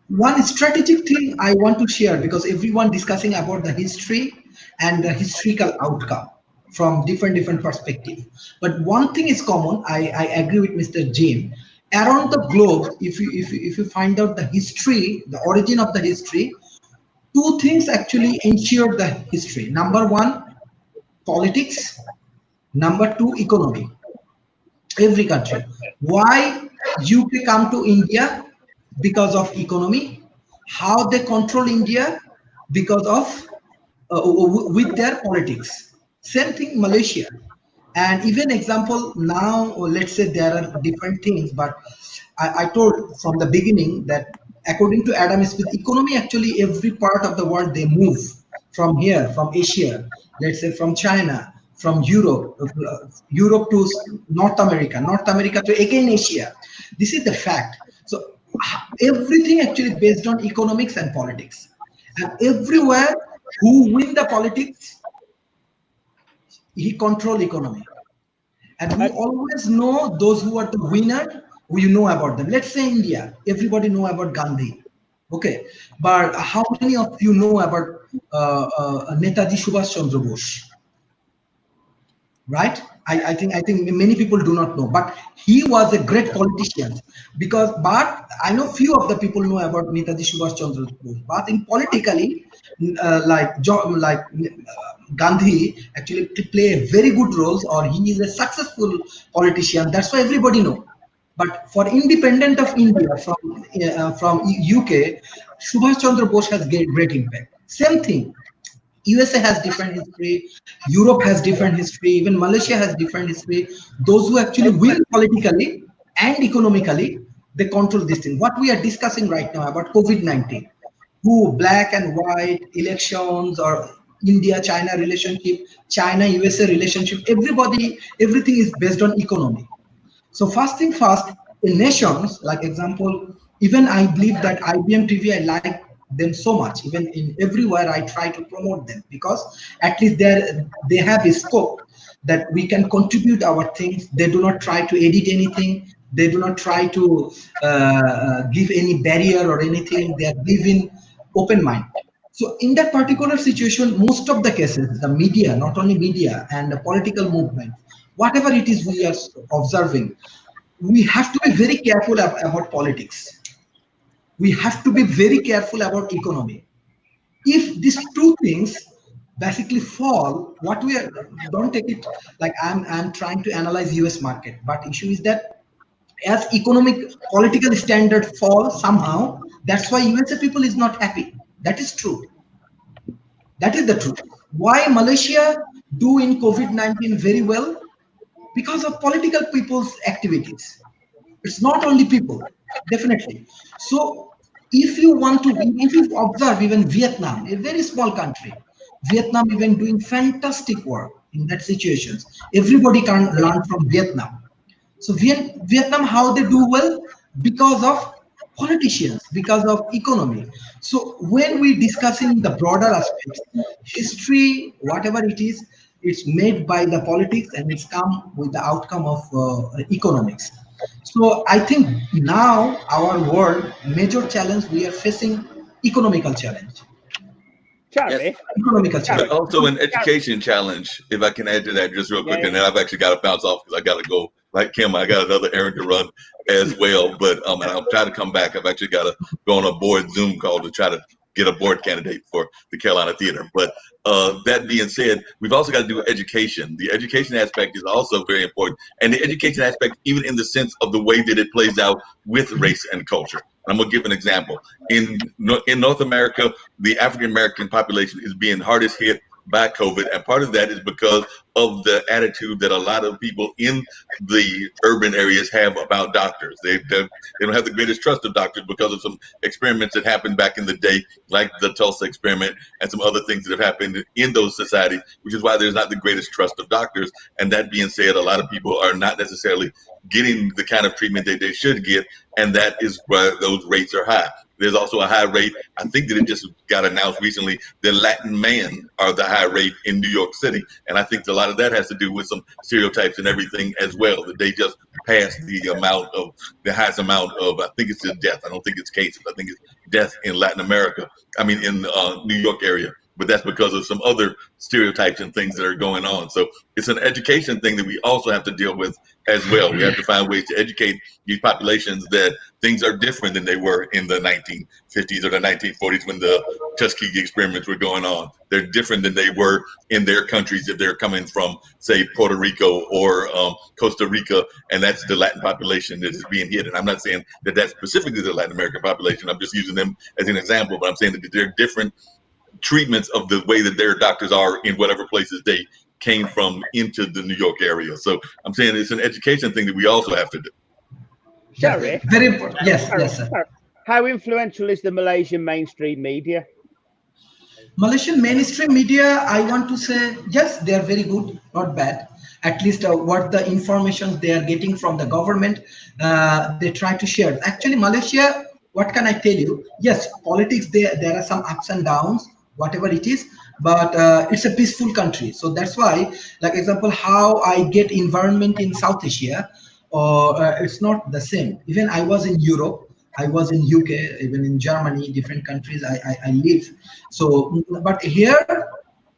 one strategic thing I want to share, because everyone discussing about the history and the historical outcome from different perspectives. But one thing is common. I agree with Mr. Jim. Around the globe, if you find out the history, the origin of the history, 2 things actually ensure the history. Number 1, politics. Number 2, economy. Every country. Why UK come to India? Because of economy. How they control India? Because of with their politics. Same thing Malaysia. And even example now, let's say there are different things, but I told from the beginning that according to Adam Smith, economy actually every part of the world they move from here, from Asia, let's say from China, from Europe, Europe to North America to again Asia. This is the fact. So everything actually based on economics and politics, and everywhere who win the politics, he control economy. And we always know those who are the winner, we know about them. Let's say India, everybody know about Gandhi. Okay, but how many of you know about Netaji Subhash Chandra Bose? Right? I think many people do not know, but he was a great politician. But I know few of the people know about Netaji Subhash Chandra Bose. But in politically, Gandhi actually play a very good role, or he is a successful politician. That's why everybody know. But for independent of India from UK, Subhash Chandra Bose has great impact. Same thing. USA has different history, Europe has different history, even Malaysia has different history. Those who actually win politically and economically, they control this thing. What we are discussing right now about COVID-19, who black and white elections or India-China relationship, China-USA relationship, everything is based on economy. So first thing first, in nations, like example, even I believe that IBM TV, I like them so much. Even in everywhere, I try to promote them because at least they have a scope that we can contribute our things. They do not try to edit anything. They do not try to give any barrier or anything. They are giving open mind. So in that particular situation, most of the cases, the media, not only media and the political movement, whatever it is we are observing, we have to be very careful about politics. We have to be very careful about economy. If these two things basically fall, what we are, don't take it like I'm trying to analyze US market, but issue is that as economic political standard fall somehow, that's why USA people is not happy. That is true. That is the truth. Why Malaysia do in COVID-19 very well? Because of political people's activities. It's not only people, definitely. So if you observe even Vietnam, a very small country, Vietnam even doing fantastic work in that situations. Everybody can learn from Vietnam. So Vietnam, how they do well? Because of politicians, because of economy. So when we discussing the broader aspects, history, whatever it is, it's made by the politics and it's come with the outcome of economics. So I think now our world major challenge we are facing economical challenge. Yes. Economical challenge. But also an education challenge, if I can add to that just real quick, and then I've actually got to bounce off because I got to go. Like Kim, I got another errand to run as well, but and I'll try to come back. I've actually got to go on a board Zoom call to try to get a board candidate for the Carolina Theater. But that being said, we've also got to do education. The education aspect is also very important, and the education aspect, even in the sense of the way that it plays out with race and culture. I'm gonna give an example. In North America, the African American population is being hardest hit by COVID, and part of that is because of the attitude that a lot of people in the urban areas have about doctors. They don't have the greatest trust of doctors because of some experiments that happened back in the day, like the Tulsa experiment and some other things that have happened in those societies, which is why there's not the greatest trust of doctors. And that being said, a lot of people are not necessarily getting the kind of treatment that they should get, and that is why those rates are high. There's also a high rate. I think that it just got announced recently that Latin men are the high rate in New York City. And I think a lot of that has to do with some stereotypes and everything as well, that they just passed the highest amount of, I think it's just death. I don't think it's cases. I think it's death in Latin America. I mean, in New York area. But that's because of some other stereotypes and things that are going on. So it's an education thing that we also have to deal with as well. We have to find ways to educate these populations that things are different than they were in the 1950s or the 1940s when the Tuskegee experiments were going on. They're different than they were in their countries if they're coming from, say, Puerto Rico or Costa Rica, and that's the Latin population that is being hit. And I'm not saying that that's specifically the Latin American population. I'm just using them as an example, but I'm saying that they're different treatments of the way that their doctors are in whatever places they came from into the New York area. So I'm saying it's an education thing that we also have to do. Sheriff, Very important. Yes, yes, sir. how influential is the Malaysian mainstream media? Malaysian mainstream media, I want to say, yes, they are very good, not bad. At least what the information they are getting from the government, they try to share. Actually, Malaysia, what can I tell you? Yes, politics, there are some ups and downs, whatever it is, but it's a peaceful country. So that's why, like example, how I get environment in South Asia, or it's not the same. Even I was in Europe, I was in UK, even in Germany, different countries I live. So, but here,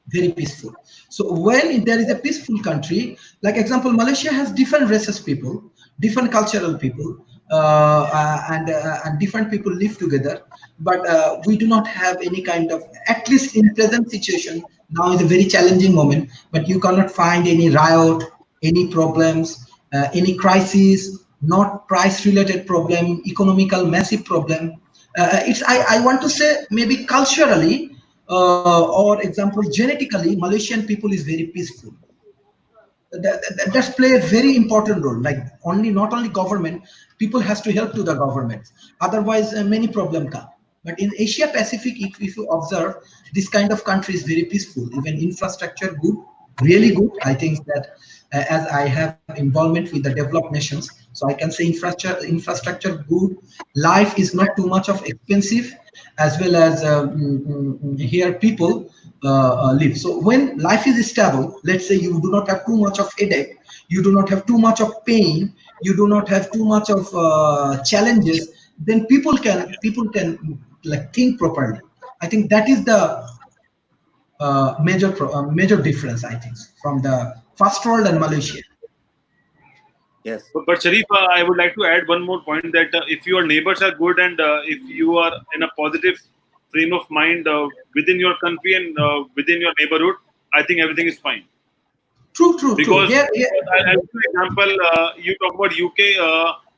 very peaceful. So when there is a peaceful country, like example, Malaysia has different races people, different cultural people, and different people live together. But we do not have any kind of, at least in present situation, now is a very challenging moment, but you cannot find any riot, any problems, any crisis, not price related problem, economical massive problem. I want to say maybe culturally, or example genetically, Malaysian people is very peaceful. That's play a very important role. Like not only government, people has to help to the government. Otherwise, many problem come. But in Asia Pacific, if you observe, this kind of country is very peaceful. Even infrastructure good, really good. I think that as I have involvement with the developed nations, so I can say infrastructure good. Life is not too much of expensive, as well as here people live. So when life is stable, let's say you do not have too much of headache, you do not have too much of pain, you do not have too much of challenges, then people can like think properly. I think that is the major difference, I think, from the first world and Malaysia. Yes. But Sharif, I would like to add one more point that if your neighbors are good and if you are in a positive frame of mind within your country and within your neighborhood, I think everything is fine. True. Because Yeah. I'll give you an example. You talk about UK,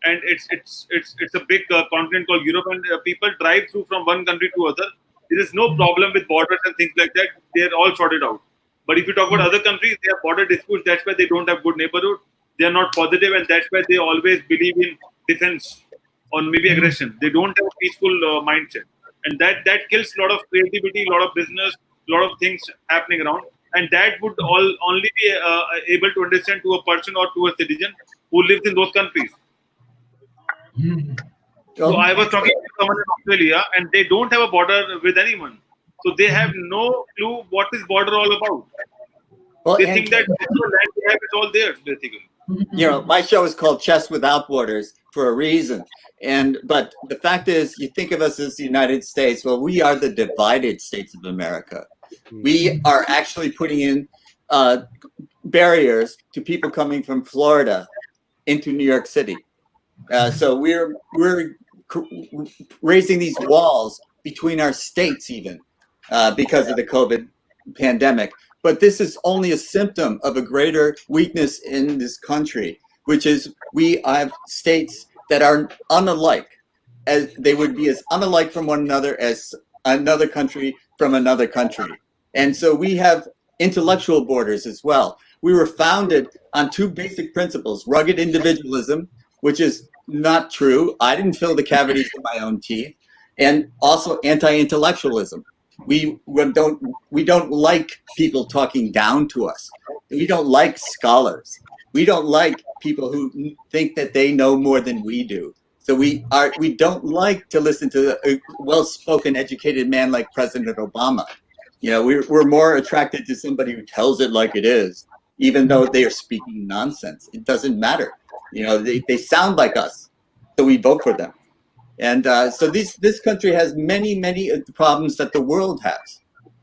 and it's a big continent called Europe, and people drive through from one country to other. There is no problem with borders and things like that. They're all sorted out. But if you talk about other countries, they have border disputes. That's why they don't have good neighborhood. They are not positive, and that's why they always believe in defense or maybe aggression. They don't have a peaceful mindset, and that kills a lot of creativity, a lot of business, a lot of things happening around. And that would only be able to understand to a person or to a citizen who lives in those countries. So I was talking to someone in Australia, and they don't have a border with anyone. So they have no clue what is border all about. Well, They think that the land they have is all theirs, basically. You know, my show is called Chess Without Borders for a reason. But the fact is, you think of us as the United States. Well, we are the divided states of America. We are actually putting in barriers to people coming from Florida into New York City. So we're raising these walls between our states, even because of the COVID pandemic. But this is only a symptom of a greater weakness in this country, which is we have states that are unalike, as they would be as unalike from one another as another country from another country. And so we have intellectual borders as well. We were founded on two basic principles: rugged individualism, which is not true. I didn't fill the cavities in my own teeth, and also anti-intellectualism. We don't like people talking down to us. We don't like scholars. We don't like people who think that they know more than we do. So we don't like to listen to a well-spoken, educated man like President Obama. You know, we're more attracted to somebody who tells it like it is, even though they are speaking nonsense. It doesn't matter. You know, they sound like us, so we vote for them. And so this country has many of the problems that the world has.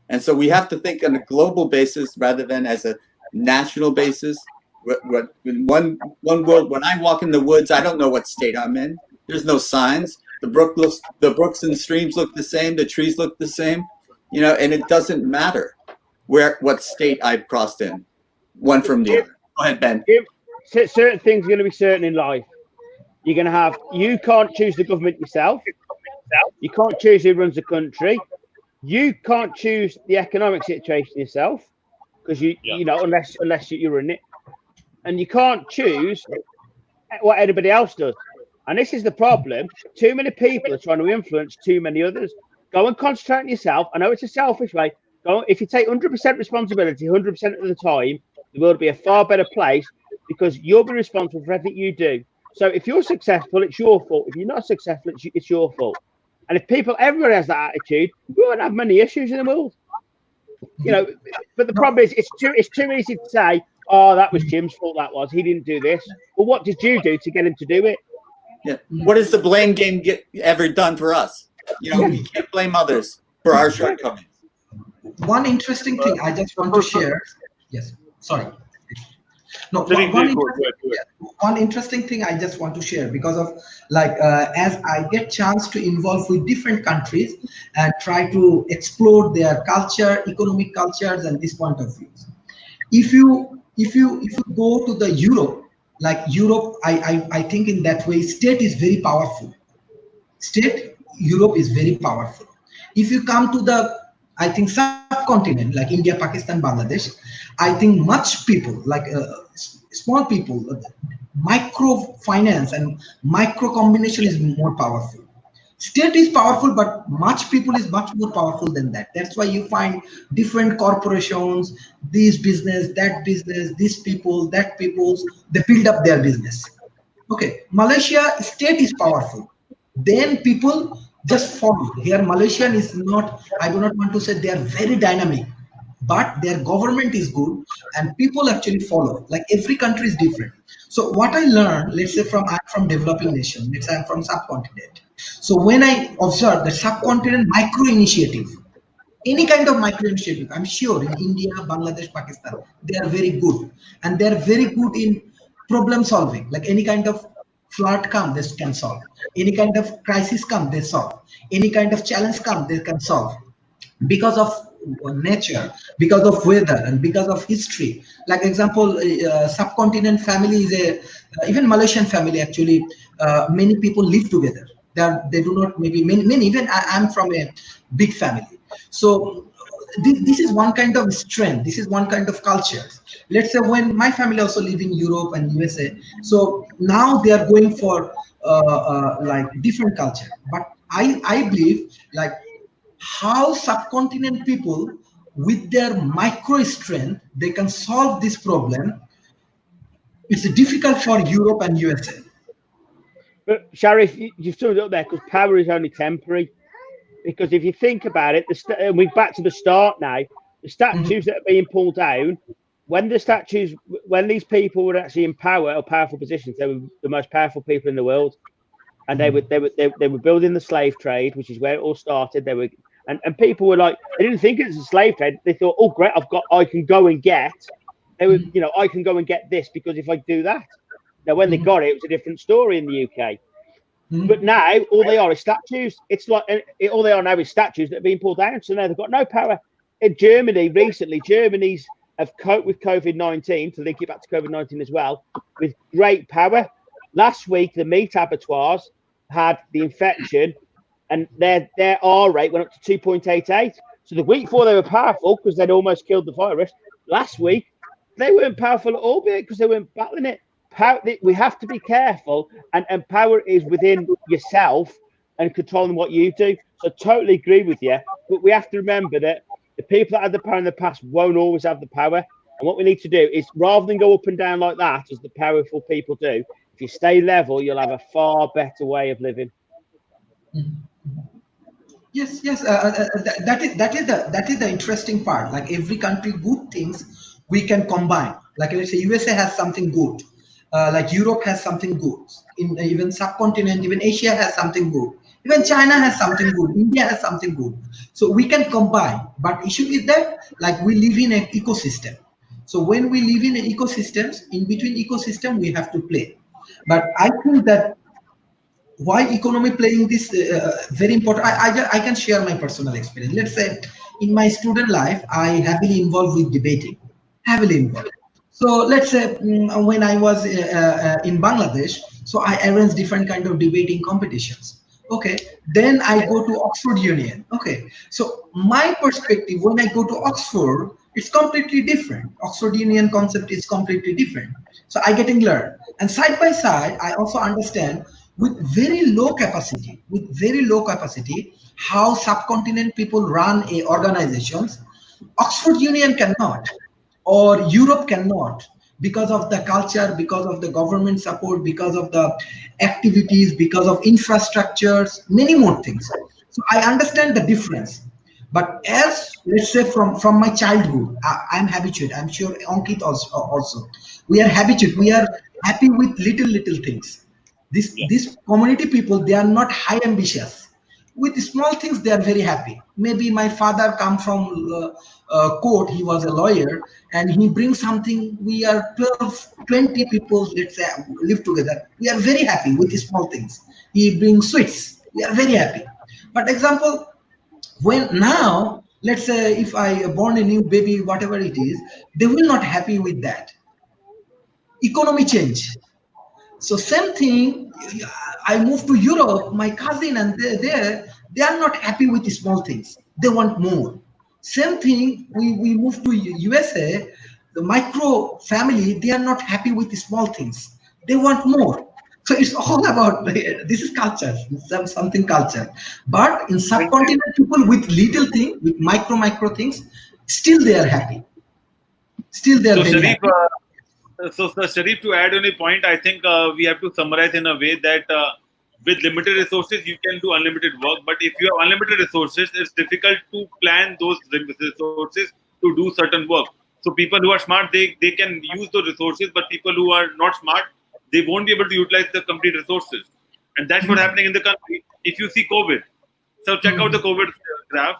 And so we have to think on a global basis rather than as a national basis. One world, when I walk in the woods, I don't know what state I'm in. There's no signs. The brooks and streams look the same. The trees look the same. You know, and it doesn't matter what state I've crossed in, one from the other. Go ahead, Ben. Certain things are going to be certain in life. You're going to have, you can't choose the government yourself. You can't choose who runs the country. You can't choose the economic situation yourself, because you know, unless you're in it, and you can't choose what anybody else does. And this is the problem. Too many people are trying to influence too many others. Go and concentrate on yourself. I know it's a selfish way. If you take 100% responsibility 100% of the time, the world will be a far better place because you'll be responsible for everything you do. So if you're successful, it's your fault. If you're not successful, it's your fault. And if everybody has that attitude, we won't have many issues in the world. You know, but the problem is it's too easy to say, oh, that was Jim's fault. He didn't do this. Well, what did you do to get him to do it? Yeah. What has the blame game ever done for us? You know, we can't blame others for our shortcomings. One interesting thing I just want to share. Yes, sorry. No, one interesting thing I just want to share because of as I get chance to involve with different countries and try to explore their culture, economic cultures, and this point of view. If you go to the Europe, I think in that way, state is very powerful. Europe is very powerful. If you come to the, I think, subcontinent like India, Pakistan, Bangladesh, I think much people small people, microfinance and micro combination is more powerful. State is powerful, but much people is much more powerful than that. That's why you find different corporations, this business, that business, these people, that people's, they build up their business. Okay, Malaysia state is powerful. Then people just follow. Here, Malaysian is not, I do not want to say they are very dynamic, but their government is good and people actually follow. Like every country is different. So what I learned, let's say I'm from developing nation, let's say I'm from subcontinent. So when I observe the subcontinent micro initiative, any kind of micro initiative, I'm sure in India, Bangladesh, Pakistan, they are very good. And they're very good in problem solving. Like any kind of flood come, they can solve. Any kind of crisis come, they solve. Any kind of challenge come, they can solve. Because of nature, because of weather, and because of history. Like example, subcontinent family is even Malaysian family actually, many people live together. They do not, maybe many even I'm from a big family. So this is one kind of strength. This is one kind of culture. Let's say when my family also live in Europe and USA, so now they are going for like different culture. But I believe like how subcontinent people with their micro strength, they can solve this problem. It's difficult for Europe and USA. But Sharif, you've summed it up there because power is only temporary. Because if you think about it, we're back to the start now. The statues that are being pulled down, when these people were actually in power or powerful positions, they were the most powerful people in the world, and they were building the slave trade, which is where it all started. They were, and people were like, they didn't think it was a slave trade. They thought, oh great, I can go and get. They were, I can go and get this because if I do that. Now, when they got it, it was a different story in the UK. But now, all they are is statues. It's like all they are now is statues that are being pulled down. So now they've got no power. In Germany, recently, Germany's have coped with COVID-19, to link it back to COVID-19 as well, with great power. Last week, the meat abattoirs had the infection, and their R rate went up to 2.88. So the week before, they were powerful because they'd almost killed the virus. Last week, they weren't powerful at all because they weren't battling it. We have to be careful, and power is within yourself and controlling what you do. So I totally agree with you, but we have to remember that the people that had the power in the past won't always have the power. And what we need to do is, rather than go up and down like that, as the powerful people do, if you stay level, you'll have a far better way of living. Yes. That is the interesting part. Like every country, good things we can combine. Like let's say USA has something good. Like Europe has something good, even subcontinent, even Asia has something good, even China has something good, India has something good. So we can combine, but issue is that like we live in an ecosystem. So when we live in an ecosystems, in between ecosystem, we have to play. But I think that why economy playing this very important. I can share my personal experience. Let's say in my student life, I heavily involved with debating, heavily involved. So let's say when I was in Bangladesh, so I arranged different kind of debating competitions. Okay, then I go to Oxford Union. Okay, so my perspective when I go to Oxford, It's completely different. Oxfordian concept is completely different. So I getting learn. And side by side, I also understand with very low capacity, how subcontinent people run a organizations. Oxford Union cannot, or Europe cannot, because of the culture, because of the government support, because of the activities, because of infrastructures, many more things. So I understand the difference. But as let's say from my childhood, I'm habituated. I'm sure Ankit also. We are habituated. We are happy with little things. This community people, they are not high ambitious. With small things, they are very happy. Maybe my father come from court. He was a lawyer, and he brings something. We are 12, 20 people. Let's say live together. We are very happy with the small things. He brings sweets. We are very happy. But example, when now let's say if I born a new baby, whatever it is, they will not happy with that. Economy change. So same thing, I moved to Europe, my cousin, and they are not happy with the small things. They want more. Same thing, we moved to USA, the micro family, they are not happy with the small things. They want more. So it's all about, this is culture, something culture. But in subcontinent people with little thing, with micro things, still they are happy. Still they are So very Sharif, happy. Sharif, to add on a point, I think we have to summarize in a way that with limited resources, you can do unlimited work. But if you have unlimited resources, it's difficult to plan those resources to do certain work. So people who are smart, they can use those resources, but people who are not smart, they won't be able to utilize the complete resources. And that's what's happening in the country. If you see COVID, so check out the COVID graph.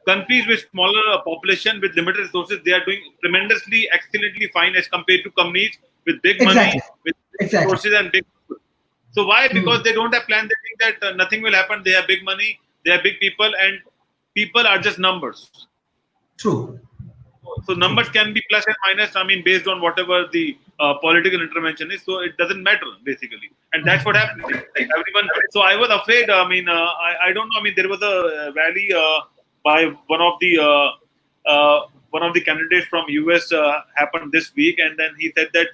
Countries with smaller population, with limited resources, they are doing tremendously, excellently fine as compared to companies with big money, with resources and big. So why? Because they don't have plan. They think that nothing will happen. They have big money, they have big people, and people are just numbers. True. So numbers can be plus and minus. I mean, based on whatever the political intervention is. So it doesn't matter basically, and that's what happened. Like everyone. So I was afraid. I mean, I don't know. I mean, there was a rally by one of the candidates from US happened this week, and then he said that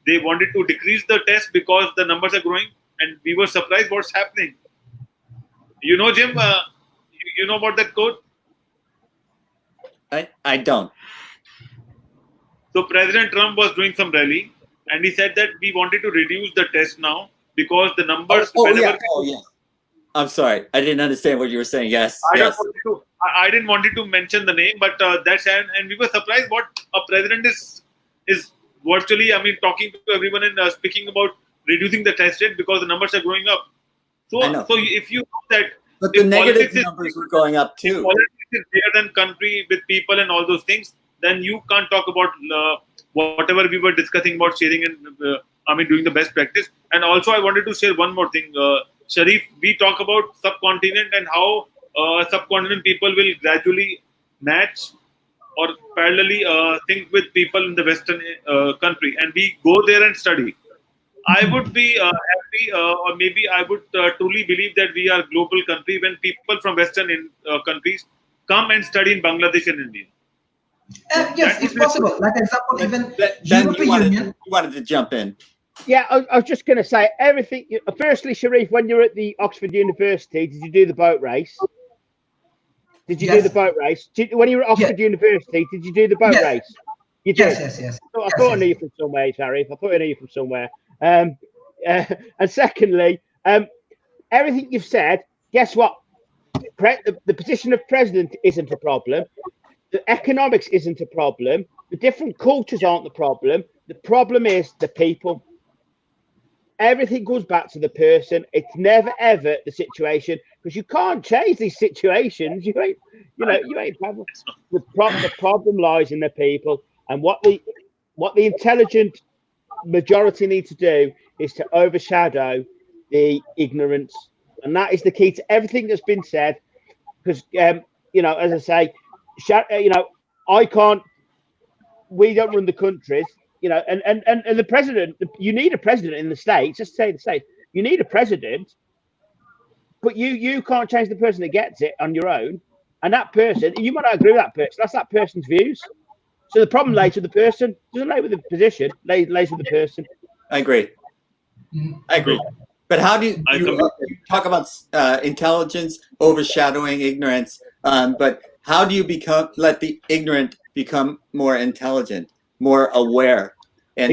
they wanted to decrease the test because the numbers are growing, and we were surprised what's happening. You know, Jim, you know about that quote? I don't. So President Trump was doing some rally, and he said that we wanted to reduce the test now because the numbers. Yeah. I'm sorry, I didn't understand what you were saying. Yes. I didn't want to mention the name, but that's and we were surprised what a president is virtually. I mean, talking to everyone and speaking about reducing the test rate because the numbers are growing up. So if you know that, but the negative numbers were going up too. Politics is bigger than country with people and all those things. Then you can't talk about whatever we were discussing about sharing and doing the best practice. And also, I wanted to share one more thing, Sharif. We talk about subcontinent and how subcontinent people will gradually match or parallelly think with people in the Western country, and we go there and study. I would be happy, or maybe I would truly believe that we are a global country when people from Western countries come and study in Bangladesh and India. Yes, it's possible. Like example, even European Union. You wanted to jump in. Yeah, I was just going to say everything. Firstly, Sharif, when you were at the Oxford University, did you do the boat race? Did you do the boat race? When you were at Oxford University, did you do the boat race? You did? Yes. I thought I knew you from somewhere, Sharif. I thought I knew you from somewhere. And secondly, everything you've said, guess what? The position of president isn't a problem. The economics isn't a problem. The different cultures aren't the problem. The problem is the people. Everything goes back to the person. It's never ever the situation, because you can't change these situations. You ain't problem. The problem lies in the people, and what the intelligent majority need to do is to overshadow the ignorance, and that is the key to everything that's been said. Because as I say, I can't. We don't run the countries. And the president, you need a president in the States, just say the States, you need a president, but you can't change the person that gets it on your own. And that person, you might not agree with that person, that's that person's views. So the problem lays with the person. Doesn't lay with the position. Lays with the person. I agree. I agree. But how do you talk about intelligence overshadowing ignorance? But how do you let the ignorant become more intelligent, more aware? And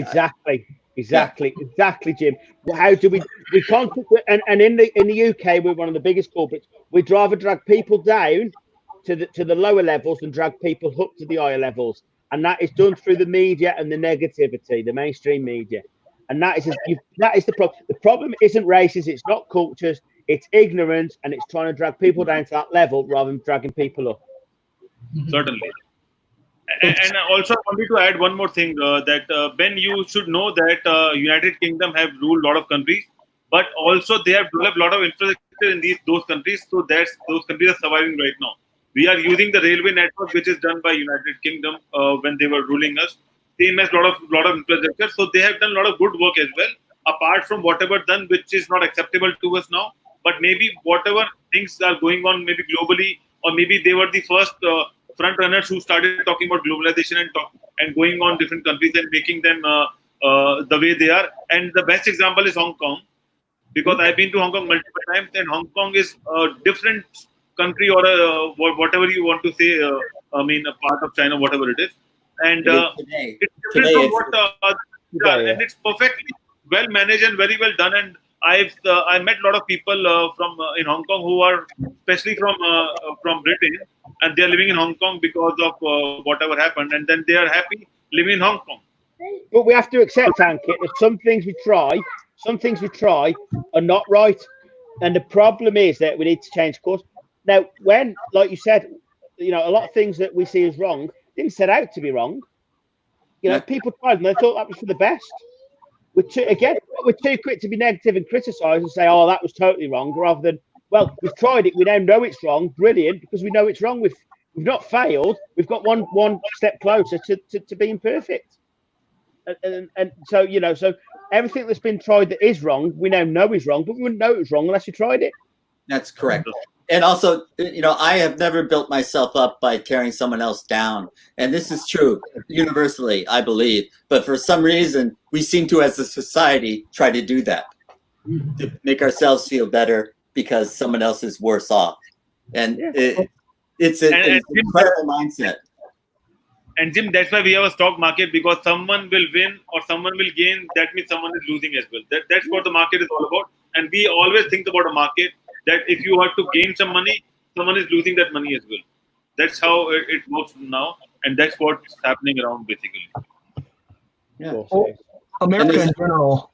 Exactly, Jim. How do we can't, and in the UK we're one of the biggest culprits. We'd rather drag people down to the lower levels than drag people up to the higher levels, and that is done through the media and the negativity, the mainstream media. And that is the problem. The problem isn't races, it's not cultures, it's ignorance, and it's trying to drag people down to that level rather than dragging people up. Certainly. And also I wanted to add one more thing, that Ben, you should know that United Kingdom have ruled a lot of countries, but also they have developed a lot of infrastructure in those countries, so those countries are surviving right now. We are using the railway network which is done by United Kingdom when they were ruling us. Same as lot of infrastructure, so they have done a lot of good work as well. Apart from whatever done, which is not acceptable to us now, but maybe whatever things are going on, maybe globally, or maybe they were the first front runners who started talking about globalization and going on different countries and making them the way they are. And the best example is Hong Kong, because I've been to Hong Kong multiple times, and Hong Kong is a different country or whatever you want to say. I mean, a part of China, whatever it is. And it's different from what and it's perfectly well managed and very well done. And I met a lot of people from in Hong Kong who are especially from Britain, and they are living in Hong Kong because of whatever happened, and then they are happy living in Hong Kong. But we have to accept, Ankit, that some things we try are not right, and the problem is that we need to change course. Now, when, like you said, a lot of things that we see as wrong didn't set out to be wrong. People tried and they thought that was for the best. We're too quick to be negative and criticize and say, "Oh, that was totally wrong," rather than, "Well, we've tried it. We now know it's wrong. Brilliant, because we know it's wrong. We've not failed. We've got one step closer to being perfect." And so so everything that's been tried that is wrong, we now know is wrong, but we wouldn't know it was wrong unless we tried it. That's correct. And also, I have never built myself up by tearing someone else down. And this is true universally, I believe. But for some reason, we seem to, as a society, try to do that, to make ourselves feel better because someone else is worse off. And it's an incredible mindset. And Jim, that's why we have a stock market, because someone will win or someone will gain. That means someone is losing as well. That's what the market is all about. And we always think about a market that if you have to gain some money, someone is losing that money as well. That's how it works now, and that's what's happening around basically. Yeah. Well, America in general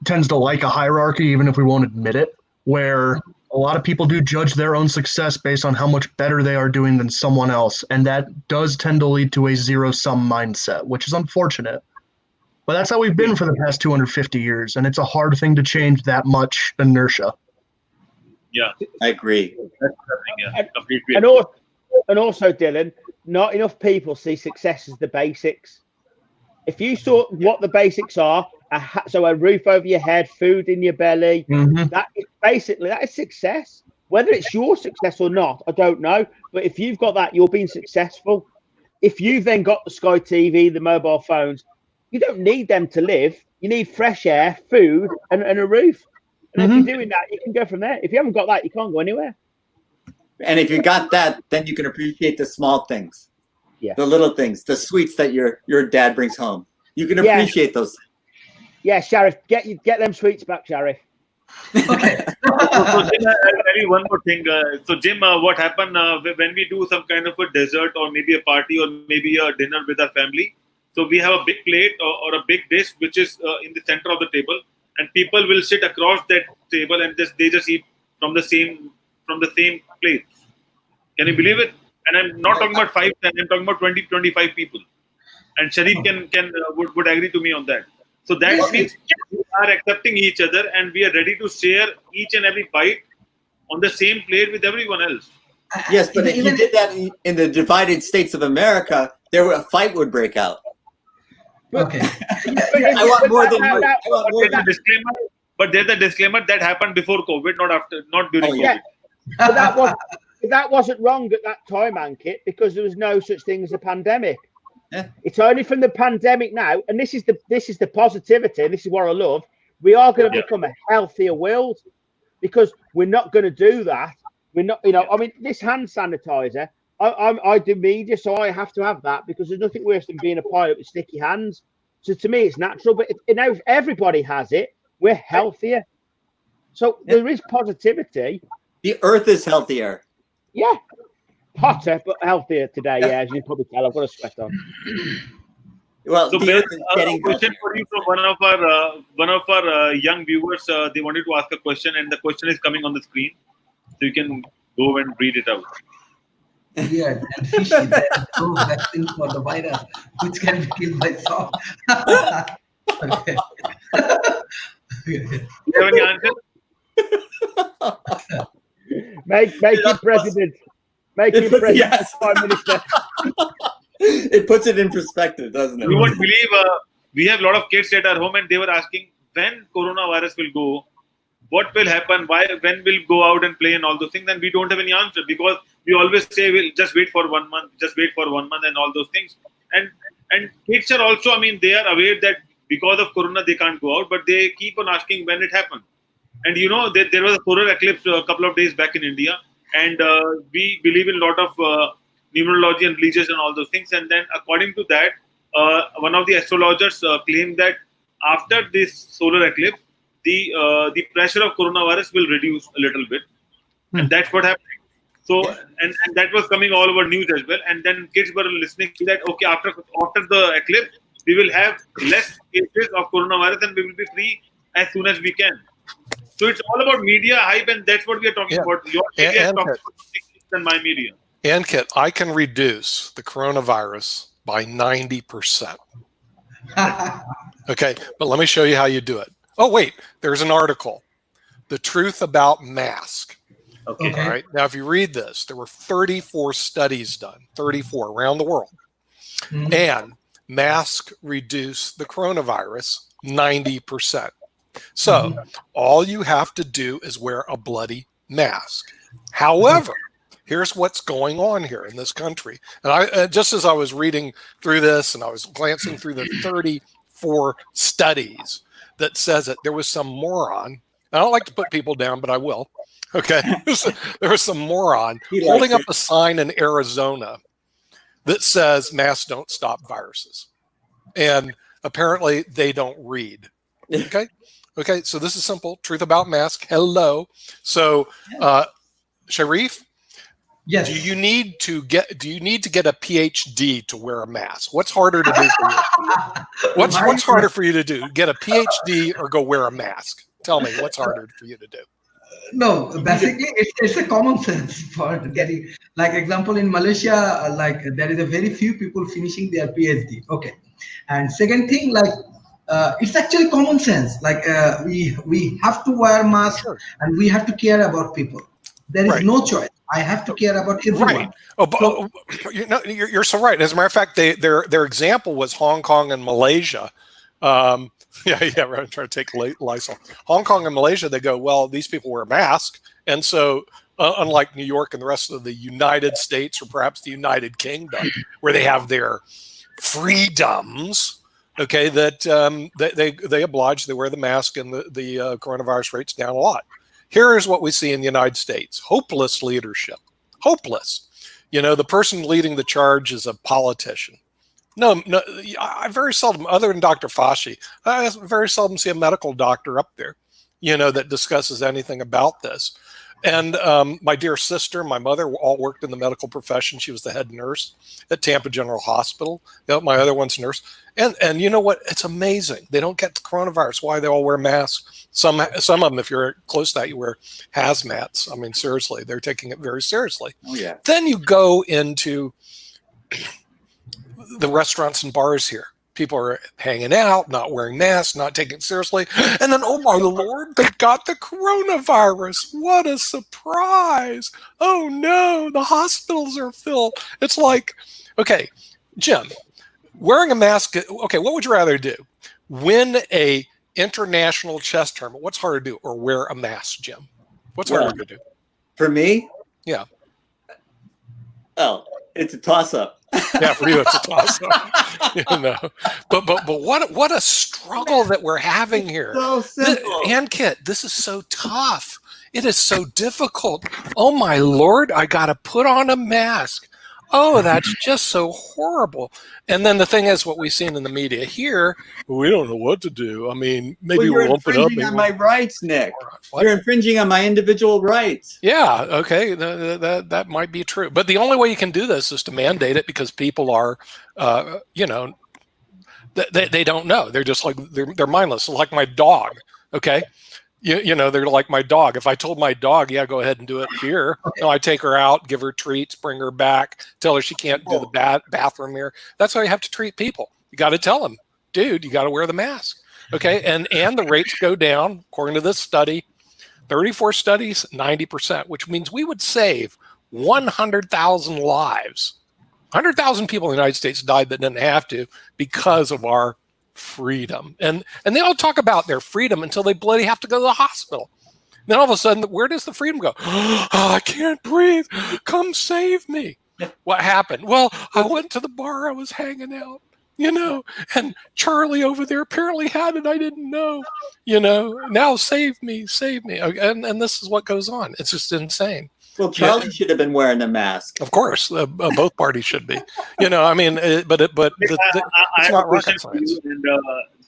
tends to like a hierarchy, even if we won't admit it, where a lot of people do judge their own success based on how much better they are doing than someone else, and that does tend to lead to a zero-sum mindset, which is unfortunate. But that's how we've been for the past 250 years, and it's a hard thing to change that much inertia. Yeah, I agree. That's happening. Yeah, completely. And also, Dylan, not enough people see success as the basics. If you saw what the basics are, so a roof over your head, food in your belly, that is success. Whether it's your success or not, I don't know. But if you've got that, you're being successful. If you've then got the Sky TV, the mobile phones, you don't need them to live. You need fresh air, food, and a roof. And if you're doing that, you can go from there. If you haven't got that, you can't go anywhere. And if you got that, then you can appreciate the small things, the little things, the sweets that your dad brings home. You can appreciate those things. Yeah, Sheriff, get them sweets back, Sheriff. Okay. So Jim, I'll tell you one more thing. So Jim, what happened when we do some kind of a dessert or maybe a party or maybe a dinner with our family? So we have a big plate or a big dish which is in the center of the table, and people will sit across that table and they just eat from the same plate. Can you believe it? And I'm not talking about 5, 10. I'm talking about 20, 25 people. And Sharif would agree to me on that. So that means we are accepting each other and we are ready to share each and every bite on the same plate with everyone else. Yes, but if you did that in the divided states of America, a fight would break out. Okay. I want more than you. But there's a disclaimer that happened before COVID, not during COVID. Yeah. But that wasn't wrong at that time, Ankit, because there was no such thing as a pandemic. It's only from the pandemic now, and this is the positivity. This is what I love. We are going to become a healthier world because we're not going to do that. We're not, I mean, this hand sanitizer. I do media, so I have to have that because there's nothing worse than being a pilot with sticky hands. So to me, it's natural. But if everybody has it, we're healthier. So there is positivity. The earth is healthier. Yeah. Hotter, but healthier today. Yeah, as you can probably tell, I've got a sweat on. Well, So the Ben, earth is getting a question for you from one of our young viewers. They wanted to ask a question, and the question is coming on the screen, so you can go and read it out. Weird and fishy. There is no vaccine for the virus, which can be killed by salt. Okay. Do you have any answer? Make it president. Make him president. Yes. Prime Minister. It puts it in perspective, doesn't it? You won't believe we have a lot of kids at our home, and they were asking when coronavirus will go, what will happen, when we'll go out and play and all those things, and we don't have any answer because we always say we'll just wait for 1 month, and all those things. And kids are also, I mean, they are aware that because of corona they can't go out, but they keep on asking when it happened. And there was a solar eclipse a couple of days back in India, and we believe in a lot of numerology and religions and all those things. And then according to that, one of the astrologers claimed that after this solar eclipse, the pressure of coronavirus will reduce a little bit, and that's what happened. So and that was coming all over news as well. And then kids were listening to that. Okay, after the eclipse, we will have less cases of coronavirus, and we will be free as soon as we can. So it's all about media hype, and that's what we are talking about. Your media is talking about things than my media. And Kit, I can reduce the coronavirus by 90%. Okay, but let me show you how you do it. Oh, wait, there's an article. The Truth About Mask. Okay. All right. Now, if you read this, there were 34 studies done, 34 around the world. And masks reduce the coronavirus 90%. So all you have to do is wear a bloody mask. However, here's what's going on here in this country. And I just as I was reading through this and I was glancing through the 34 studies that says that there was some moron. I don't like to put people down, but I will. Okay. There was some moron holding up a sign in Arizona that says masks don't stop viruses. And apparently they don't read. Okay. Okay. So this is simple. Truth About Mask. Hello. So, Sharif, yes. Do you need to get a PhD to wear a mask? What's harder to do for you? What's harder for you to do? Get a PhD or go wear a mask? Tell me, what's harder for you to do? No, basically it's a common sense for getting, like example in Malaysia, like there is a very few people finishing their PhD. Okay. And second thing, like it's actually common sense. Like we have to wear masks and we have to care about people. There is no choice. I have to care about everyone. Right. Oh, but, you're so right. As a matter of fact, their example was Hong Kong and Malaysia. Yeah, right. I'm trying to take Lysol. Hong Kong and Malaysia, they go, well, these people wear a mask. And so unlike New York and the rest of the United States or perhaps the United Kingdom, where they have their freedoms, okay, that they oblige, they wear the mask and the coronavirus rate's down a lot. Here is what we see in the United States. Hopeless leadership. Hopeless. The person leading the charge is a politician. No, I very seldom, other than Dr. Fauci, I very seldom see a medical doctor up there, that discusses anything about this. And my dear sister, my mother, all worked in the medical profession. She was the head nurse at Tampa General Hospital. My other one's a nurse. And you know what? It's amazing. They don't get the coronavirus. Why? They all wear masks. Some of them, if you're close to that, you wear hazmats. I mean, seriously, they're taking it very seriously. Oh, yeah. Then you go into the restaurants and bars here. People are hanging out, not wearing masks, not taking it seriously. And then, oh my Lord, they got the coronavirus. What a surprise. Oh no, the hospitals are filled. It's like, okay, Jim, wearing a mask, okay, what would you rather do? Win a international chess tournament. What's harder to do? Or wear a mask, Jim? What's harder to do? For me? Yeah. Oh, it's a toss-up. Yeah, for you it's a toss-up. You know, but what a struggle that we're having here. So simple. Ankit, this is so tough. It is so difficult. Oh my Lord, I got to put on a mask. Oh, that's just so horrible. And then the thing is, what we've seen in the media here, we don't know what to do. I mean, maybe Well, you're we'll open up. infringing on my rights, Nick. What? You're infringing on my individual rights. Yeah, okay, that might be true. But the only way you can do this is to mandate it, because people are, you know, they don't know. They're just like, they're mindless. Like my dog, okay? You know, they're like my dog. If I told my dog, yeah, go ahead and do it here. No, I take her out, give her treats, bring her back, tell her she can't do the bathroom here. That's how you have to treat people. You got to tell them, dude, you got to wear the mask. Okay, and the rates go down, according to this study, 34 studies, 90%, which means we would save 100,000 lives. 100,000 people in the United States died that didn't have to because of our freedom. And they all talk about their freedom until they bloody have to go to the hospital. Then all of a sudden, where does the freedom go? Oh, I can't breathe. Come save me. What happened? Well, I went to the bar. I was hanging out, you know, and Charlie over there apparently had it. I didn't know, you know, now save me, save me. And this is what goes on. It's just insane. Well, Charlie should have been wearing a mask. Of course, both parties should be. You know, I mean, it's not rocket science. And,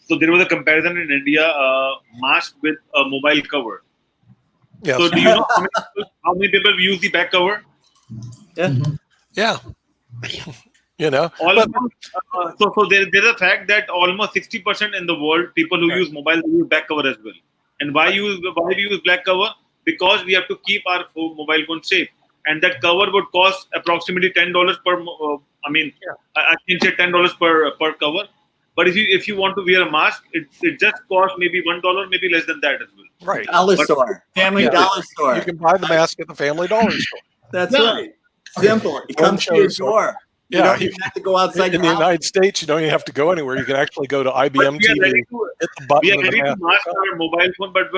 so there was a comparison in India, mask with a mobile cover. Yes. So do you know how many people use the back cover? Yeah. Yeah. You know, so there's a fact that almost 60% in the world, people who use mobile use back cover as well. And why we use back cover? Because we have to keep our mobile phone safe, and that cover would cost approximately $10 per. I can say $10 per cover. But if you want to wear a mask, it just costs maybe $1, maybe less than that as well. Right. Dollar store, family dollar store. You can buy the mask at the Family Dollar store. That's right. Simple. It comes to your door. You don't even have to go outside. In the United States, you don't even have to go anywhere. You can actually go to IBM TV, hit the button. We are ready to mask our mobile phone, but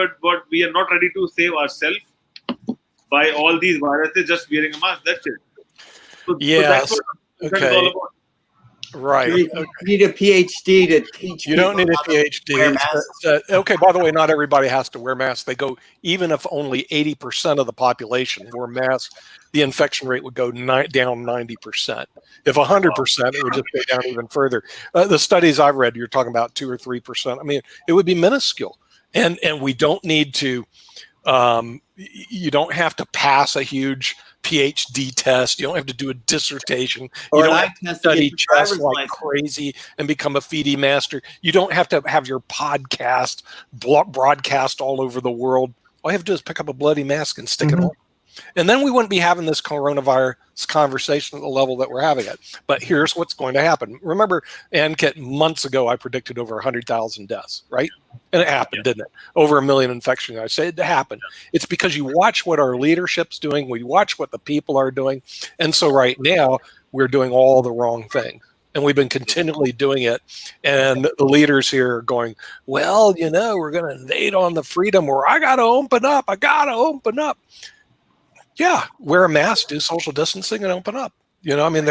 we are not ready to save ourselves by all these viruses just wearing a mask. That's it. So yes. So that's what okay. all about. Right. You need a PhD to teach. You don't need a PhD. Okay. By the way, not everybody has to wear masks. They go, even if only 80% of the population wore masks, the infection rate would go down 90%. If 100%, it would just go down even further. The studies I've read, you're talking about 2 or 3%. I mean, it would be minuscule, and we don't need to. You don't have to pass a huge PhD test. You don't have to do a dissertation. You don't have to study chess like crazy and become a FIDE master. You don't have to have your podcast broadcast all over the world. All you have to do is pick up a bloody mask and stick it on. And then we wouldn't be having this coronavirus conversation at the level that we're having it. But here's what's going to happen. Remember, Ankit, months ago, I predicted over 100,000 deaths, right? And it happened, didn't it? Over 1 million infections. I said it happened. It's because you watch what our leadership's doing. We watch what the people are doing. And so right now, we're doing all the wrong things. And we've been continually doing it. And the leaders here are going, well, you know, we're going to invade on the freedom, or I got to open up. I got to open up. Yeah, wear a mask, do social distancing, and open up. You know, I mean,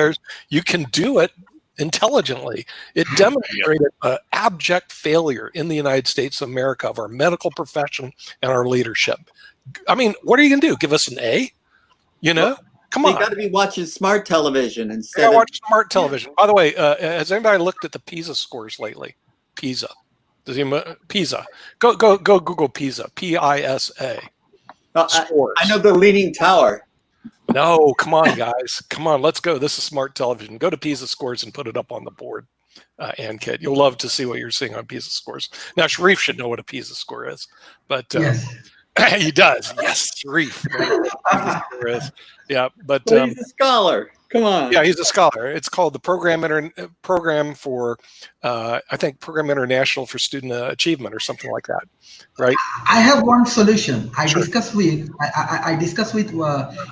you can do it intelligently. It demonstrated an abject failure in the United States of America of our medical profession and our leadership. I mean, what are you going to do? Give us an A? You know, come on. You got to be watching smart television instead. Yeah, watch smart television. By the way, has anybody looked at the PISA scores lately? PISA. PISA. Go Google PISA. PISA. I know the Leaning Tower. No, come on, guys. Come on, let's go. This is smart television. Go to PISA scores and put it up on the board, Ankit. You'll love to see what you're seeing on PISA scores. Now, Sharif should know what a PISA score is, but yes. He does. Yes, Sharif. PISA score is. Yeah, but well, he's a scholar. Come on. Yeah, he's a scholar. It's called the Program for, I think, Program International for Student Achievement or something like that, right? I have one solution. I discussed with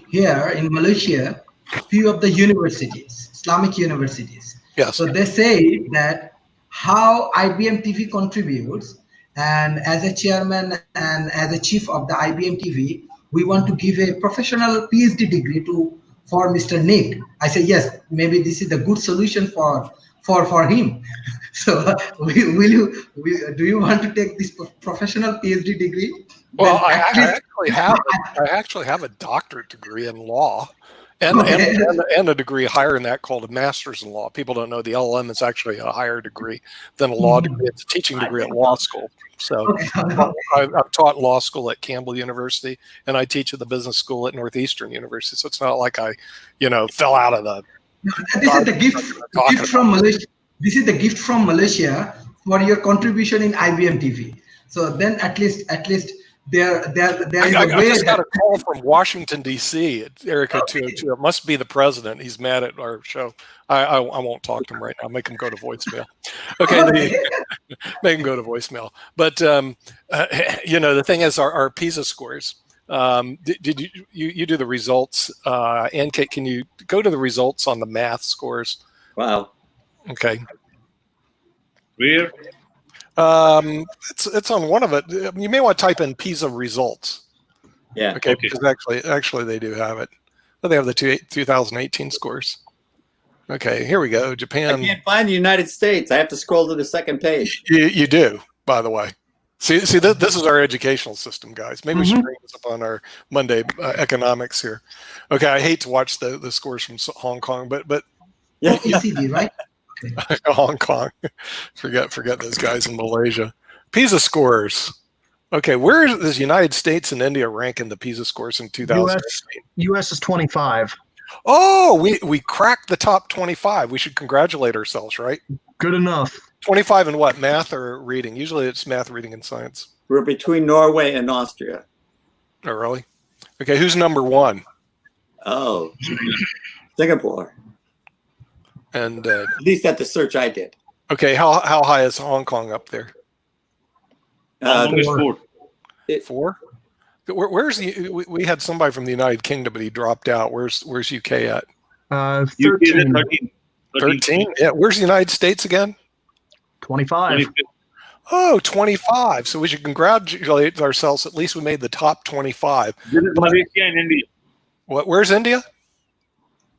here in Malaysia, few of the universities, Islamic universities. Yes. So they say that how IBM TV contributes, and as a chairman and as a chief of the IBM TV, we want to give a professional PhD degree to for Mr. Nick. I said, yes, maybe this is a good solution for him. So do you want to take this professional PhD degree? Well, I actually have a doctorate degree in law, and a degree higher than that called a master's in law. People don't know the LLM is actually a higher degree than a law degree. It's a teaching degree at law school. So I've taught law school at Campbell University, and I teach at the business school at Northeastern University. So it's not like I, fell out of the. This is the gift from Malaysia. This is the gift from Malaysia for your contribution in IBM TV. So then at least there is a way. I just got a call from Washington D.C. It's Erica 202. It must be the president. He's mad at our show. I won't talk to him right now. Make him go to voicemail. Okay, make him go to voicemail. But the thing is, our PISA scores. Did you do the results? And Kate, can you go to the results on the math scores? Wow. Okay. Where? It's on one of it. You may want to type in PISA results. Yeah. Okay. Because actually they do have it. But they have the 2018 scores. Okay. Here we go. Japan. I can't find the United States. I have to scroll to the second page. You do, by the way. See, this is our educational system, guys. Maybe we should bring this up on our Monday economics here. Okay. I hate to watch the scores from Hong Kong, but yeah, ECB, right? Okay. Hong Kong. Forget those guys in Malaysia. PISA scores. Okay, where does United States and India rank in the PISA scores in 2018? US is 25. Oh, we cracked the top 25. We should congratulate ourselves, right? Good enough. 25 in what? Math or reading? Usually it's math, reading, and science. We're between Norway and Austria. Oh, really? Okay, who's number one? Oh, Singapore. And at least at the search I did. Okay, how high is Hong Kong up there? Four. Four? Where's we had somebody from the United Kingdom, but he dropped out. Where's UK at? 13. 13? Yeah. Where's the United States again? 25. Oh, 25. So we should congratulate ourselves. At least we made the top 25. This is Malaysia and India. What? Where's India?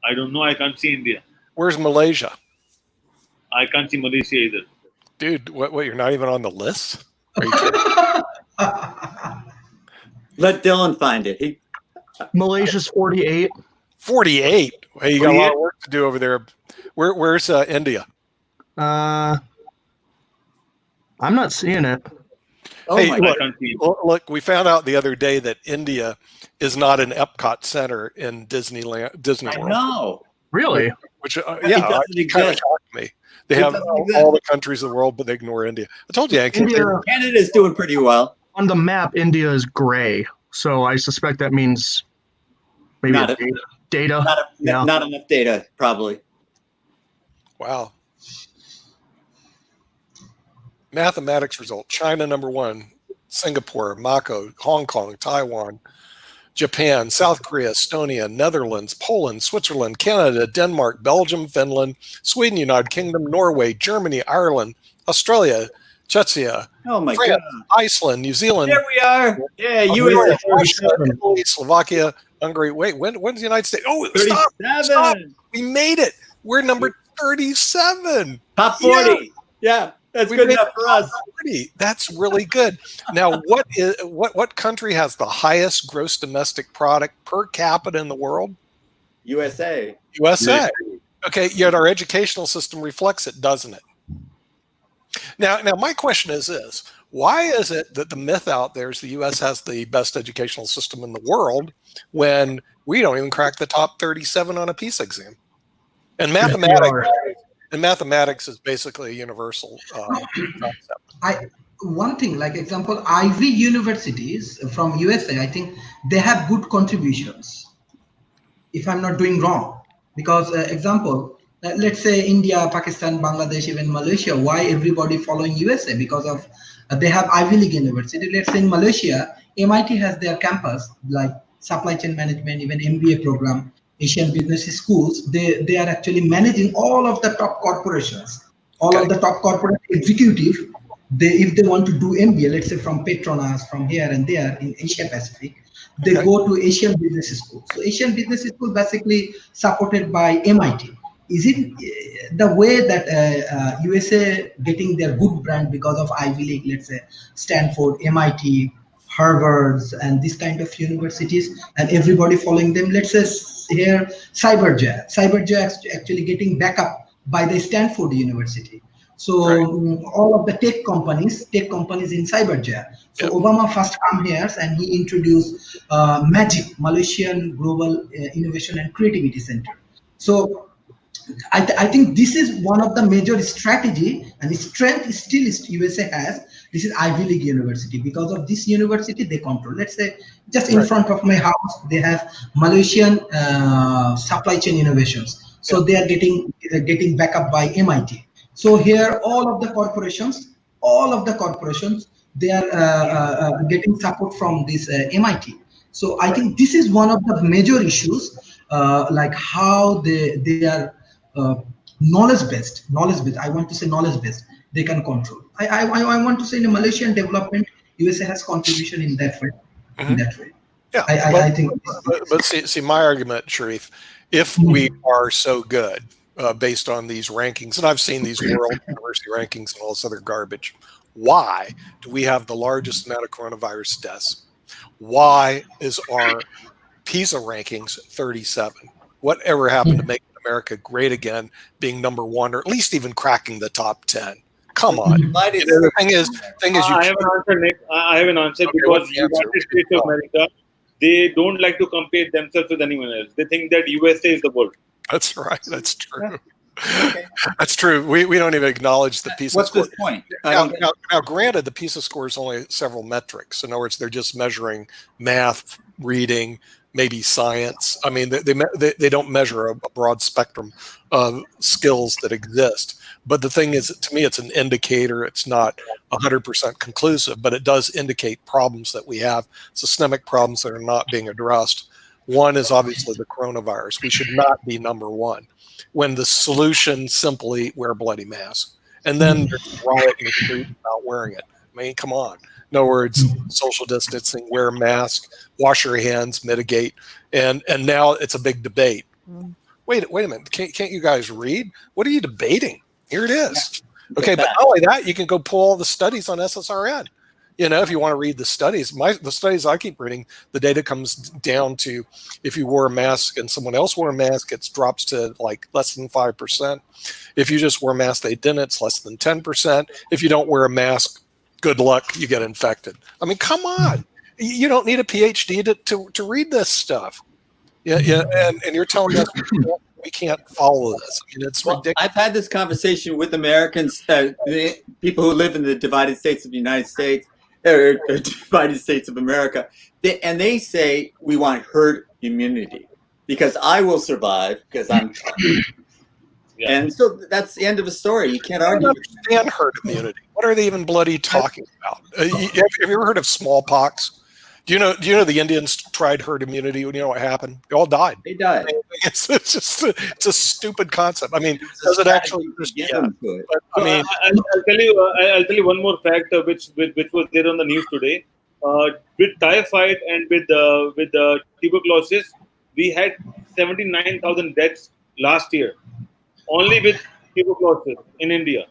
I don't know. I can't see India. Where's Malaysia? I can't see Malaysia either. Dude, what? You're not even on the list? Are you kidding? Let Dylan find it. Malaysia's 48. 48. Hey, you got a lot of work to do over there. Where's India? I'm not seeing it. Oh hey, my God. Look, we found out the other day that India is not an Epcot Center in Disney World. I know. Really? Which kind of shocked me. They have all the countries of the world, but they ignore India. I told you, Canada's doing pretty well. On the map, India is gray, so I suspect that means maybe data. Not enough data, probably. Wow. Mathematics result: China number one, Singapore, Macau, Hong Kong, Taiwan, Japan, South Korea, Estonia, Netherlands, Poland, Switzerland, Canada, Denmark, Belgium, Finland, Sweden, United Kingdom, Norway, Germany, Ireland, Australia, Czechia, France, God. Iceland, New Zealand. There we are. Yeah, USA, Italy, Slovakia, Hungary. Wait, when's the United States? Oh, 37. Stop. We made it. We're number 37. Top 40. Yeah. That's good enough for us. 40. That's really good. Now, what country has the highest gross domestic product per capita in the world? USA. USA. Okay, yet our educational system reflects it, doesn't it? Now, my question is this: why is it that the myth out there is the U.S. has the best educational system in the world when we don't even crack the top 37 on a PISA exam? And mathematics is basically a universal concept. One thing, like example, Ivy universities from USA, I think they have good contributions, if I'm not doing wrong. Because example, let's say India, Pakistan, Bangladesh, even Malaysia, why everybody following USA? Because of they have Ivy League university. Let's say in Malaysia, MIT has their campus, like supply chain management, even MBA program. Asian business schools, they are actually managing all of the top corporations, of the top corporate executive. If they want to do MBA, let's say from Petronas, from here and there in Asia Pacific, They go to Asian Business School. So Asian Business School basically supported by MIT. Is it the way that USA getting their good brand because of Ivy League, let's say Stanford, MIT, Harvard, and this kind of universities, and everybody following them? Let's say here Cyberjay actually getting backup by the Stanford University. So all of the tech companies in Cyberjay. So Obama first come here and he introduced MAGIC, Malaysian Global Innovation and Creativity Center. So I think this is one of the major strategy and the strength still USA has. This is Ivy League University. Because of this university, they control. Let's say just in front of my house, they have Malaysian supply chain innovations. So they are getting backup by MIT. So here, all of the corporations, they are getting support from this MIT. So I think this is one of the major issues, like how they are knowledge based. I want to say knowledge based. They can control. I want to say in the Malaysian development, USA has contribution in that way. Yeah, I think. But see, my argument, Sharif, if we are so good based on these rankings, and I've seen these world university rankings and all this other garbage, why do we have the largest amount of coronavirus deaths? Why is our PISA rankings 37? Whatever happened to make America great again, being number one, or at least even cracking the top 10? Come on. The thing is, I have an answer, Nick. I have an answer because United States of America, they don't like to compare themselves with anyone else. They think that USA is the world. That's right. That's true. That's true. We don't even acknowledge the PISA What's score. this point? Now, granted, the PISA score is only several metrics. In other words, they're just measuring math, reading, maybe science. I mean, they don't measure a broad spectrum of skills that exist. But the thing is, to me, it's an indicator. It's not 100% conclusive, but it does indicate problems that we have, systemic problems that are not being addressed. One is obviously the coronavirus. We should not be number one, when the solution simply wear a bloody mask. And then there's a riot in the street about wearing it. I mean, come on. In other words, social distancing, wear a mask, wash your hands, mitigate. And now it's a big debate. Wait a minute. Can't you guys read? What are you debating? Here it is. Okay, but not only that, you can go pull all the studies on SSRN. You know, if you want to read the studies, the studies I keep reading, the data comes down to if you wore a mask and someone else wore a mask, it drops to like less than 5%. If you just wear a mask, they didn't, it's less than 10%. If you don't wear a mask, good luck, you get infected. I mean, come on. You don't need a PhD to read this stuff. Yeah, and you're telling us we can't follow this. I mean, it's ridiculous. I've had this conversation with Americans, the people who live in the divided states of the United States, or divided states of America, and they say we want herd immunity because I will survive because I'm tough. Yeah. And so that's the end of the story. You can't argue. I don't understand herd immunity. What are they even bloody talking about? Have you ever heard of smallpox? Do you know the Indians tried herd immunity? You know what happened? They all died. They died. It's a stupid concept. I mean, does it actually? Yeah. But, I mean, I'll tell you one more fact which was there on the news today. With typhoid and with tuberculosis, we had 79,000 deaths last year, only with tuberculosis in India.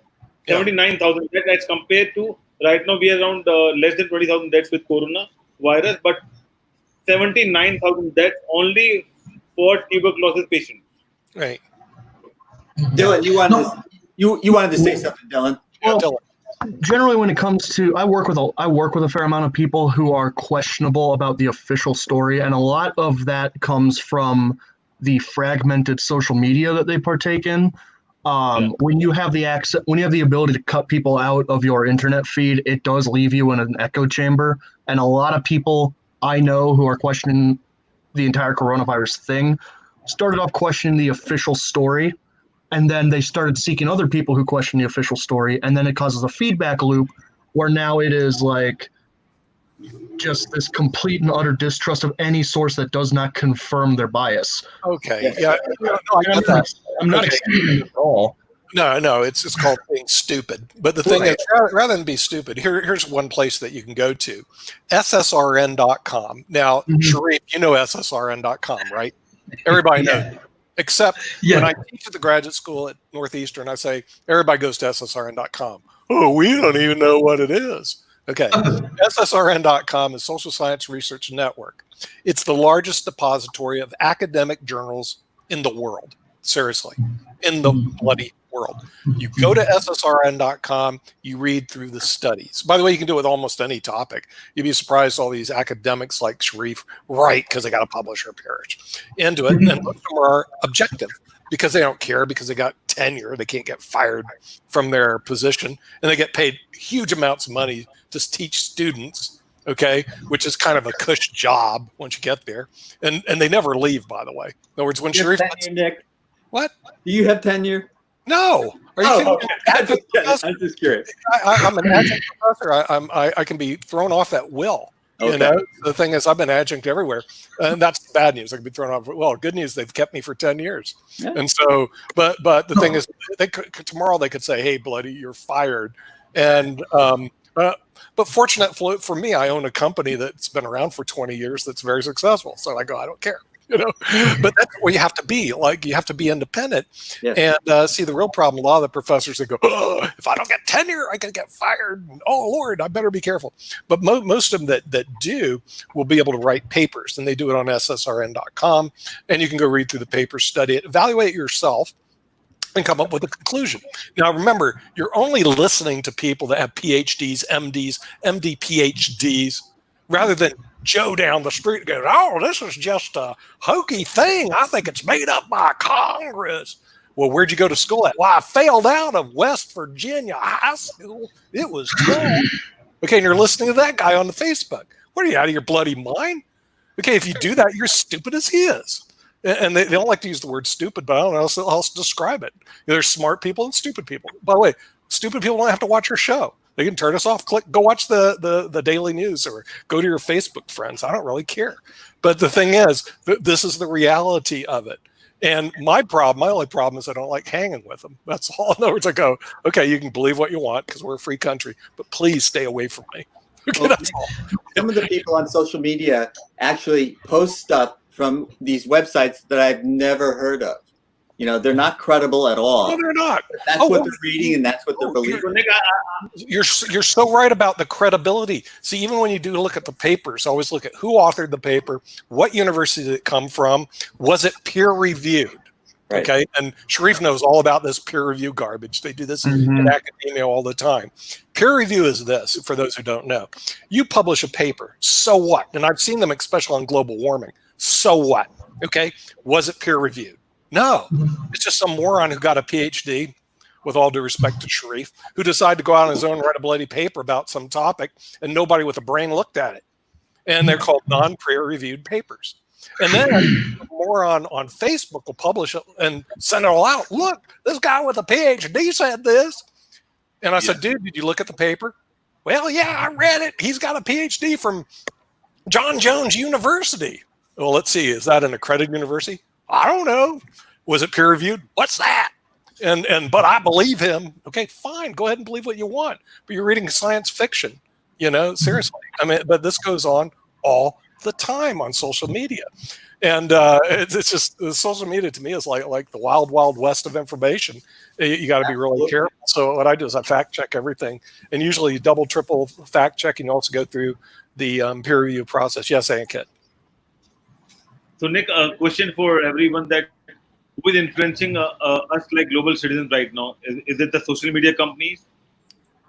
79,000 deaths as compared to right now we are around less than 20,000 deaths with coronavirus, but 79,000 deaths only for tuberculosis patients. Right. Dylan, you wanted to say something, Dylan. Well, generally, when it comes to, I work with a fair amount of people who are questionable about the official story, and a lot of that comes from the fragmented social media that they partake in. When you have the access, when you have the ability to cut people out of your internet feed, it does leave you in an echo chamber. And a lot of people I know who are questioning the entire coronavirus thing started off questioning the official story, and then they started seeking other people who question the official story, and then it causes a feedback loop where now it is like just this complete and utter distrust of any source that does not confirm their bias. Okay. Yeah. No, I get that. I'm not excusing it at all. No, it's called being stupid. But the thing is, rather than be stupid, here's one place that you can go to, ssrn.com. Now, Sharif, you know ssrn.com, right? Everybody knows. Except when I teach at the graduate school at Northeastern, I say, everybody goes to ssrn.com. Oh, we don't even know what it is. Okay. ssrn.com is Social Science Research Network. It's the largest depository of academic journals in the world. Seriously, in the bloody world. You go to ssrn.com, you read through the studies. By the way, you can do it with almost any topic. You'd be surprised all these academics like Sharif write because they got to publish or perish into it. And most of them are objective because they don't care, because they got tenure. They can't get fired from their position, and they get paid huge amounts of money to teach students, okay, which is kind of a cush job once you get there. And they never leave, by the way. In other words, when Sharif... Nick. What? Do you have tenure? No. Are you kidding me? I'm just curious. I'm an adjunct professor. I can be thrown off at will. Okay. You know, the thing is, I've been adjunct everywhere, and that's bad news. I can be thrown off. Well, good news, they've kept me for 10 years. Yeah. And so, but the thing is, tomorrow they could say, "Hey, bloody, you're fired." And but fortunate for me, I own a company that's been around for 20 years that's very successful. So I go, I don't care. You know, but that's where you have to be. Like, you have to be independent. Yes. And see, the real problem, a lot of the professors, they go, oh, if I don't get tenure, I can get fired. Oh, Lord, I better be careful. But most of them that do will be able to write papers, and they do it on ssrn.com. And you can go read through the papers, study it, evaluate it yourself, and come up with a conclusion. Now, remember, you're only listening to people that have PhDs, MDs, MD PhDs, rather than Joe down the street goes, oh, this is just a hokey thing. I think it's made up by Congress. Well, where'd you go to school at? Well, I failed out of West Virginia High School. It was tough. Okay, and you're listening to that guy on the Facebook. What, are you out of your bloody mind? Okay, if you do that, you're stupid as he is. And they don't like to use the word stupid, but I don't know how else to describe it. There's smart people and stupid people. By the way, stupid people don't have to watch your show. They can turn us off, go watch the daily news, or go to your Facebook friends. I don't really care. But the thing is, this is the reality of it. And my only problem is I don't like hanging with them. That's all. In other words, I go, okay, you can believe what you want because we're a free country, but please stay away from me. Okay, that's all. Some of the people on social media actually post stuff from these websites that I've never heard of. You know, they're not credible at all. No, they're not. That's what they're reading, and that's what they're believing. You're so right about the credibility. See, even when you do look at the papers, always look at who authored the paper, what university did it come from, was it peer reviewed? Right. Okay, and Sharif knows all about this peer review garbage. They do this in academia all the time. Peer review is this, for those who don't know. You publish a paper, so what? And I've seen them, especially on global warming. So what? Okay, was it peer reviewed? No, it's just some moron who got a PhD, with all due respect to Sharif, who decided to go out on his own and write a bloody paper about some topic, and nobody with a brain looked at it. And they're called non-peer-reviewed papers. And then a moron on Facebook will publish it and send it all out. Look, this guy with a PhD said this. And I said, dude, did you look at the paper? Well, yeah, I read it. He's got a PhD from John Jones University. Well, let's see. Is that an accredited university? I don't know. Was it peer reviewed? What's that? But I believe him. Okay, fine. Go ahead and believe what you want. But you're reading science fiction, you know, seriously. I mean, but this goes on all the time on social media. And it's just, social media to me is like the wild, wild west of information. You got to be really careful. So what I do is I fact check everything. And usually you double, triple fact check, and you also go through the peer review process. Yes, Ankit. So Nick, a question for everyone: that who is influencing us like global citizens right now? Is it the social media companies,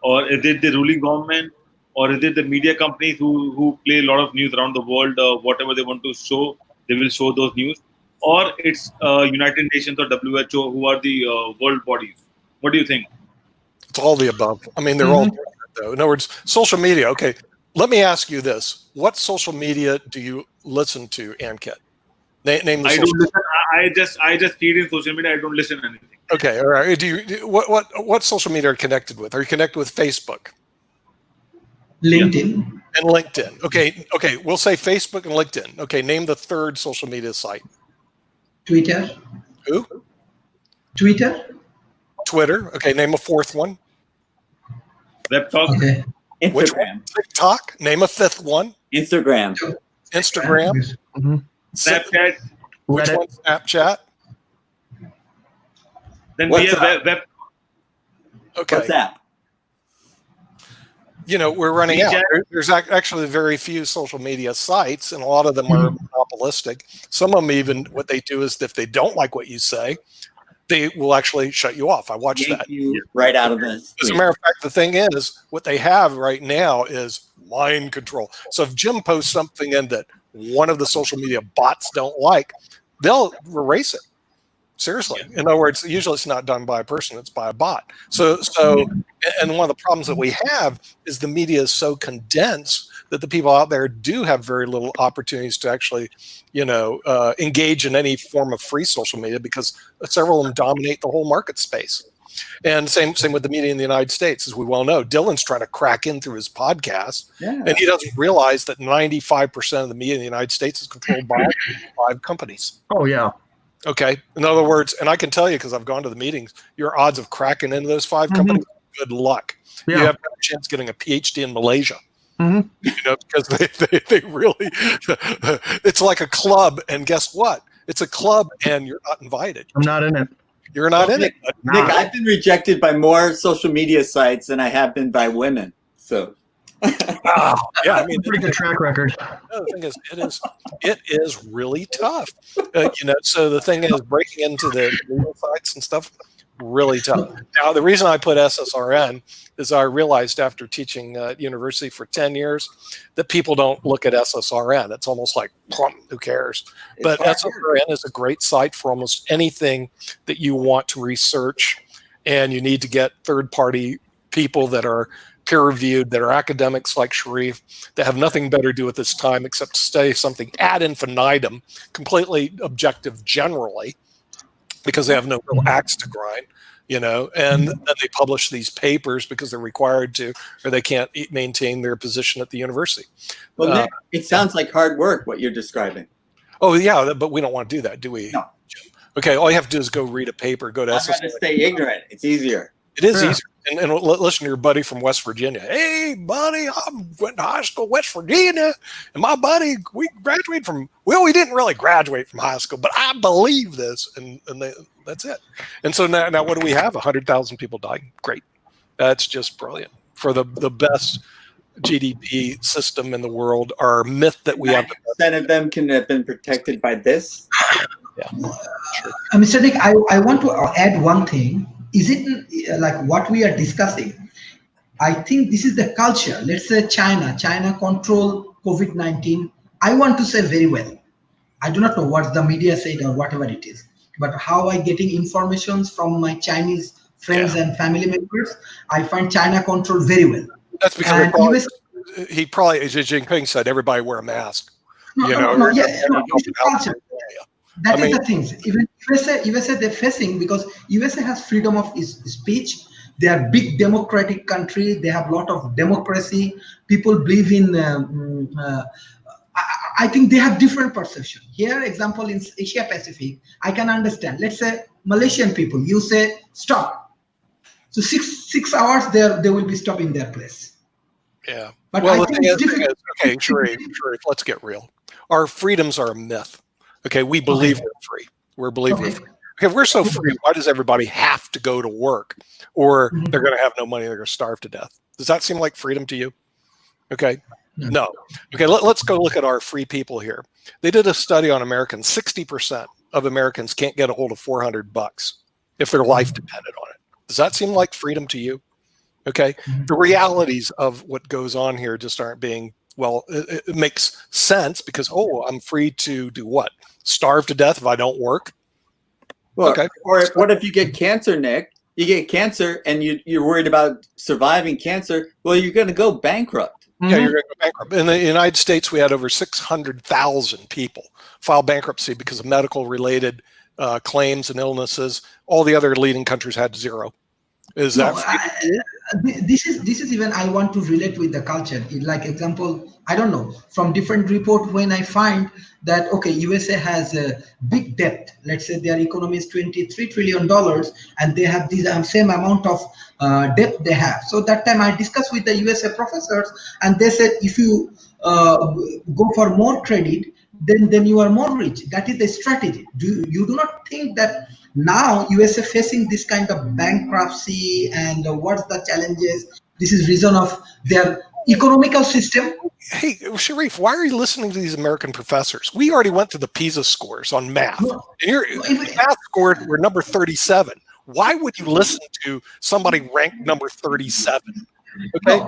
or is it the ruling government, or is it the media companies who play a lot of news around the world? Whatever they want to show, they will show those news, or it's United Nations or WHO who are the world bodies? What do you think? It's all the above. I mean, they're all different, though. In other words, social media. Okay, let me ask you this: what social media do you listen to, Ankit? Name the I don't listen. I just feed in social media. I don't listen to anything. Okay, all right. What social media are you connected with? Are you connected with Facebook? LinkedIn. And LinkedIn. Okay. We'll say Facebook and LinkedIn. Okay, name the third social media site. Twitter. Who? Twitter. Twitter. Okay, name a fourth one. Web Talk. Okay. Which one? TikTok. Name a fifth one. Instagram. Instagram. Snapchat. Which Reddit. one? Snapchat. Then What's we have up? web. Okay. WhatsApp. You know, we're running out. WeChat. There's actually very few social media sites, and a lot of them are monopolistic. Some of them even, what they do is if they don't like what you say, they will actually shut you off. I watched Yank that. you right out of As this. a matter of fact, the thing is, what they have right now is mind control. So if Jim posts something in that one of the social media bots don't like, they'll erase it. Seriously. In other words, usually it's not done by a person, it's by a bot. So, and one of the problems that we have is the media is so condensed that the people out there do have very little opportunities to actually, engage in any form of free social media because several of them dominate the whole market space. And same with the media in the United States, as we well know. Dylan's trying to crack in through his podcast, and he doesn't realize that 95% of the media in the United States is controlled by 5 companies. Oh yeah. Okay. In other words, and I can tell you because I've gone to the meetings, your odds of cracking into those 5 companies, good luck. Yeah. You have a chance getting a PhD in Malaysia. Mhm. Because they really, it's like a club, and guess what? It's a club, and you're not invited. I'm not in it. You're not in it. Nick, I've been rejected by more social media sites than I have been by women. So, Yeah, I mean, Pretty good track record. no, the thing is, it is really tough. So the thing is, breaking into the legal sites and stuff, really tough. Now, the reason I put SSRN is I realized after teaching at university for 10 years that people don't look at SSRN. It's almost like, who cares? But SSRN is a great site for almost anything that you want to research, and you need to get third-party people that are peer-reviewed, that are academics like Sharif, that have nothing better to do with this time except to study something ad infinitum, completely objective generally, because they have no real axe to grind, and then they publish these papers because they're required to, or they can't maintain their position at the university. well, Nick, it sounds like hard work what you're describing. Oh, yeah, but we don't want to do that, do we? No. Okay, all you have to do is go read a paper, go to I'd SSRN. rather stay ignorant. It's easier. It is Yeah. easier. And listen to your buddy from West Virginia. Hey, buddy, I went to high school, West Virginia, and my buddy, we graduated from, we didn't really graduate from high school, but I believe this, and that's it. And so now what do we have? 100,000 people dying. Great. That's just brilliant. For the best GDP system in the world, our myth that we have. 9% of them can have been protected by this. Yeah. Sure. Mr. Nick, I want to add one thing. Is it like what we are discussing? I think this is the culture. Let's say China control COVID-19. I want to say very well. I do not know what the media said or whatever it is, but how I getting informations from my Chinese friends and family members, I find China control very well. That's because And Xi Jinping said everybody wear a mask. It's culture. That I is mean- the things. Even USA they're facing, because USA has freedom of speech. They are big democratic country. They have a lot of democracy. People believe in. I think they have different perception. Here, example in Asia Pacific, I can understand. Let's say Malaysian people, you say stop. So six hours they will be stopping their place. Yeah. But Well, I the think thing it's is, difficult. okay, Sharif, let's get real. Our freedoms are a myth. Okay, we believe we're free. We're believing we're free. Okay, if we're so free, why does everybody have to go to work, or they're going to have no money, they're going to starve to death? Does that seem like freedom to you? Okay, no. Okay, let's go look at our free people here. They did a study on Americans. 60% of Americans can't get a hold of $400 if their life depended on it. Does that seem like freedom to you? Okay, the realities of what goes on here just aren't being, well, it makes sense because, I'm free to do what? Starve to death if I don't work? Well, Okay. Or what if you get cancer, Nick? You get cancer and you're worried about surviving cancer. Well, you're going to go bankrupt. Yeah, you're going to go bankrupt. In the United States, we had over 600,000 people file bankruptcy because of medical-related claims and illnesses. All the other leading countries had 0. Is No, that this is even I want to relate with the culture. Like example, I don't know, from different report when I find that okay, USA has a big debt. Let's say their economy is $23 trillion, and they have this same amount of debt they have. So that time I discussed with the USA professors, and they said if you go for more credit, then you are more rich. That is the strategy. You do not think that now USA facing this kind of bankruptcy and what's the challenges? This is reason of their economical system. Hey, Sharif, why are you listening to these American professors? We already went through the PISA scores on math. No, And your math score were number 37. Why would you listen to somebody ranked number 37? Okay,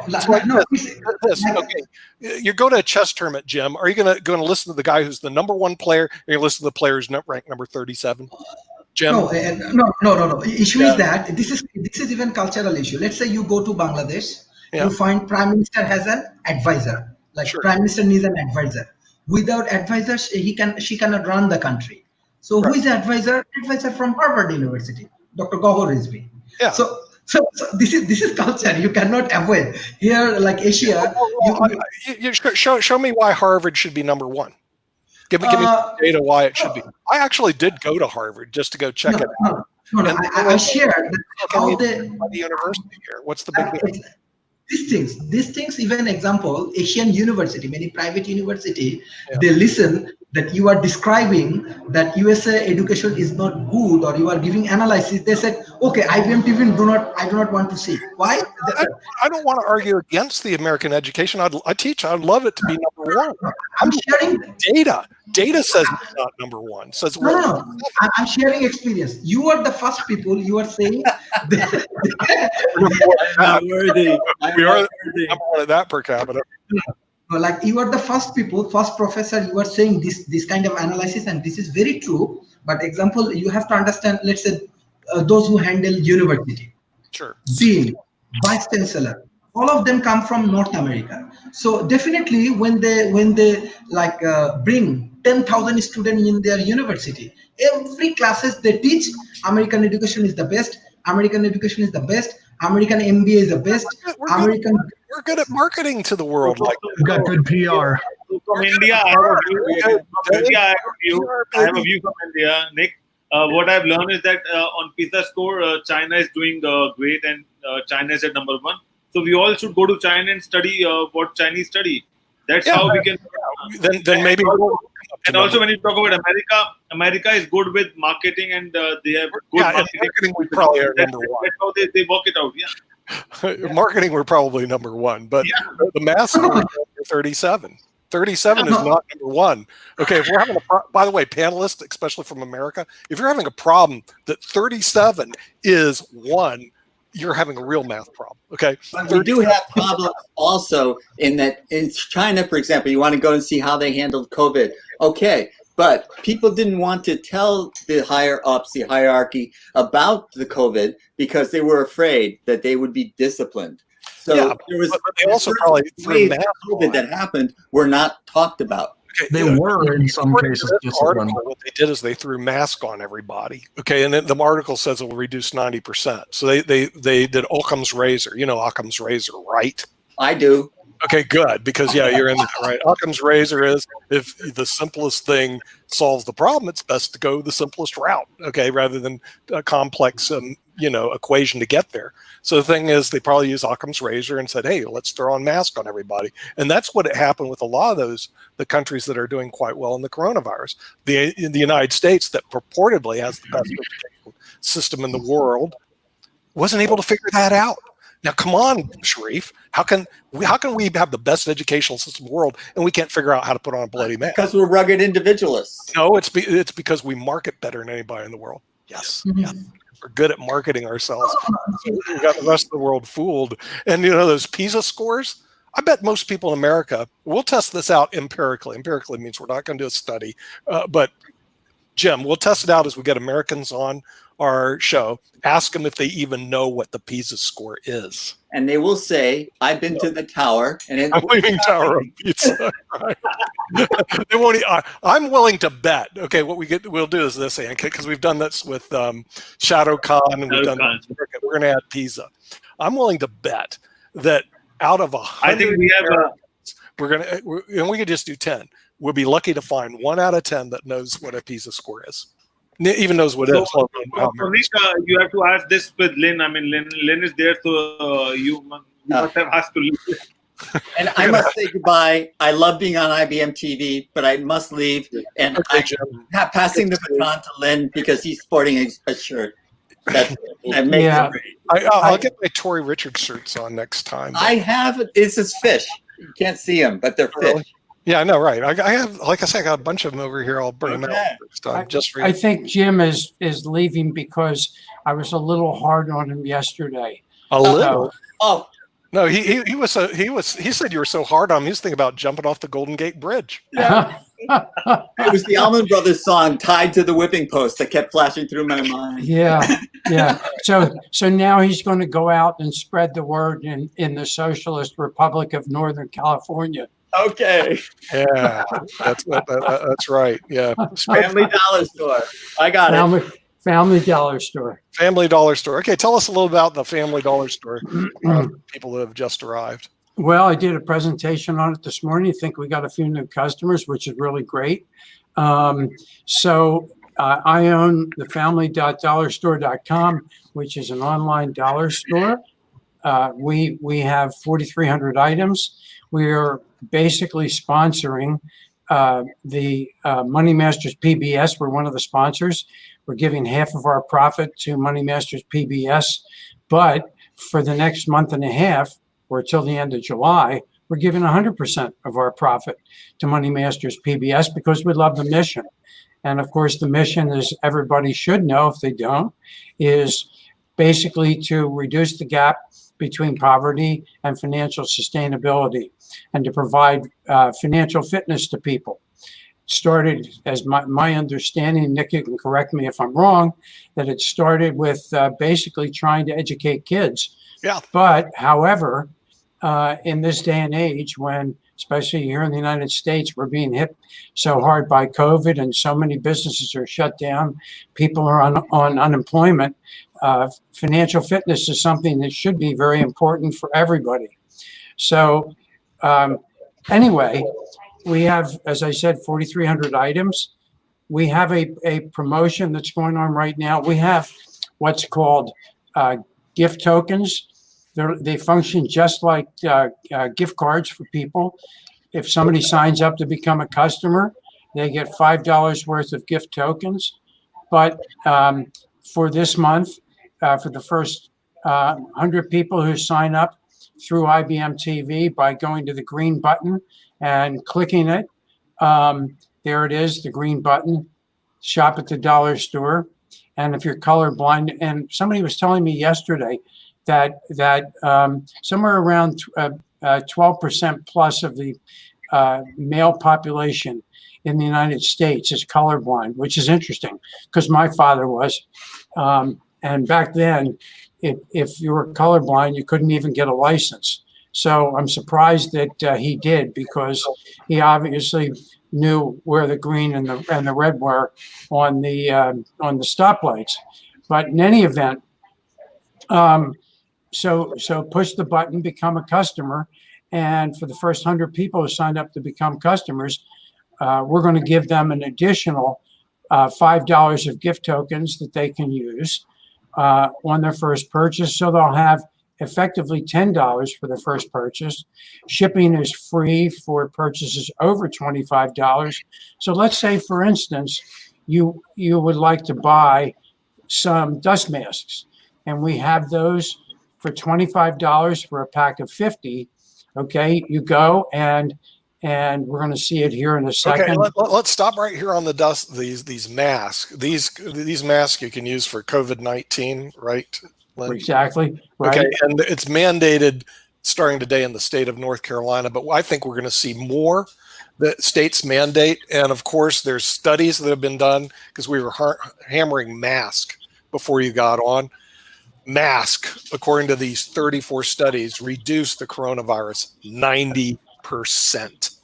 okay. You go to a chess tournament, Jim. Are you going to listen to the guy who's the number one player, or you listen to the player who's ranked number 37? Jim? No. Issue is that this is even cultural issue. Let's say you go to Bangladesh, you find Prime Minister has an advisor. Like Prime Minister needs an advisor. Without advisor, she cannot run the country. So who is the advisor? Advisor from Harvard University, Dr. Gauhar Rizvi. Yeah. So this is culture. You cannot avoid here, like Asia. Show me why Harvard should be number one. Give me data why it should be. I actually did go to Harvard just to go check it out. I shared how the university here. What's the big deal? These things, even example, Asian university, many private university, they listen that you are describing that USA education is not good, or you are giving analysis. They said, okay, IBM TV I do not want to see. Why? I don't want to argue against the American education. I teach. I'd love it to be number one. I'm sharing data. Data says it's not number one. Says no. I'm sharing experience. You are the first people. You are saying worthy. We are number one at that per capita. Like you are the first people, first professor. You are saying this kind of analysis, and this is very true. But example, you have to understand. Let's say those who handle university, dean, vice chancellor, all of them come from North America. So definitely, when they like bring 10,000 students in their university, every classes they teach American education is the best. American education is the best. American MBA is the best. We're good at marketing to the world. Like we've got good PR. From India, I have a view from India, Nick. What I've learned is that on PISA score, China is doing great, and China is at number one. So we all should go to China and study what Chinese study. That's how we can. Then maybe. And also, when you talk about America is good with marketing, and they have good marketing. We probably are number one. That's how they work it out. Yeah. Marketing, we're probably number one, but the math score is 37. 37 is not number one. Okay, if we're having by the way, panelists, especially from America, if you're having a problem that 37 is one, you're having a real math problem. Okay, but we do have problems also in that in China, for example, you want to go and see how they handled COVID. Okay, but people didn't want to tell the higher ups, the hierarchy, about the COVID because they were afraid that they would be disciplined. So there was but they also probably ways of COVID that happened were not talked about. Okay, they were in some cases. What they did is they threw masks on everybody. Okay, and then the article says it will reduce 90%. So they did Occam's razor. You know Occam's razor, right? I do. Okay, good, because you're in that, right? Occam's razor is if the simplest thing solves the problem, it's best to go the simplest route, okay, rather than a complex, equation to get there. So the thing is, they probably used Occam's razor and said, hey, let's throw on masks on everybody. And that's what happened with a lot of the countries that are doing quite well in the coronavirus. In the United States, that purportedly has the best education system in the world, wasn't able to figure that out. Now, come on, Sharif. How can we have the best educational system in the world and we can't figure out how to put on a bloody mask? Because we're rugged individualists. No, it's because we market better than anybody in the world. Yes. Mm-hmm. Yeah. We're good at marketing ourselves. So we got the rest of the world fooled. And those PISA scores, I bet most people in America, we'll test this out empirically. Empirically means we're not going to do a study. But Jim, we'll test it out as we get Americans on our show, ask them if they even know what the PISA score is. And they will say, I've been to the tower. And I'm leaving Tower of Pizza. Right? They won't. I'm willing to bet. Okay, we'll do is this, because we've done this with Shadow Khan, and we've done we're going to add Pisa. I'm willing to bet that out of 100, I think we have and we could just do 10. We'll be lucky to find 1 out of 10 that knows what a Pisa score is, even knows what it is. for Nick, you have to ask this with Lynn. I mean, Lynn is there, so you must have asked to leave. And I must say goodbye. I love being on IBM TV, but I must leave. And Okay, Jim. I'm passing the baton to Lynn because he's sporting a shirt. That makes Yeah. it great. I'll get my Tory Richards shirts on next time. I have, it's just fish. You can't see them, but they're Really? fish. Yeah, I know, right? I have, like I said, I got a bunch of them over here. I'll bring them out Okay. next time just for you. I think Jim is leaving because I was a little hard on him yesterday. A little. Oh, No, he said you were so hard on him. He was thinking about jumping off the Golden Gate Bridge. it was the Allman Brothers song "Tied to the Whipping Post" that kept flashing through my mind. Yeah, yeah. So now he's going to go out and spread the word in the Socialist Republic of Northern California. Okay. Yeah, that's right. Yeah, Family Dollar Store. I got it. Family Dollar Store. Family Dollar Store. Okay, tell us a little about the Family Dollar Store. People who have just arrived. Well, I did a presentation on it this morning. I think we got a few new customers, which is really great. So I own the family.dollarstore.com, which is an online dollar store. We have 4,300 items. We are basically sponsoring the Money Masters PBS. We're one of the sponsors. We're giving half of our profit to Money Masters PBS, but for the next month and a half, or till the end of July, we're giving 100% of our profit to Money Masters PBS because we love the mission. And of course, the mission, is everybody should know if they don't, is basically to reduce the gap between poverty and financial sustainability and to provide financial fitness to people. Started, as my understanding, Nick, you can correct me if I'm wrong, that it started with basically trying to educate kids. Yeah. But however, in this day and age, when especially here in the United States, we're being hit so hard by COVID and so many businesses are shut down, people are on unemployment, financial fitness is something that should be very important for everybody. So anyway, we have, as I said, 4,300 items. We have a promotion that's going on right now. We have what's called gift tokens. They function just like gift cards for people. If somebody signs up to become a customer, they get $5 worth of gift tokens. But for this month, for the first 100 people who sign up through IBM TV by going to the green button and clicking it, there it is, the green button, shop at the dollar store. And if you're colorblind, and somebody was telling me yesterday that somewhere around 12% plus of the male population in the United States is colorblind, which is interesting because my father was. And back then, if you were colorblind, you couldn't even get a license. So I'm surprised that he did, because he obviously knew where the green and the red were on the stoplights. But in any event, so push the button, become a customer, and for the first 100 people who signed up to become customers, we're going to give them an additional $5 of gift tokens that they can use on their first purchase. So they'll have effectively $10 for the first purchase. Shipping is free for purchases over $25. So let's say, for instance, you would like to buy some dust masks, and we have those for $25 for a pack of 50. Okay, you go and we're going to see it here in a second. Okay, let's stop right here on the dust. These masks. These masks you can use for COVID-19, right? Lynn? Exactly. Right. Okay, and it's mandated starting today in the state of North Carolina, but I think we're going to see more that states mandate. And of course, there's studies that have been done, because we were hammering mask before you got on. Mask, according to these 34 studies, reduced the coronavirus 90%.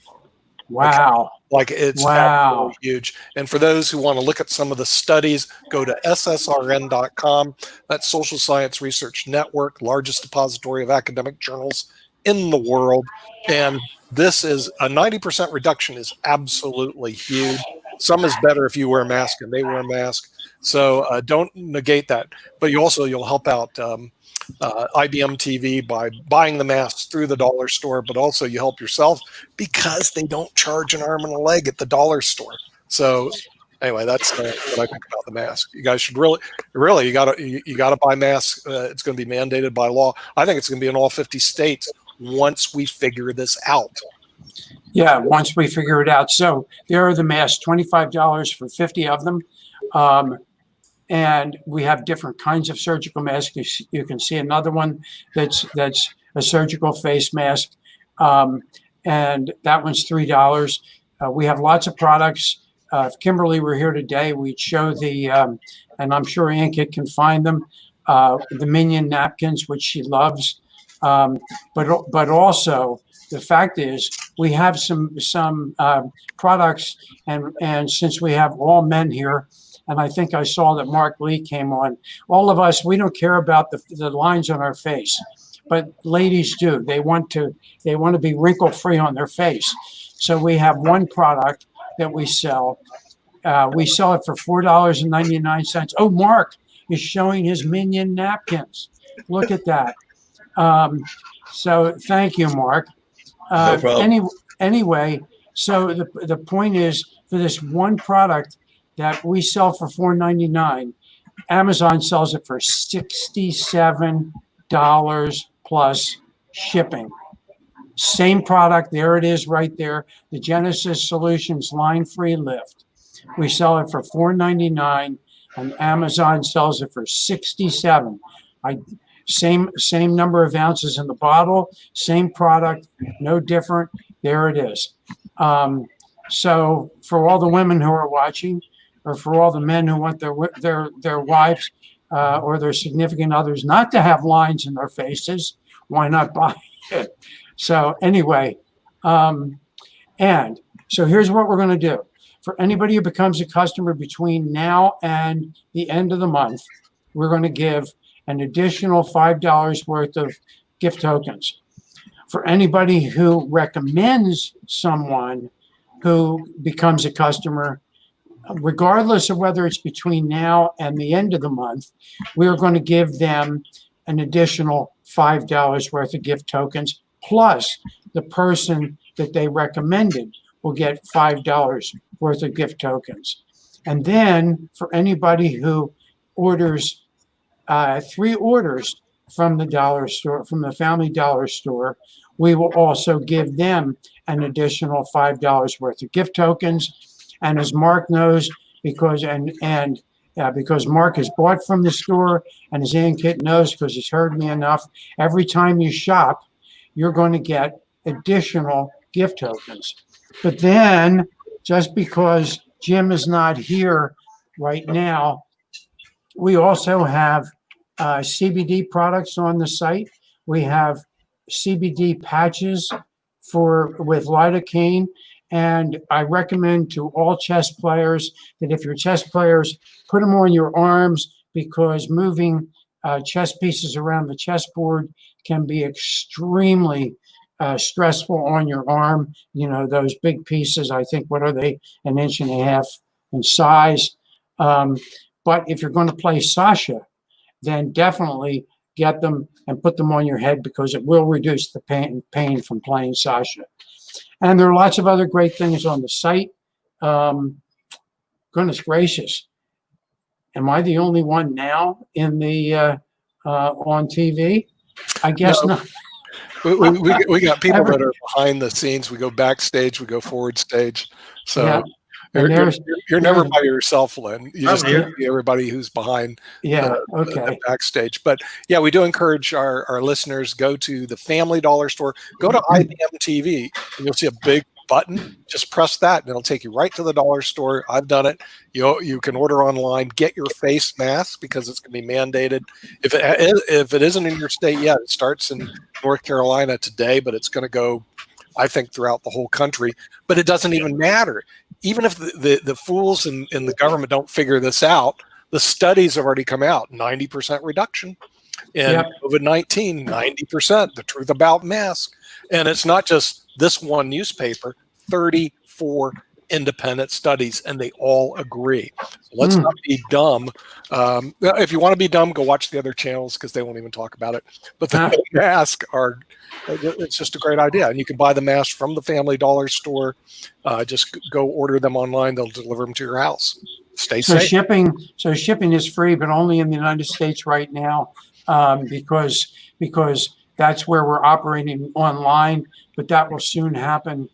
Wow. Like it's absolutely huge. And for those who want to look at some of the studies, go to ssrn.com. That's Social Science Research Network, largest depository of academic journals in the world. And this is a 90% reduction is absolutely huge. Some is better if you wear a mask and they wear a mask. So don't negate that. But you'll help out IBM TV by buying the masks through the dollar store, but also you help yourself because they don't charge an arm and a leg at the dollar store. So anyway, that's what I think about the mask. You guys should really you gotta buy masks. It's going to be mandated by law. I think it's going to be in all 50 states once we figure this out. Yeah, once we figure it out. So there are the masks, $25 for 50 of them. And we have different kinds of surgical masks. You can see another one that's a surgical face mask. And that one's $3. We have lots of products. If Kimberly were here today, we'd show the, and I'm sure Ankit can find them, the Minion napkins, which she loves. But also, the fact is, we have some products, and since we have all men here, and I think I saw that Mark Lee came on. All of us, we don't care about the lines on our face, but ladies do. They want to be wrinkle-free on their face. So we have one product that we sell. We sell it for $4.99. Oh, Mark is showing his Minion napkins. Look at that. So thank you, Mark. No problem. Anyway, so the point is, for this one product that we sell for $4.99, Amazon sells it for $67 plus shipping. Same product, there it is right there, the Genesis Solutions line-free lift. We sell it for $4.99, and Amazon sells it for $67. Same number of ounces in the bottle, same product, no different. There it is. So for all the women who are watching, or for all the men who want their wives or their significant others not to have lines in their faces, why not buy it? So anyway, and so here's what we're going to do. For anybody who becomes a customer between now and the end of the month, we're going to give an additional $5 worth of gift tokens. For anybody who recommends someone who becomes a customer, regardless of whether it's between now and the end of the month, we are going to give them an additional $5 worth of gift tokens, plus the person that they recommended will get $5 worth of gift tokens. And then for anybody who orders 3 orders from the dollar store, from the Family Dollar store, we will also give them an additional $5 worth of gift tokens. And as Mark knows, because Mark has bought from the store, and as Ankit knows because he's heard me enough, every time you shop, you're going to get additional gift tokens. But then, just because Jim is not here right now, we also have CBD products on the site. We have CBD patches with lidocaine. And I recommend to all chess players that if you're chess players, put them on your arms, because moving chess pieces around the chessboard can be extremely stressful on your arm. You know, those big pieces, I think, what are they, 1.5 inches in size? But if you're going to play Sasha, then definitely get them and put them on your head, because it will reduce the pain from playing Sasha. And there are lots of other great things on the site. Goodness gracious. Am I the only one now in the on TV? I guess No. not. We got people that are behind the scenes. We go backstage, we go forward stage. So Yeah. you're never by yourself, Lynn. You just here. see everybody who's behind Yeah, the okay. backstage. But yeah, we do encourage our listeners, go to the Family Dollar store, go to IBM TV, and you'll see a big button. Just press that and it'll take you right to the dollar store. I've done it. You can order online, get your face mask, because it's going to be mandated. If it isn't in your state yet, it starts in North Carolina today, but it's going to go I think, throughout the whole country. But it doesn't even matter. Even if the fools in the government don't figure this out, the studies have already come out, 90% reduction in COVID-19, 90%, the truth about masks. And it's not just this one newspaper, 34 independent studies, and they all agree. So let's not be dumb. If you want to be dumb, go watch the other channels because they won't even talk about it. But the masks are, it's just a great idea. And you can buy the masks from the Family Dollar store. Just go order them online. They'll deliver them to your house. Stay safe. Shipping is free, but only in the United States right now, because that's where we're operating online. But that will soon happen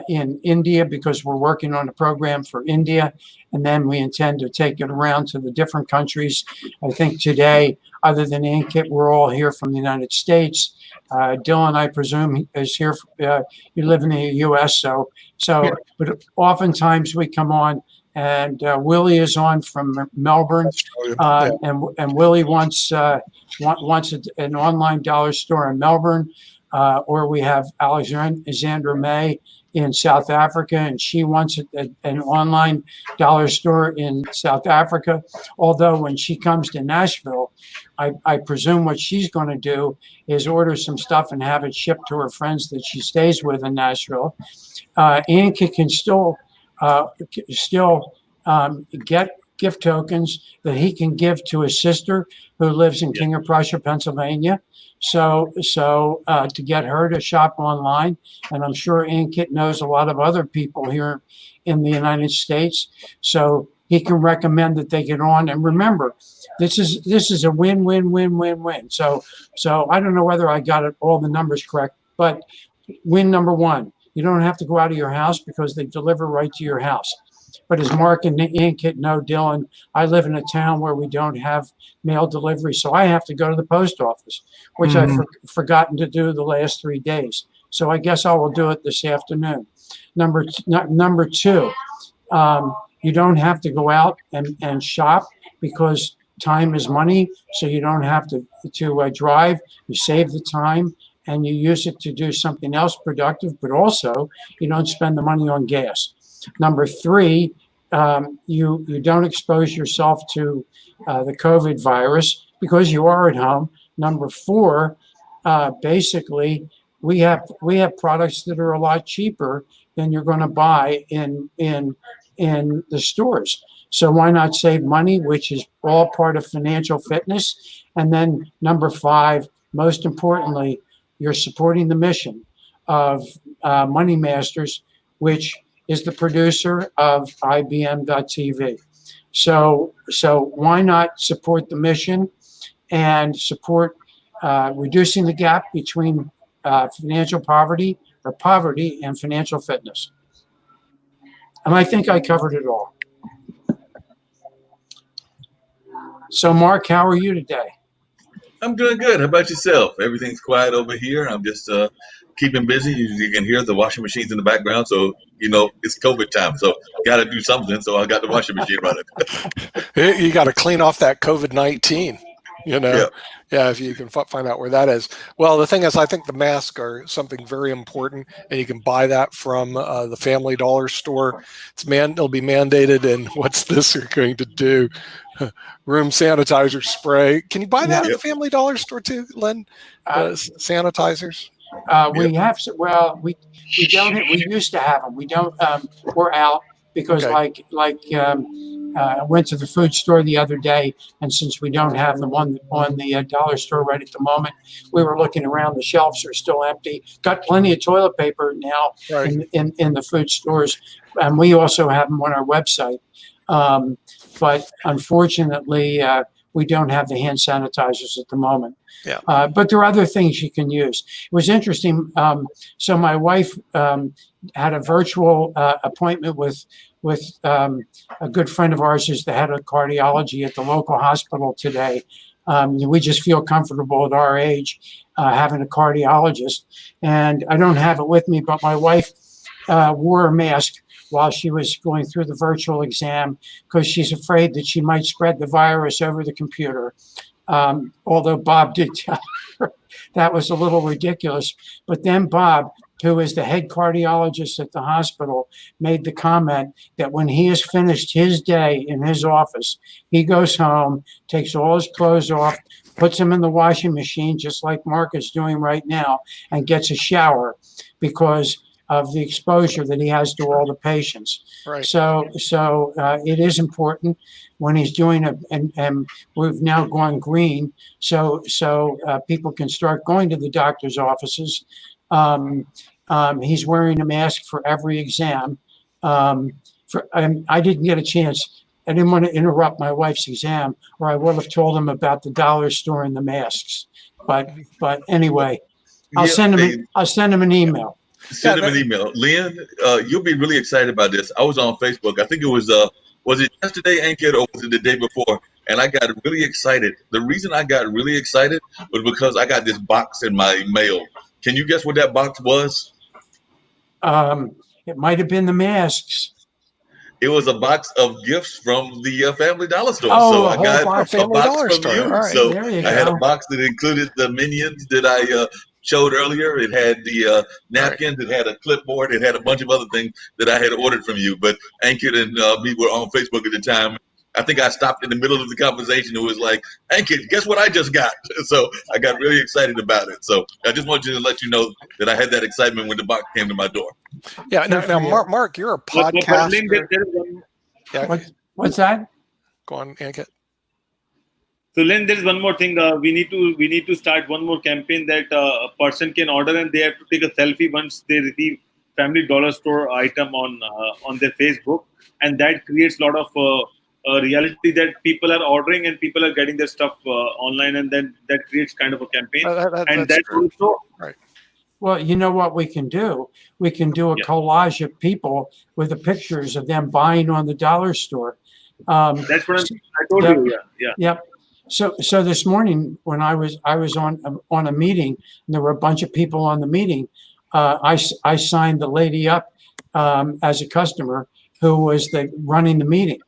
in India, because we're working on a program for India, and then we intend to take it around to the different countries. I think today, other than Ankit, we're all here from the United States. Dylan, I presume, is here. You live in the U.S., but oftentimes we come on. And Willie is on from Melbourne, and Willie wants an online dollar store in Melbourne, or we have Alexandra May in South Africa, and she wants an online dollar store in South Africa. Although when she comes to Nashville, I presume what she's going to do is order some stuff and have it shipped to her friends that she stays with in Nashville. Ankit can still get gift tokens that he can give to his sister who lives in King of Prussia, Pennsylvania. So to get her to shop online, and I'm sure Ankit knows a lot of other people here in the United States, so he can recommend that they get on. And remember, this is a win-win-win-win-win. So I don't know whether I got all the numbers correct, but win number one, you don't have to go out of your house because they deliver right to your house. But as Mark and Ankit know, Dylan, I live in a town where we don't have mail delivery, so I have to go to the post office, which I've forgotten to do the last 3 days. So I guess I will do it this afternoon. Number two, you don't have to go out and shop because time is money, so you don't have to drive. You save the time and you use it to do something else productive, but also you don't spend the money on gas. Number three, you don't expose yourself to the COVID virus because you are at home. Number four, basically, we have products that are a lot cheaper than you're going to buy in the stores. So why not save money, which is all part of financial fitness? And then number five, most importantly, you're supporting the mission of Money Masters, which is the producer of IBM.TV. So why not support the mission and support reducing the gap between financial poverty and financial fitness? And I think I covered it all. So Mark, how are you today? I'm doing good. How about yourself? Everything's quiet over here. I'm just keeping busy. You can hear the washing machines in the background, so you know it's COVID time. So got to do something. So I got the washing machine running. You got to clean off that COVID-19. You know, yeah, if you can find out where that is. Well, the thing is, I think the masks are something very important, and you can buy that from the Family Dollar store. It'll be mandated, and what's this are going to do? Room sanitizer spray. Can you buy that at the Family Dollar store too, Len? Sanitizers. We have. Well, we don't. We used to have them. We don't. We're out because I went to the food store the other day, and since we don't have the one on the dollar store right at the moment, we were looking around. The shelves are still empty. Got plenty of toilet paper now in the food stores, and we also have them on our website. But unfortunately, we don't have the hand sanitizers at the moment. Yeah. But there are other things you can use. It was interesting. So my wife had a virtual appointment with a good friend of ours who's the head of cardiology at the local hospital today. We just feel comfortable at our age having a cardiologist. And I don't have it with me, but my wife wore a mask while she was going through the virtual exam because she's afraid that she might spread the virus over the computer. Although Bob did tell her that was a little ridiculous. But then Bob who is the head cardiologist at the hospital, made the comment that when he has finished his day in his office, he goes home, takes all his clothes off, puts them in the washing machine, just like Mark is doing right now, and gets a shower because of the exposure that he has to all the patients. Right. So it is important when he's doing it, and we've now gone green, so people can start going to the doctor's offices. He's wearing a mask for every exam. I didn't get a chance. I didn't want to interrupt my wife's exam, or I would have told him about the dollar store and the masks. But anyway, I'll send him an email. Send him an email. Lynn, you'll be really excited about this. I was on Facebook. I think it was it yesterday, Ankit, or was it the day before? And I got really excited. The reason I got really excited was because I got this box in my mail. Can you guess what that box was? It might have been the masks. It was a box of gifts from the Family Dollar store. Oh, so a I whole got box. a Family box Dollar from store. you. All right. So There you I had a go. box that included the Minions that I showed earlier. It had the napkins. It had a clipboard. It had a bunch of other things that I had ordered from you. But Ankit and me were on Facebook at the time. I think I stopped in the middle of the conversation. It was like, Ankit, guess what I just got? So I got really excited about it. So I just wanted to let you know that I had that excitement when the box came to my door. Yeah. Now, Mark, you're a podcaster. Yeah. What's that? Go on, Ankit. So Len, there is one more thing. We need to start one more campaign that a person can order and they have to take a selfie once they receive Family Dollar store item on their Facebook, and that creates a lot of reality that people are ordering and people are getting their stuff online, and then that creates kind of a campaign. And that also right. Well, you know what we can do? We can do a collage of people with the pictures of them buying on the dollar store. That's what I told you. Yeah. Yep. So this morning when I was on a meeting and there were a bunch of people on the meeting, I signed the lady up as a customer who was running the meeting.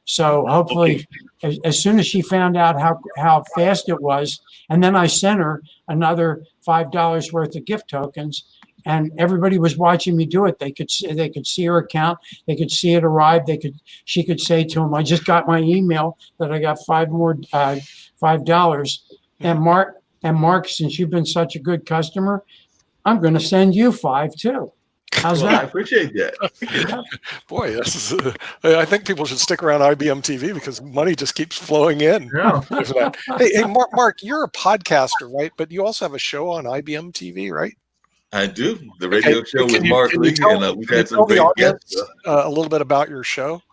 So hopefully, as soon as she found out how fast it was, and then I sent her another $5 worth of gift tokens, and everybody was watching me do it. They could see her account, they could see it arrive. She could say to him, "I just got my email that I got $5. And Mark, since you've been such a good customer, I'm going to send you $5 too." How's that? I appreciate that. Boy, this is. I think people should stick around IBM TV because money just keeps flowing in. Yeah. Hey, Mark, you're a podcaster, right? But you also have a show on IBM TV, right? I do. The radio show with Can Mark you Lee, tell- and we've can you had some tell the great audience, guests. a little bit about your show.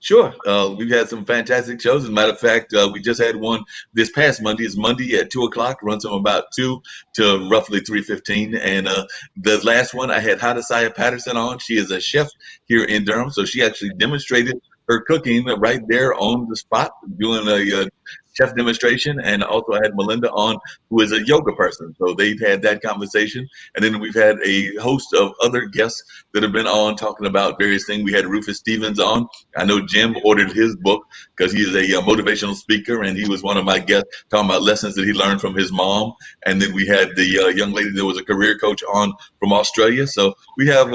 Sure. We've had some fantastic shows. As a matter of fact, we just had one this past Monday. It's Monday at 2 o'clock, runs from about 2 to roughly 3:15. And the last one, I had Hadasaya Patterson on. She is a chef here in Durham. So she actually demonstrated her cooking right there on the spot, doing a chef demonstration. And also I had Melinda on, who is a yoga person. So they've had that conversation. And then we've had a host of other guests that have been on talking about various things. We had Rufus Stevens on. I know Jim ordered his book because he is a motivational speaker, and he was one of my guests talking about lessons that he learned from his mom. And then we had the young lady that was a career coach on from Australia. So we have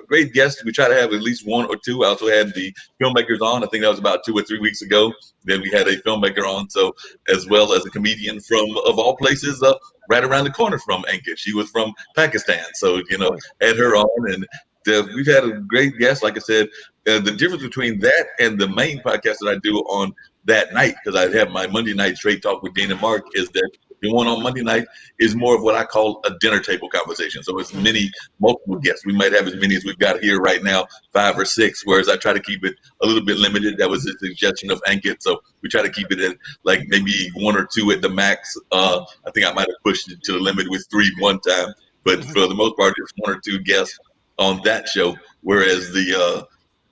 great guests. We try to have at least one or two. I also had the filmmakers on. I think that was about 2 or 3 weeks ago. Then we had a filmmaker on, so as well as a comedian from, of all places, right around the corner from Ankit. She was from Pakistan, so had her on, and we've had a great guest. Like I said, the difference between that and the main podcast that I do on that night, because I have my Monday night Straight Talk with Dean and Mark, is that the one on Monday night is more of what I call a dinner table conversation. So it's multiple guests. We might have as many as we've got here right now, 5 or 6, whereas I try to keep it a little bit limited. That was a suggestion of Ankit. So we try to keep it at like maybe 1 or 2 at the max. I think I might have pushed it to the limit with 3 one time, but for the most part, it's 1 or 2 guests on that show, whereas the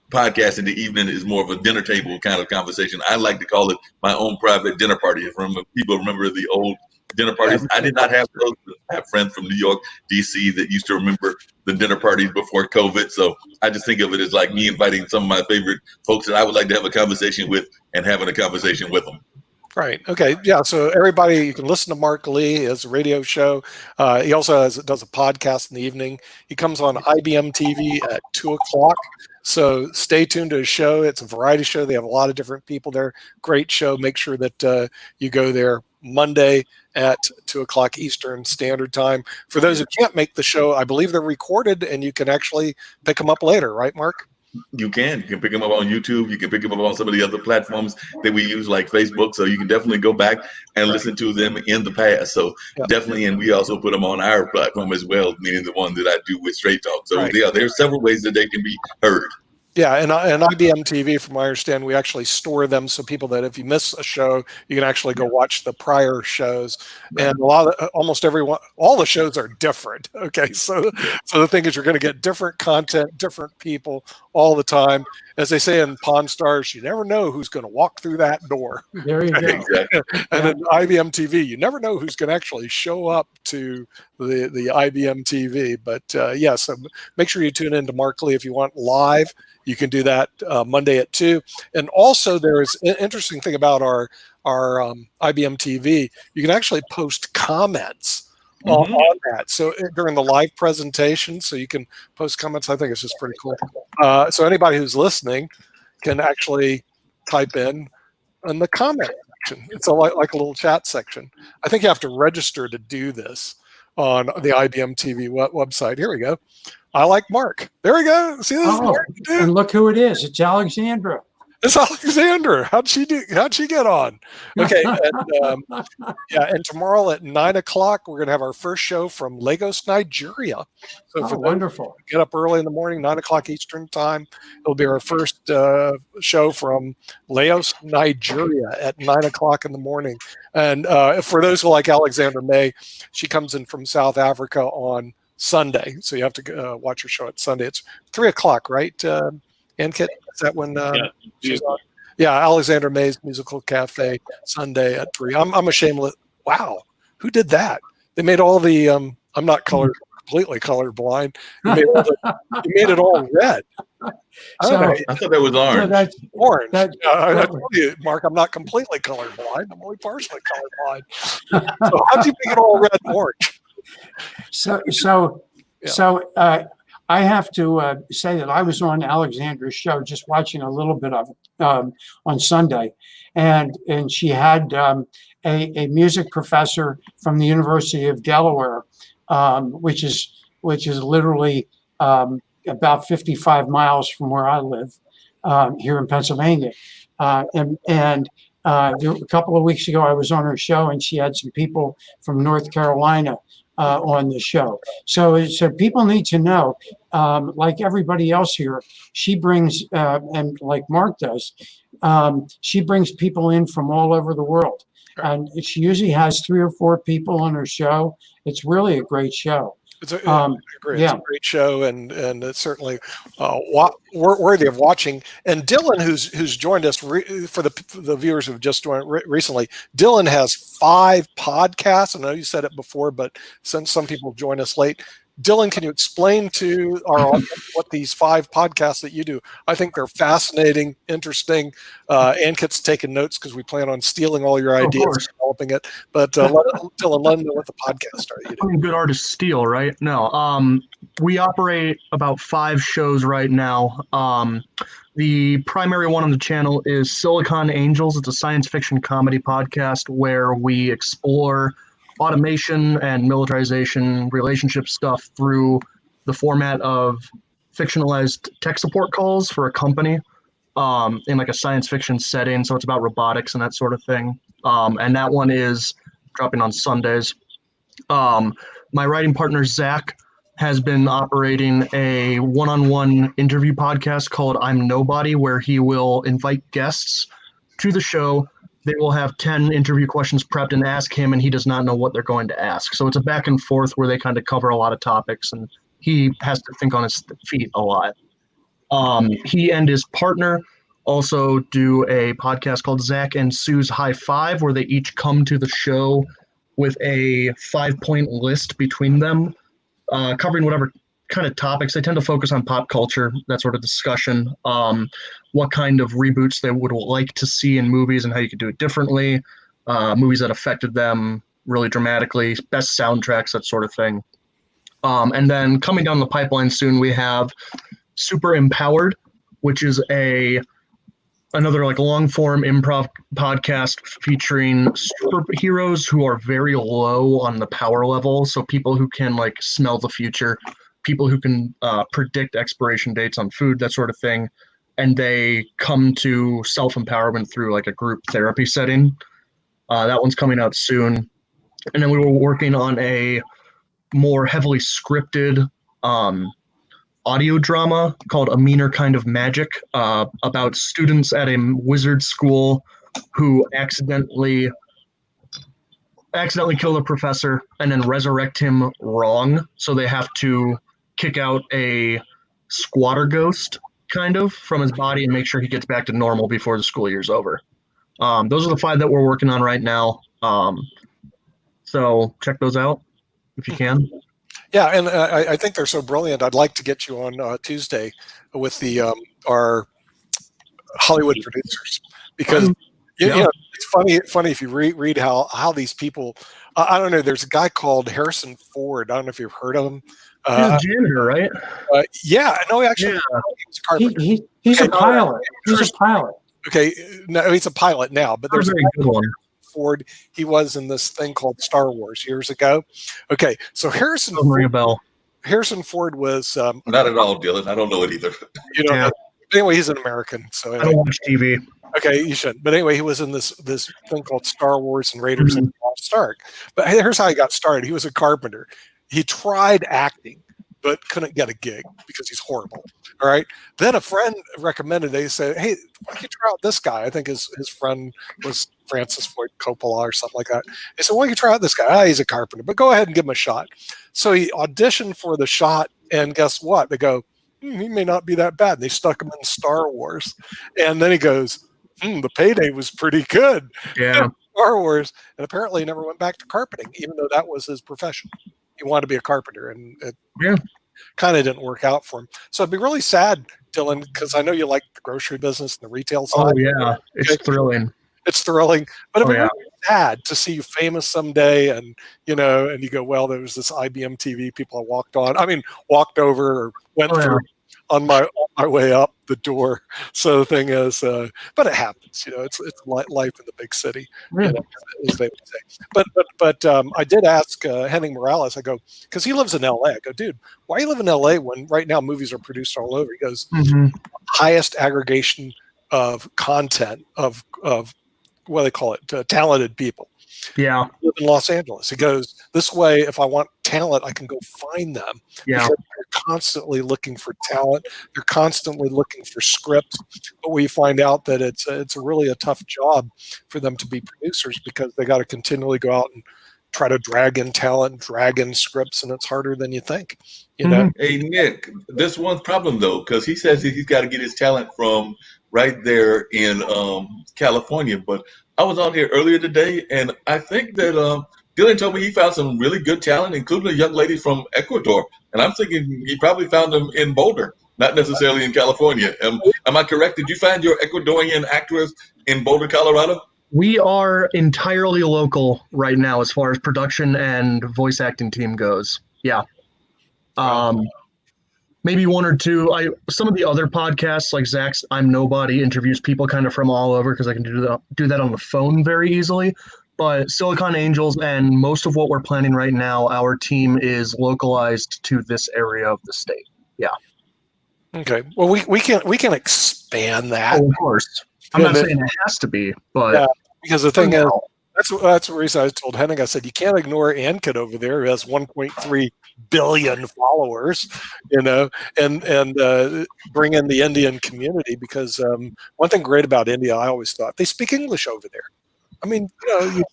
podcast in the evening is more of a dinner table kind of conversation. I like to call it my own private dinner party. If people remember the old dinner parties, I did not have those. I have friends from New York, DC that used to remember the dinner parties before COVID. So I just think of it as like me inviting some of my favorite folks that I would like to have a conversation with and having a conversation with them. Right. Okay. Yeah. So everybody, you can listen to Mark Lee. He has a radio show. He also does a podcast in the evening. He comes on IBM TV at 2:00. So stay tuned to his show. It's a variety show. They have a lot of different people there. Great show. Make sure that you go there Monday at 2:00 Eastern Standard Time. For those who can't make the show, I believe they're recorded and you can actually pick them up later. Right, Mark? You can pick them up on YouTube. You can pick them up on some of the other platforms that we use, like Facebook. So you can definitely go back and listen to them in the past. So definitely, and we also put them on our platform as well, meaning the one that I do with Straight Talk. So yeah, there's several ways that they can be heard. Yeah, and IBM TV, from my understanding, we actually store them so people that if you miss a show, you can actually go watch the prior shows. And almost everyone, all the shows are different. Okay, so the thing is, you're going to get different content, different people all the time. As they say in Pawn Stars, you never know who's going to walk through that door. There you go. Exactly. And then IBM TV, you never know who's going to actually show up to the IBM TV. But so make sure you tune in to Mark Lee if you want live. You can do that Monday at 2. And also, there is an interesting thing about our IBM TV. You can actually post comments on that. So during the live presentation, so you can post comments. I think it's just pretty cool. So anybody who's listening can actually type in the comment section. It's like a little chat section. I think you have to register to do this on the IBM TV website. Here we go. I like Mark. There we go. See this? Mark, and look who it is. It's Alexandra. It's Alexandra. How'd she get on? Okay. And tomorrow at 9:00, we're going to have our first show from Lagos, Nigeria. So wonderful. Get up early in the morning, 9:00 Eastern time. It'll be our first show from Lagos, Nigeria at 9:00 in the morning. And for those who like Alexandra May, she comes in from South Africa on Sunday. So you have to watch her show at Sunday. It's 3:00, right? Ankit, is that when she's on? Yeah, Alexandra May's Musical Cafe Sunday at 3. I'm ashamed. Wow, who did that? They made all the. I'm not completely colorblind. You made it all red. I thought that was orange. So that's orange. I told you, Mark, I'm not completely colorblind. I'm only partially colorblind. So how'd you make it all red and orange? So I have to say that I was on Alexandra's show, just watching a little bit of it on Sunday, and she had a music professor from the University of Delaware, which is literally about 55 miles from where I live here in Pennsylvania, and a couple of weeks ago I was on her show, and she had some people from North Carolina on the show. So people need to know, like everybody else here, she brings, and like Mark does, she brings people in from all over the world. And she usually has 3 or 4 people on her show. It's really a great show. It's a great show, and it's certainly worthy of watching. And Dylan, who's joined us for the viewers who've just joined recently, Dylan has 5 podcasts. I know you said it before, but since some people join us late, Dylan, can you explain to our audience what these 5 podcasts that you do? I think they're fascinating, interesting. Ankit's taking notes because we plan on stealing all your ideas and developing it. But Dylan, let them know what the podcast are you doing. Good artists steal, right? No. We operate about 5 shows right now. The primary one on the channel is Silicon Angels. It's a science fiction comedy podcast where we explore automation and militarization relationship stuff through the format of fictionalized tech support calls for a company in like a science fiction setting. So it's about robotics and that sort of thing. And that one is dropping on Sundays. My writing partner, Zach, has been operating a one-on-one interview podcast called I'm Nobody, where he will invite guests to the show. They will have 10 interview questions prepped and ask him, and he does not know what they're going to ask. So it's a back and forth where they kind of cover a lot of topics, and he has to think on his feet a lot. He and his partner also do a podcast called Zach and Sue's High Five, where they each come to the show with a 5-point list between them, covering whatever kind of topics. They tend to focus on pop culture, that sort of discussion, what kind of reboots they would like to see in movies and how you could do it differently, movies that affected them really dramatically, best soundtracks, that sort of thing. And then coming down the pipeline soon, we have Super Empowered, which is another like long form improv podcast featuring superheroes who are very low on the power level. So people who can like smell the future, people who can predict expiration dates on food, that sort of thing. And they come to self-empowerment through like a group therapy setting. That one's coming out soon. And then we were working on a more heavily scripted audio drama called A Meaner Kind of Magic, about students at a wizard school who accidentally kill the professor and then resurrect him wrong. So they have to kick out a squatter ghost kind of from his body and make sure he gets back to normal before the school year's over. Those are the 5 that we're working on right now. So check those out if you can. Yeah, and I think they're so brilliant. I'd like to get you on Tuesday with our Hollywood producers, because you know, it's funny if you read how these people. I don't know. There's a guy called Harrison Ford. I don't know if you've heard of him. He's a janitor, right? Yeah, no, actually, he's a carpenter. He's a pilot. He's a pilot. Okay, no, he's a pilot now, but there's a very good one. Ford. He was in this thing called Star Wars years ago. Okay, so Harrison Ford was not at all, Dylan. I don't know it either. You know, anyway, he's an American, so I don't watch TV. Okay, you shouldn't. But anyway, he was in this thing called Star Wars and Raiders of the Lost Ark. But here's how he got started. He was a carpenter. He tried acting, but couldn't get a gig because he's horrible. All right. Then a friend recommended, they said, hey, why don't you try out this guy? I think his friend was Francis Ford Coppola or something like that. They said, why don't you try out this guy? He's a carpenter, but go ahead and give him a shot. So he auditioned for the shot, and guess what? They go, he may not be that bad. And they stuck him in Star Wars. And then he goes, the payday was pretty good. Yeah. Star Wars. And apparently he never went back to carpeting, even though that was his profession. He wanted to be a carpenter, and it kind of didn't work out for him. So it'd be really sad, Dylan, because I know you like the grocery business and the retail side. Oh, yeah. It's thrilling. It's thrilling. But it'd be really sad to see you famous someday, and, you know, and you go, well, there was this IBM TV people I walked over or went through on my way up the door. So the thing is, but it happens, you know, it's life in the big city, you know, as they would say. But I did ask Henning Morales, I go, because he lives in LA. I go, dude, why you live in LA when right now movies are produced all over? He goes, highest aggregation of content of what do they call it, talented people. Yeah. Live in Los Angeles. He goes, this way, if I want talent, I can go find them. Yeah. Because they're constantly looking for talent. They're constantly looking for scripts. But we find out that it's really a tough job for them to be producers, because they got to continually go out and try to drag in talent, drag in scripts, and it's harder than you think. You know. Hey, Nick, this one problem though, because he says he's got to get his talent from right there in California. But I was on here earlier today, and I think that Dylan told me he found some really good talent, including a young lady from Ecuador. And I'm thinking he probably found them in Boulder, not necessarily in California. Am I correct? Did you find your Ecuadorian actress in Boulder, Colorado? We are entirely local right now as far as production and voice acting team goes. Yeah. Maybe one or two. Some of the other podcasts, like Zach's I'm Nobody, interviews people kind of from all over, because I can do that on the phone very easily. But Silicon Angels and most of what we're planning right now, our team is localized to this area of the state. Yeah. Okay. Well, we can expand that. Oh, of course. I'm not saying it has to be, but because the thing is, that's the reason I told Henning. I said you can't ignore Ankit over there, who has 1.3 billion followers, you know, and bring in the Indian community, because one thing great about India, I always thought, they speak English over there. I mean, you know,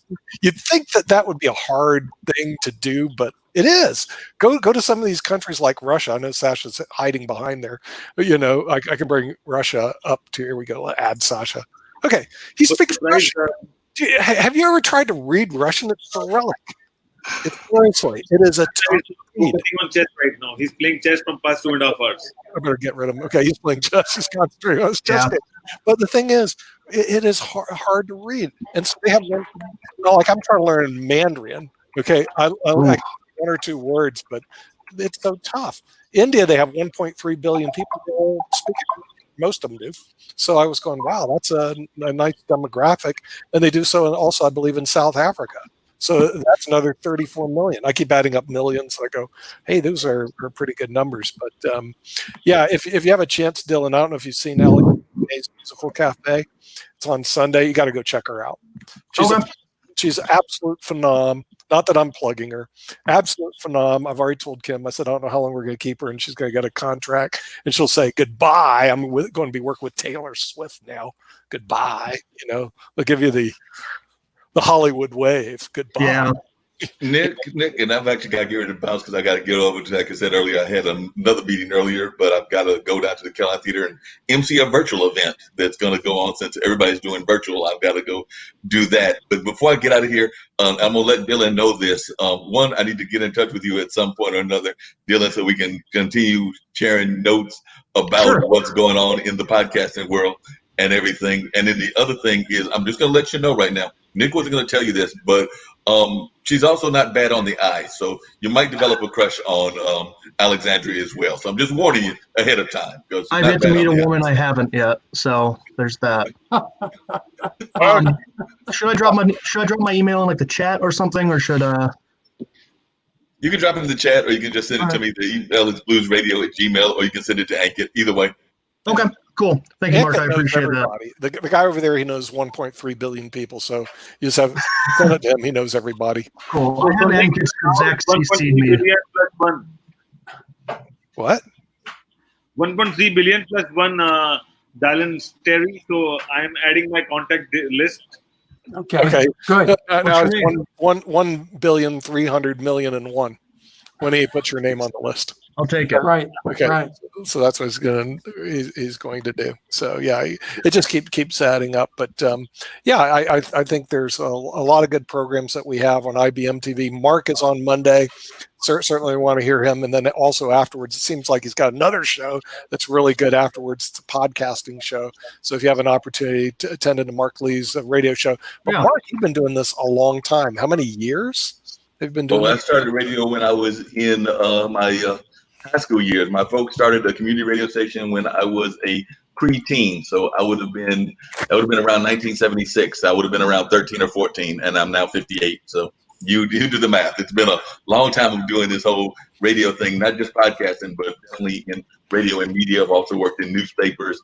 you'd think that would be a hard thing to do, but it is. Go to some of these countries like Russia. I know Sasha's hiding behind there. You know, I can bring Russia up to, here we go, add Sasha. Okay, he speaks Russian. Have you ever tried to read Russian? It's Cyrillic. It's seriously, it is a tough He's feat. sitting on chess right now. He's playing chess from past 2.5 hours. I better get rid of him. Okay, he's playing chess. He's concentrating on his chess game. But the thing is, it is hard to read. And so they have like I'm trying to learn Mandarin. Okay, I like one or two words, but it's so tough. India, they have 1.3 billion people who speak it. Most of them do. So I was going, wow, that's a nice demographic. And they do so also, I believe, in South Africa. So that's another 34 million. I keep adding up millions. I go, hey, those are pretty good numbers. But yeah, if you have a chance, Dylan, I don't know if you've seen Ellie's Musical Cafe. It's on Sunday. You got to go check her out. She's absolute phenom. Not that I'm plugging her. Absolute phenom. I've already told Kim. I said, I don't know how long we're going to keep her, and she's going to get a contract. And she'll say, goodbye. I'm going to be working with Taylor Swift now. Goodbye. You know, they'll give you the Hollywood wave. Goodbye. Yeah. Nick, and I've actually got to get ready to bounce because I got to get over to, like I said earlier, I had another meeting earlier, but I've got to go down to the Carolina Theater and MC a virtual event that's going to go on since everybody's doing virtual. I've got to go do that. But before I get out of here, I'm going to let Dylan know this. One, I need to get in touch with you at some point or another, Dylan, so we can continue sharing notes about what's going on in the podcasting world and everything. And then the other thing is, I'm just going to let you know right now, Nick wasn't going to tell you this, but she's also not bad on the eye. So you might develop a crush on Alexandria as well. So I'm just warning you ahead of time. I've yet to meet a woman I haven't yet. So there's that. Should I drop my email in like the chat or something, or should You can drop it in the chat, or you can just send it to me. The email is bluesradio@gmail, or you can send it to Ankit. Either way. Okay, cool. Thank you, Mark. I appreciate everybody. The guy over there, he knows 1.3 billion people. So you just have send it to him. He knows everybody. Cool. I have Ankit's exact CC me. What? 1.3 billion plus one Dallin Terry. So I'm adding my contact list. Okay. Good. Now it's 1,300,000,001 when he puts your name on the list. I'll take it. Right. Okay. Right. So that's what he's going to do. So yeah, it just keeps adding up. But yeah, I think there's a lot of good programs that we have on IBM TV. Mark is on Monday. Certainly want to hear him. And then also afterwards, it seems like he's got another show that's really good afterwards. It's a podcasting show. So if you have an opportunity to attend to Mark Lee's radio show. But Mark, you've been doing this a long time. How many years have you been doing I started radio when I was in my high school years. My folks started a community radio station when I was a preteen. So that would have been around 1976. I would have been around 13 or 14, and I'm now 58. So you do the math. It's been a long time of doing this whole radio thing, not just podcasting, but definitely in radio and media. I've also worked in newspapers,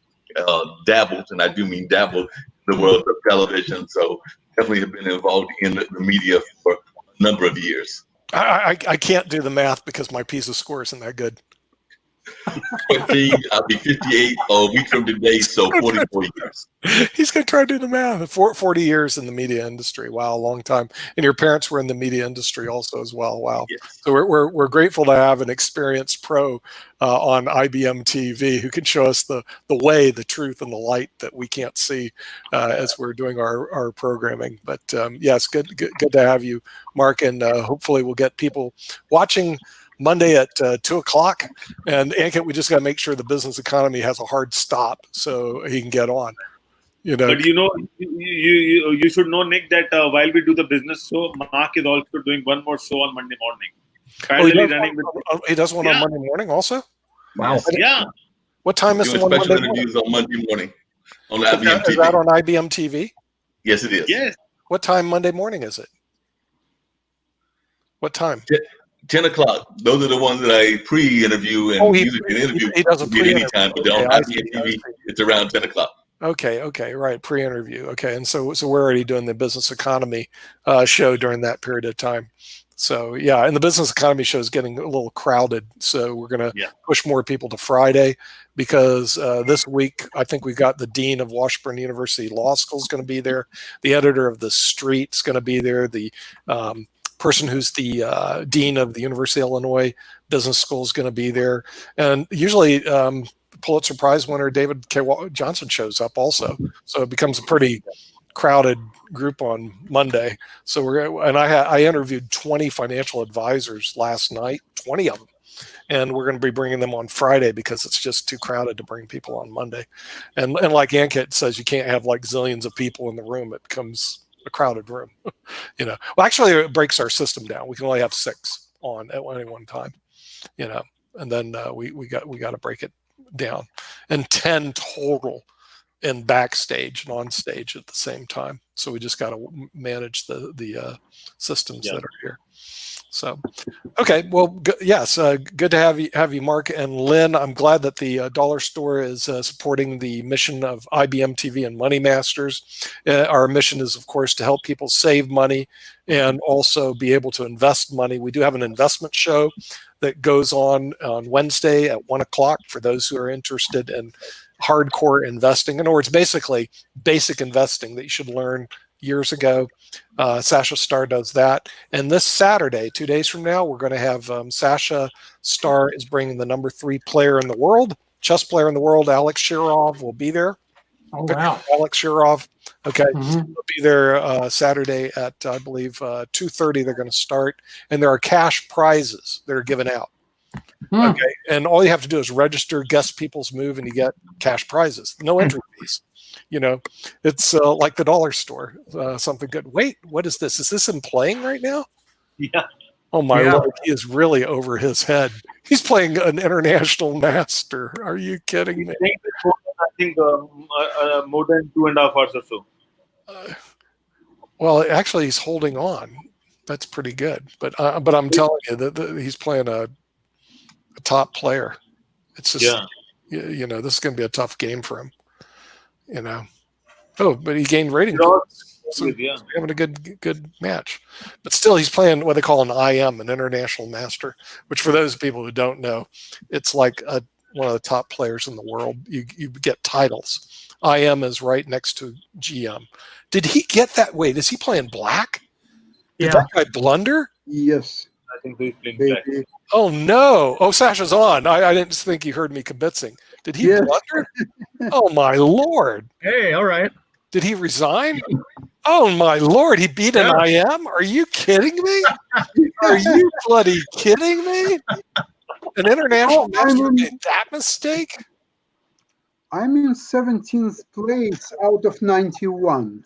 dabbled, and I do mean dabbled, the world of television. So definitely have been involved in the media for a number of years. I can't do the math because my PISA score isn't that good. I'll be 58 a week from today, so 44 years. He's going to try to do the math. 40 years in the media industry. Wow, a long time. And your parents were in the media industry also as well. Wow. Yes. So we're grateful to have an experienced pro on IBM TV who can show us the way, the truth, and the light that we can't see as we're doing our programming. But yes, good to have you, Mark, and hopefully we'll get people watching Monday at 2:00. And Ankit, we just got to make sure the business economy has a hard stop so he can get on. You know, but you should know, Nick, that while we do the business show, Mark is also doing one more show on Monday morning. He does one on Monday morning also? Wow. Yeah. What time is the one special Monday interviews morning? on Monday morning on IBM TV. Is that on IBM TV? Yes, it is. Yes. What time Monday morning is it? What time? 10 o'clock. Those are the ones that I pre-interview and usually can interview. He does a pre-interview anytime, but on IBM TV, it's around 10 o'clock. Okay, right, pre-interview. Okay, and so we're already doing the business economy show during that period of time. So yeah, and the business economy show is getting a little crowded. So we're going to push more people to Friday because this week I think we got the dean of Washburn University Law School is going to be there. The editor of The Street is going to be there. The person who's the dean of the University of Illinois Business School is going to be there. And usually Pulitzer Prize winner David K. Johnson shows up also. So it becomes a pretty crowded group on Monday. So I interviewed 20 financial advisors last night, 20 of them. And we're going to be bringing them on Friday because it's just too crowded to bring people on Monday. And like Ankit says, you can't have like zillions of people in the room. It becomes a crowded room. Well, actually, it breaks our system down. We can only have 6 on at any one time. And then we got to break it down, and 10 total in backstage and on stage at the same time. So we just got to manage the systems that are here. So, okay, well, yes, good to have you, Mark and Lynn. I'm glad that the Dollar Store is supporting the mission of IBM TV and Money Masters. Our mission is, of course, to help people save money and also be able to invest money. We do have an investment show that goes on Wednesday at 1 o'clock for those who are interested in hardcore investing. In other words, basically basic investing that you should learn years ago. Sasha Starr does that. And this Saturday, 2 days from now, we're going to have Sasha Starr is bringing the number 3 player in the world, chess player in the world, Alex Shirov will be there. Oh, wow. Alex Shirov. Okay. He'll be there Saturday at, I believe, 2:30. They're going to start. And there are cash prizes that are given out. Okay. And all you have to do is register, guess people's move, and you get cash prizes. No entry fees. It's like the Dollar Store, something good. Wait, what is this? Is this him playing right now? Yeah. Oh my Lord, he is really over his head. He's playing an international master. Are you kidding me? I think more than 2.5 hours or so. Well, actually, he's holding on. That's pretty good. But I'm telling you that he's playing a top player. It's just, this is going to be a tough game for him. Oh, but he gained rating. So he's having a good match. But still, he's playing what they call an IM, an international master, which for those people who don't know, it's like one of the top players in the world. You get titles. IM is right next to GM. Did he get that? Wait, is he playing black? Did that guy blunder? Yes. I think he's playing black. Oh, no. Oh, Sasha's on. I didn't think he heard me kibitzing. Did he blunder? Oh, my Lord. Hey, all right. Did he resign? Oh, my Lord. He beat an IM? Are you kidding me? Are you bloody kidding me? An international master made that mistake? I'm in 17th place out of 91.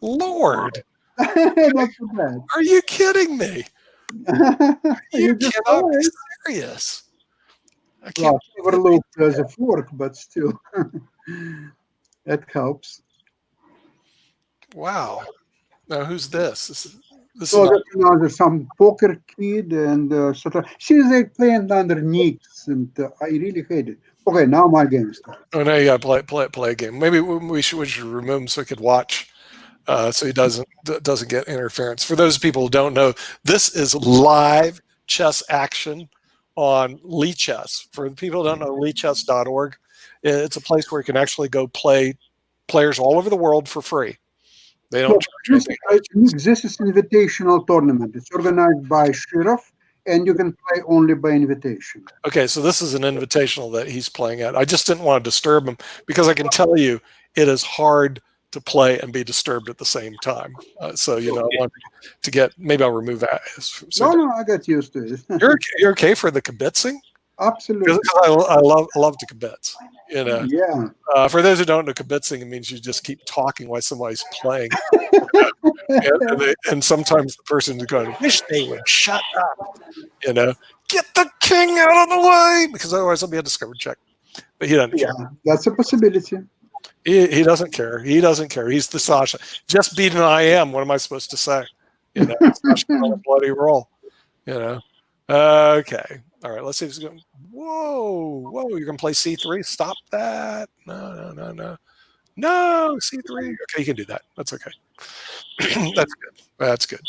Lord. Not so bad. Are you kidding me? You cannot be serious. I can't overlook the fork, but still, that helps. Wow. Now, who's this? This so is there's some poker kid and sort of. She's like playing under Nicks, and I really hate it. Okay, now my game starts. Oh, now you got to play a game. Maybe we should remove him so he could watch. So he doesn't get interference. For those people who don't know, this is live chess action on Lichess. For the people who don't know, lichess.org, it's a place where you can actually go play players all over the world for free. They don't charge anything. This is invitational tournament. It's organized by Shirov, and you can play only by invitation. Okay, so this is an invitational that he's playing at. I just didn't want to disturb him because I can tell you it is hard to play and be disturbed at the same time. So, I want to get, maybe I'll remove that. So no, I got used to it. You're okay for the kibitzing? Absolutely. Because I love to kibitz. Yeah. For those who don't know, kibitzing, it means you just keep talking while somebody's playing. and sometimes the person is going, wish they would shut up. Get the king out of the way, because otherwise there'll be a discovery check. But he doesn't care. That's a possibility. He doesn't care. He doesn't care. He's the Sasha. Just beat an IM. What am I supposed to say? Sasha on a bloody roll. Okay. All right. Let's see if he's going. Whoa. You're going to play C3? Stop that. No. C3. Okay, you can do that. That's okay. That's good.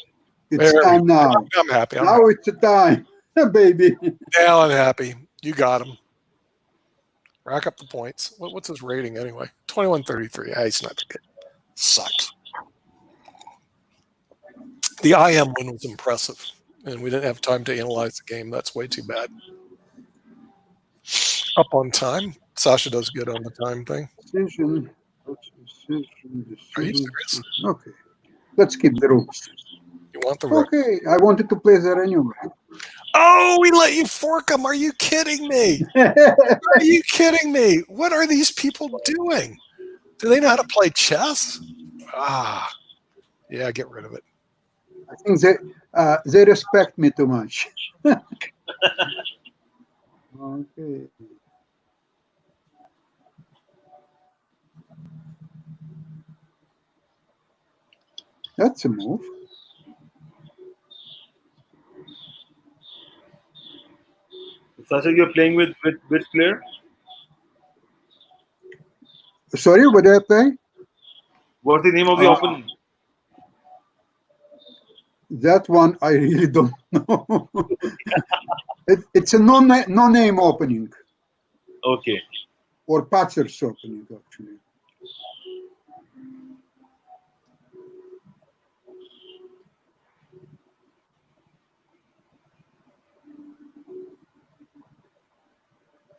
It's time now. I'm happy. It's the time, baby. Now I'm happy. You got him. Rack up the points. What's his rating anyway? 2133. He's not that good. Sucks. The IM win was impressive, and we didn't have time to analyze the game. That's way too bad. Up on time. Sasha does good on the time thing. Are you serious? Okay. Let's keep the rules. You want the rook? Okay, I wanted to play there anyway. Oh, we let you fork them. Are you kidding me? Are you kidding me? What are these people doing? Do they know how to play chess? Yeah, get rid of it. I think they respect me too much. Okay. That's a move. Sasha, you're playing with which player? Sorry, what did I play? What's the name of the opponent? That one I really don't know. It's a no-name opening. Okay. Or Patcher's opening, actually.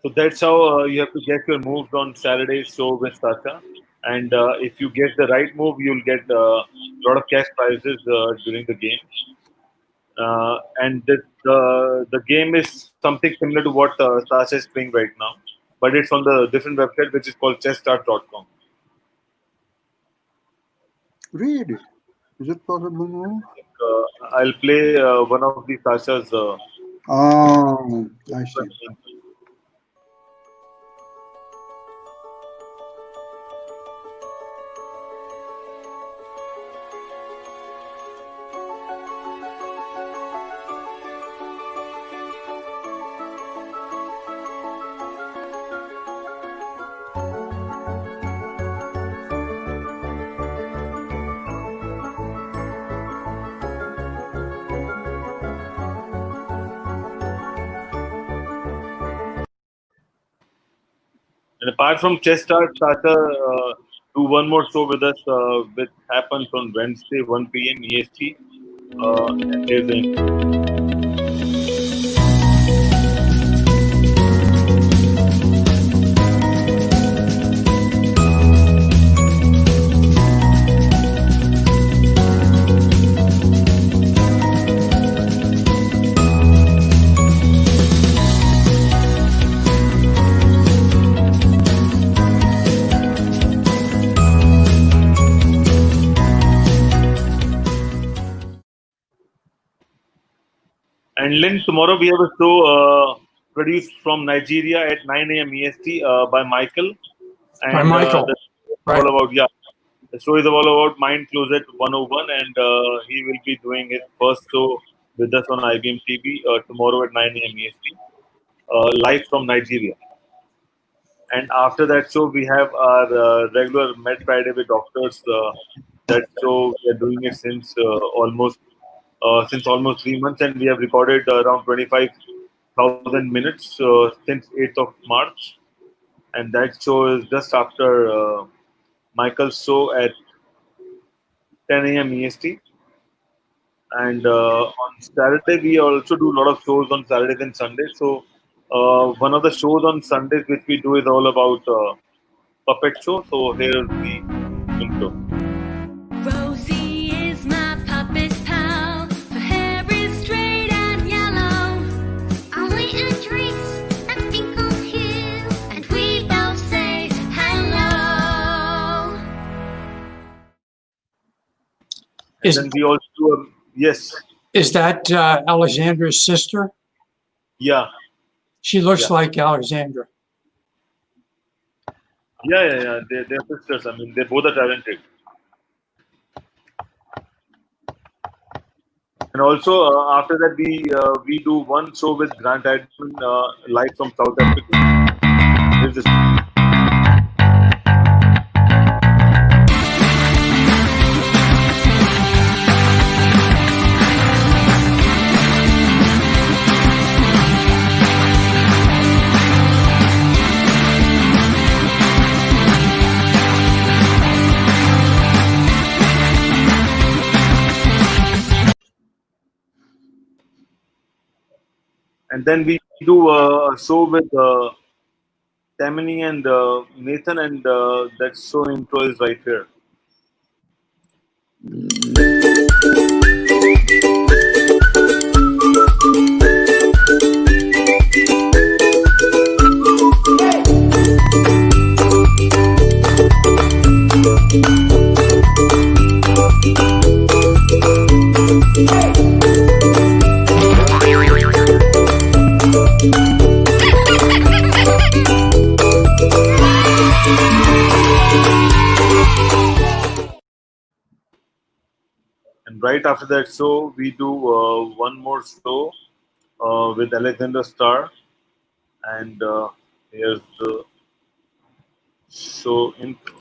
So that's how you have to get your moves on Saturday's show with Sasha. And if you get the right move, you'll get a lot of cash prizes during the game. And the game is something similar to what Sasha is playing right now, but it's on the different website, which is called chessstart.com. Really? Is it possible now? I'll play one of the Sasha's. Oh, I see. And apart from Chess Start, Sasha do one more show with us, which happens on Wednesday, 1 p.m. EST. Here's the And Lynn, tomorrow we have a show produced from Nigeria at 9 a.m. EST by Michael. And, By Michael. all about, the show is all about Mind Closet 101, and he will be doing his first show with us on IBM TV tomorrow at 9 a.m. EST, live from Nigeria. And after that show, we have our regular Med Friday with doctors. That show we are doing it since almost 3 months, and we have recorded around 25,000 minutes since 8th of March. And that show is just after Michael's show at 10 a.m. EST. And on Saturday, we also do a lot of shows on Saturdays and Sundays. So one of the shows on Sundays which we do is all about puppet show. So here is the intro. Rosie is my puppet pal. Her hair is straight and yellow. Only Idris and Finkel here, and we both say hello. And then we also do yes. Is that Alexandra's sister? Yeah. She looks like Alexandra. Yeah. They're sisters. I mean, they both are talented. And also after that, we do one show with Grant Admin live from South Africa. Here's this. And then we do a show with Tammany and Nathan, and that show intro is right here. And right after that show, we do one more show with Alexander Starr. And here's the show intro.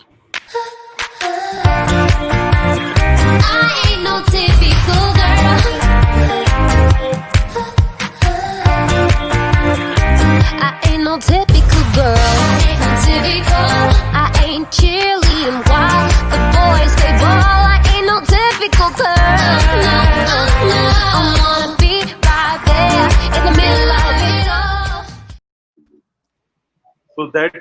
I ain't no typical girl. I ain't no typical girl. I ain't no typical. I ain't cheerleading while the boys play ball. I ain't no typical girl. No, I wanna be right there in the middle of it all. So that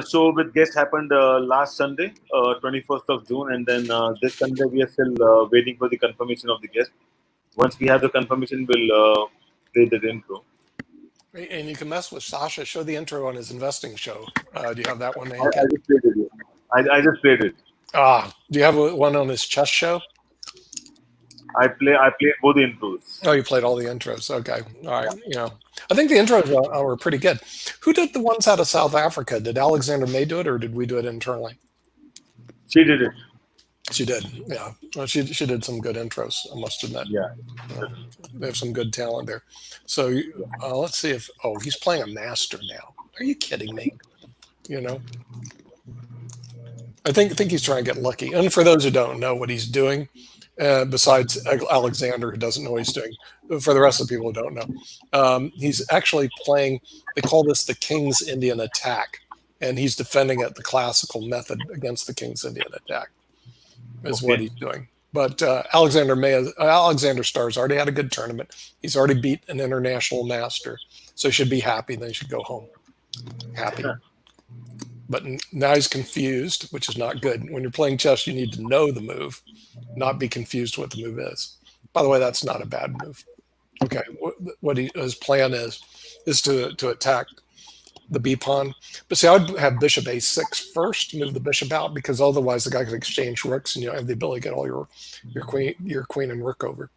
show with guest happened last Sunday, 21st of June, and then this Sunday we are still waiting for the confirmation of the guest. Once we have the confirmation, we'll play the intro. And you can mess with Sasha. Show the intro on his investing show. Do you have that one? I just played it. I just played it. Do you have one on his chess show? I played both the intros. Oh, you played all the intros. Okay, all right. You know, I think the intros were pretty good. Who did the ones out of South Africa? Did Alexander May do it, or did we do it internally? She did it. She did. Yeah, well, she did some good intros. I must admit. Yeah, they have some good talent there. So let's see if he's playing a master now. Are you kidding me? You know, I think he's trying to get lucky. And for those who don't know what he's doing, besides Alexander, who doesn't know what he's doing, for the rest of the people who don't know, he's actually playing. They call this the King's Indian attack, and he's defending it the classical method against the King's Indian attack. Is what he's doing. But Alexander Starr's already had a good tournament. He's already beat an international master, so he should be happy. Then he should go home happy. But now he's confused, which is not good. When you're playing chess, you need to know the move, not be confused what the move is. By the way, that's not a bad move. Okay, what his plan is to attack the B pawn. But see, I would have bishop a6 first, move the bishop out, because otherwise the guy could exchange rooks and you have the ability to get all your queen and rook over.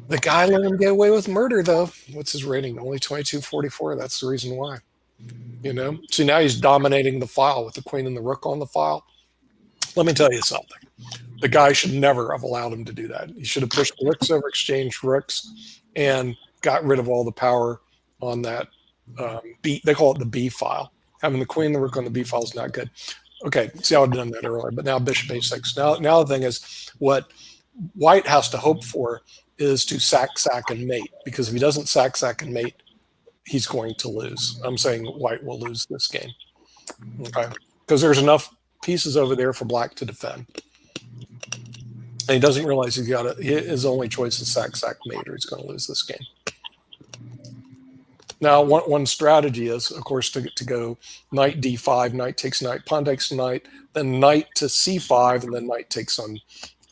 The guy let him get away with murder, though. What's his rating? Only 2244. That's the reason why. You know. See, now he's dominating the file with the queen and the rook on the file. Let me tell you something. The guy should never have allowed him to do that. He should have pushed the rooks over, exchanged rooks, and got rid of all the power on that. They call it the B file. Having the queen and the rook on the B file is not good. Okay, see, I would have done that earlier, but now bishop a6. Now the thing is, what White has to hope for is to sack, and mate, because if he doesn't sack, and mate, he's going to lose. I'm saying White will lose this game. Okay, because there's enough pieces over there for Black to defend. And he doesn't realize his only choice is sack, mate, or he's going to lose this game. Now, one strategy is, of course, to go knight d5, knight takes knight, pawn takes knight, then knight to c5, and then knight takes on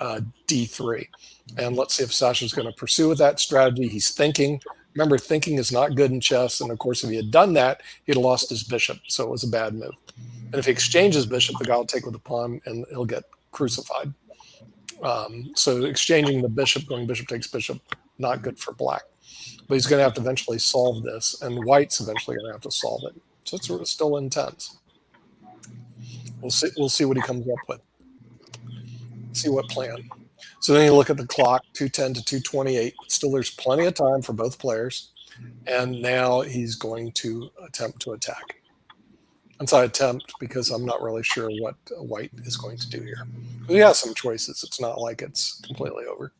d3. And let's see if Sasha's going to pursue with that strategy. He's thinking. Remember, thinking is not good in chess. And, of course, if he had done that, he'd have lost his bishop. So it was a bad move. And if he exchanges bishop, the guy will take with the pawn, and he'll get crucified. So exchanging the bishop, going bishop takes bishop, not good for Black. But he's going to have to eventually solve this, and White's eventually going to have to solve it. So it's still intense. We'll see what he comes up with. See what plan. So then you look at the clock, 2:10 to 2:28. Still, there's plenty of time for both players, and now he's going to attempt to attack. And so I attempt because I'm not really sure what White is going to do here. He has some choices. It's not like it's completely over.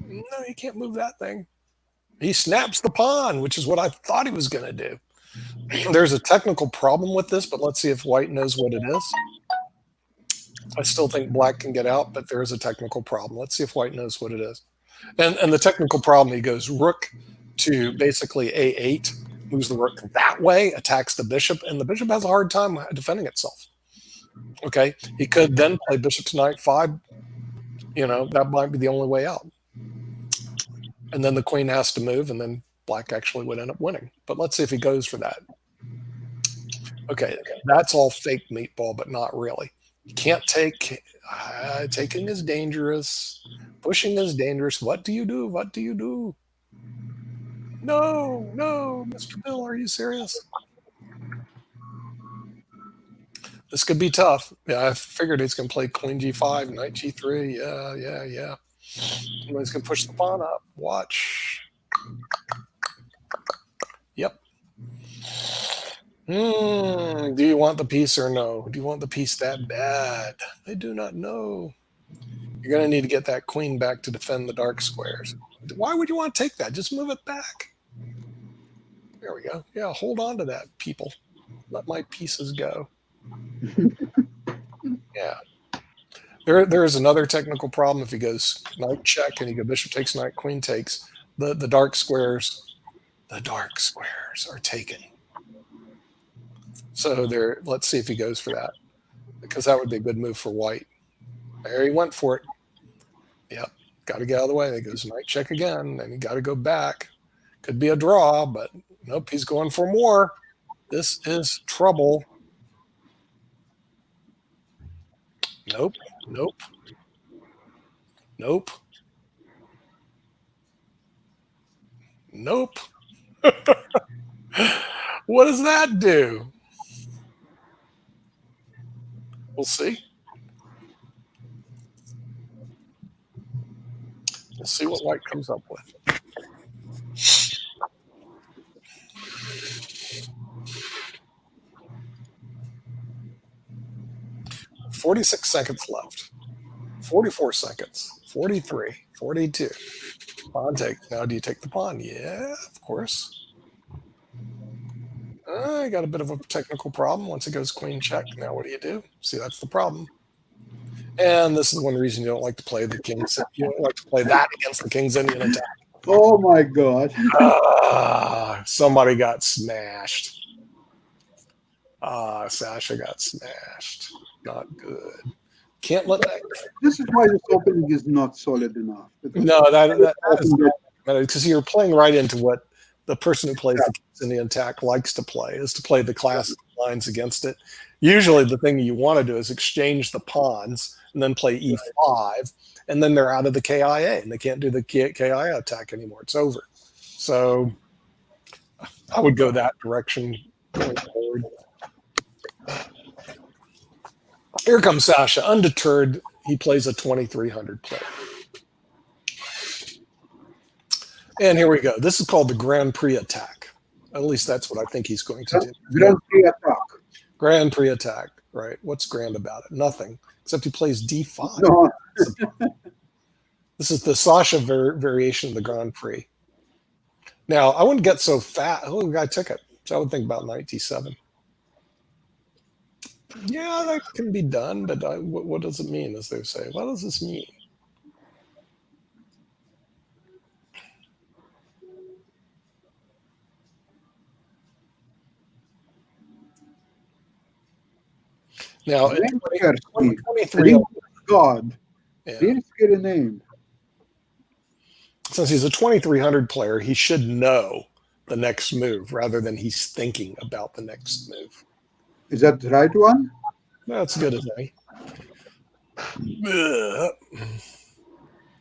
No, you can't move that thing. He snaps the pawn, which is what I thought he was going to do. There's a technical problem with this, but let's see if White knows what it is. I still think Black can get out, but there is a technical problem. Let's see if White knows what it is. And the technical problem, he goes rook to basically a8, moves the rook that way, attacks the bishop, and the bishop has a hard time defending itself. Okay, he could then play bishop to knight 5. You know, that might be the only way out. And then the queen has to move, and then black actually would end up winning. But let's see if he goes for that. Okay, that's all fake meatball, but not really. You can't take. Taking is dangerous. Pushing is dangerous. What do you do? What do you do? No, no, Mr. Bill, are you serious? This could be tough. Yeah, I figured he's going to play queen g5, knight g3. Yeah. He's going to push the pawn up. Watch. Yep. Do you want the piece or no? Do you want the piece that bad? I do not know. You're going to need to get that queen back to defend the dark squares. Why would you want to take that? Just move it back. There we go. Yeah, hold on to that, people. Let my pieces go. Yeah. There is another technical problem if he goes knight check and you go bishop takes knight, queen takes. The dark squares are taken. So there, let's see if he goes for that, because that would be a good move for white. There he went for it. Yep, got to get out of the way. He goes knight check again, and he got to go back. Could be a draw, but nope, he's going for more. This is trouble. Nope. What does that do? We'll see. We'll see what white comes up with. "46 seconds left. 44 seconds. 43. 42. Pawn take. Now, do you take the pawn? Yeah, of course. I got a bit of a technical problem. Once it goes queen check, now what do you do? See, that's the problem. And this is one reason you don't like to play the king's. You don't like to play that against the king's Indian attack. Oh my God! Somebody got smashed. Sasha got smashed. Not good. Can't let that. This is why this opening is not solid enough. No, that is not, because you're playing right into what the person who plays the king's Indian attack likes to play, is to play the classic lines against it. Usually the thing you want to do is exchange the pawns and then play e5, and then they're out of the KIA, and they can't do the KIA attack anymore. It's over. So I would go that direction going forward. Here comes Sasha, undeterred. He plays a 2300 play. And here we go. This is called the Grand Prix attack. At least that's what I think he's going to do. Grand Prix attack. Grand Prix attack, right? What's grand about it? Nothing, except he plays d5. No. This is the Sasha variation of the Grand Prix. Now, I wouldn't get so fat. Oh, the guy took it. So I would think about knight d7. Yeah, that can be done, but what does it mean, as they say? What does this mean? Now, 23. God, Yeah. very scary name. Since he's a 2300 player, he should know the next move rather than he's thinking about the next move. Is that the right one? That's good as any.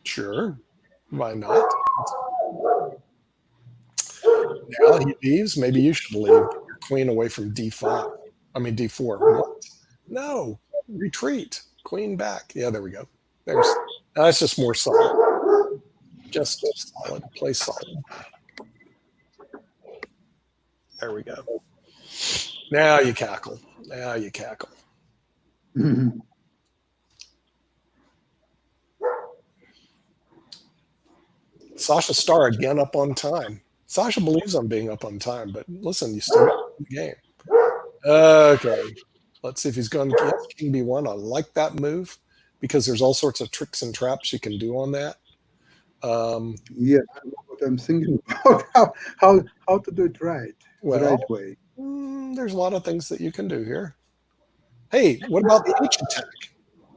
Sure. Why not? Now he leaves. Maybe you should leave. Get your queen away from d5. I mean d4. What? No. Retreat. Queen back. Yeah, there we go. That's just more solid. Just solid. Play solid. There we go. Now you cackle. Now you cackle. Sasha Starr again up on time. Sasha believes I'm being up on time, but listen, you still got the game. Okay. Let's see if he's going to get King B1. I like that move because there's all sorts of tricks and traps you can do on that. Yeah, what I'm thinking about how to do it right. the right way? There's a lot of things that you can do here. Hey, what about the H attack?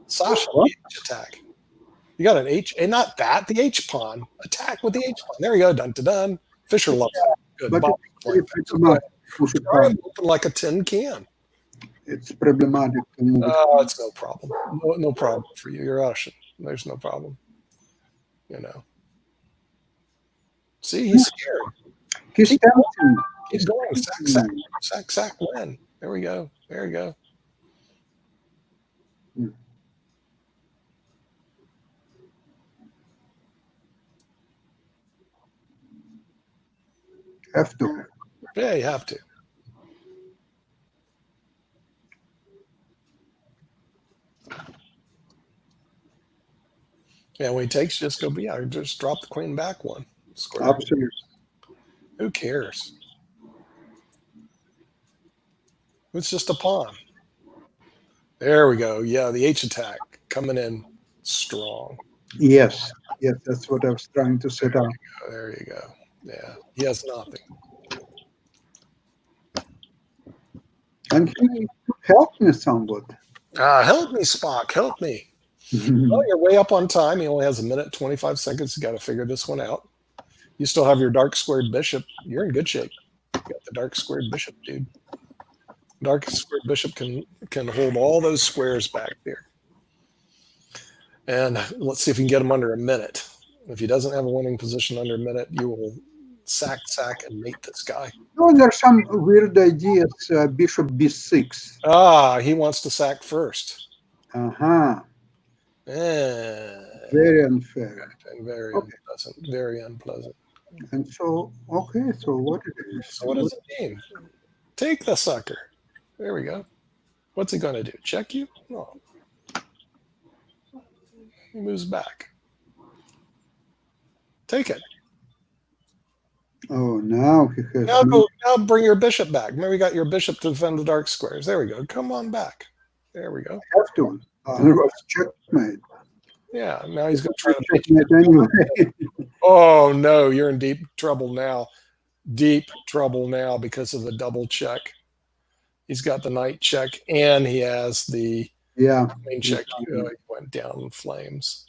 Sasha, the H attack. You got an H, and not that, the H pawn. Attack with the H pawn. There you go, dun dun dun. Fisher loves it. Good. But Bob, it's very problematic. try and open like a tin can. It's problematic to move. Oh, it's no problem. No problem for you. You're Russian. There's no problem. You know. See, he's scared. He's tempting. He's going. Sack, win. There we go. There you go. Have to. Yeah, you have to. Yeah, when he takes, just go. Yeah, just drop the queen back one. Square. Absolutely. Who cares? It's just a pawn. There we go. Yeah, the H attack coming in strong. Yes, that's what I was trying to set up. There you go. Yeah, he has nothing. And he helped me somewhat. Help me, Spock. Help me. Well, you're way up on time. He only has 1 minute, 25 seconds. You got to figure this one out. You still have your dark squared bishop. You're in good shape. You got the dark squared bishop, dude. Dark squared bishop can hold all those squares back there. And let's see if we can get him under a minute. If he doesn't have a winning position under a minute, you will sack, and mate this guy. Oh, there's some weird ideas. Bishop b6. He wants to sack first. Uh-huh. Very unfair. And very unpleasant. Very unpleasant. And so, okay, so what it is? So what does it mean? Take the sucker. There we go. What's he going to do? Check you? No. He moves back. Take it. Oh, now he has. Now bring your bishop back. Remember, you got your bishop to defend the dark squares. There we go. Come on back. There we go. Have to. Otherwise, checkmate. Yeah. Now he's going to try to checkmate anyway. Oh no, you're in deep trouble now. Deep trouble now because of the double check. He's got the knight check, and he has the main check. He went down in flames.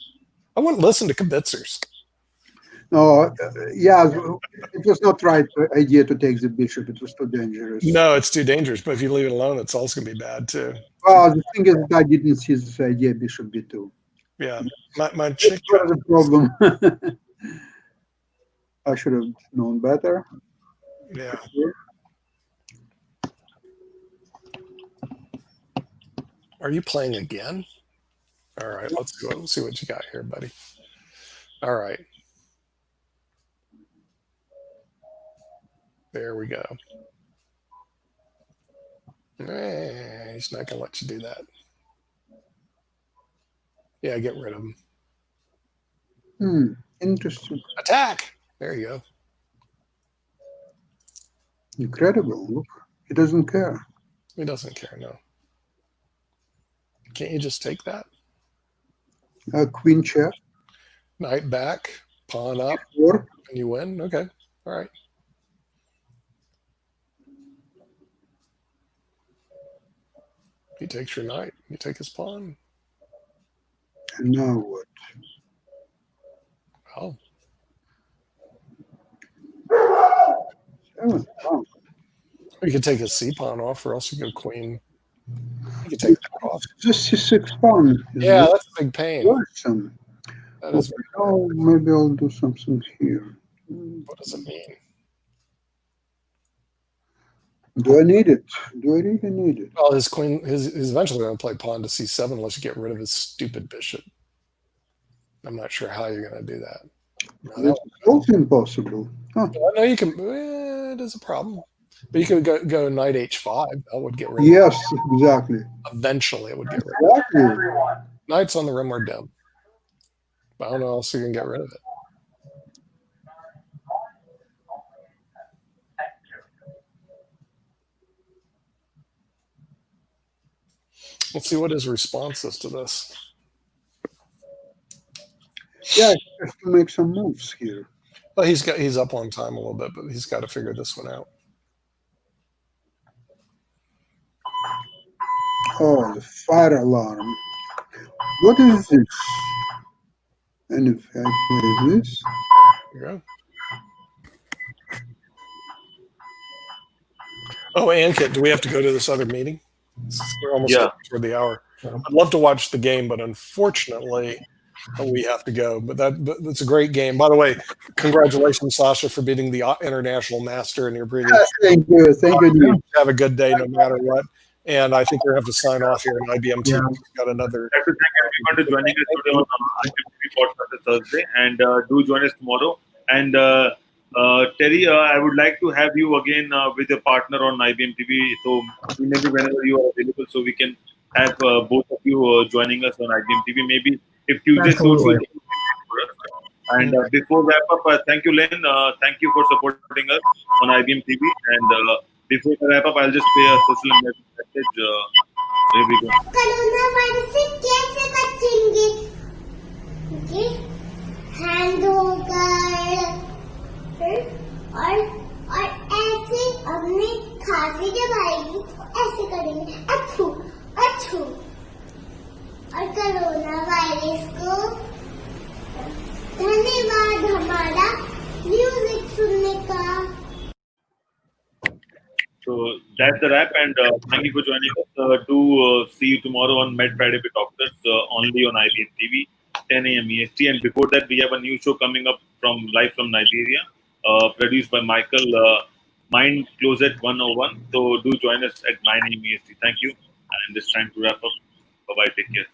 I wouldn't listen to kibitzers. No, it was not right idea to take the bishop. It was too dangerous. No, it's too dangerous. But if you leave it alone, it's also going to be bad too. Well, the thing is that I didn't see this idea, bishop b2. Yeah, my chick. That's the problem. I should have known better. Yeah. Are you playing again? All right, let's go. Let's see what you got here, buddy. All right. There we go. He's not going to let you do that. Yeah, get rid of him. Interesting. Attack! There you go. Incredible. Look, he doesn't care. He doesn't care, no. Can't you just take that? Queen check. Knight back, pawn up, and you win? Okay, all right. He takes your knight. You take his pawn. And now what? Well. You can take his c pawn off, or else you go queen. You can take that off. Just c6 pawn. Yeah, that's a big pain. Awesome. That is maybe I'll do something here. What does it mean? Do I need it? Do I really need it? Well, his queen, he's eventually going to play pawn to c7 unless you get rid of his stupid bishop. I'm not sure how you're going to do that. No, It's also impossible. Huh. No, you can. It is a problem. But you could go knight h5. That would get rid of Yes, exactly. Eventually, it would get rid of it. Exactly. Knights on the rim are dumb. But I don't know how else you can get rid of it. Let's see what his response is to this. Yeah, he has to make some moves here. Well, he's up on time a little bit, but he's got to figure this one out. Oh, the fire alarm. What is this? In fact, what is this? There you go. Oh, Ankit, do we have to go to this other meeting? We're almost Yeah. toward the hour. I'd love to watch the game, but unfortunately, we have to go. But that's a great game. By the way, congratulations, Sasha, for beating the international master in your previous. Thank you. Thank you. Have a good day no matter what. And I think we're going to have to sign off here. And IBM TV has got another. I'd like to thank everyone for joining us today on IBM podcast on Thursday, and do join us tomorrow. And Terry, I would like to have you again with your partner on IBM TV. So maybe whenever you are available, so we can have both of you joining us on IBM TV. Maybe if Tuesday suits you. And before wrap up, thank you, Len. Thank you for supporting us on IBM TV. And before I wrap up, I'll just play a social message. Here we go. Corona virus से कैसे बचेंगे? Okay, hand होकर और ऐसे अपने खांसी जब आएगी तो ऐसे करेंगे अच्छू अच्छू और कोरोना वायरस को धन्यवाद हमारा म्यूजिक सुनने का. So that's the wrap, and thank you for joining us. See you tomorrow on Med Friday with Doctors, only on IBM TV, 10 a.m. EST. And before that, we have a new show coming up live from Nigeria, produced by Michael, Mind Closet 101. So do join us at 9 a.m. EST. Thank you, and it's time to wrap up. Bye bye. Take care.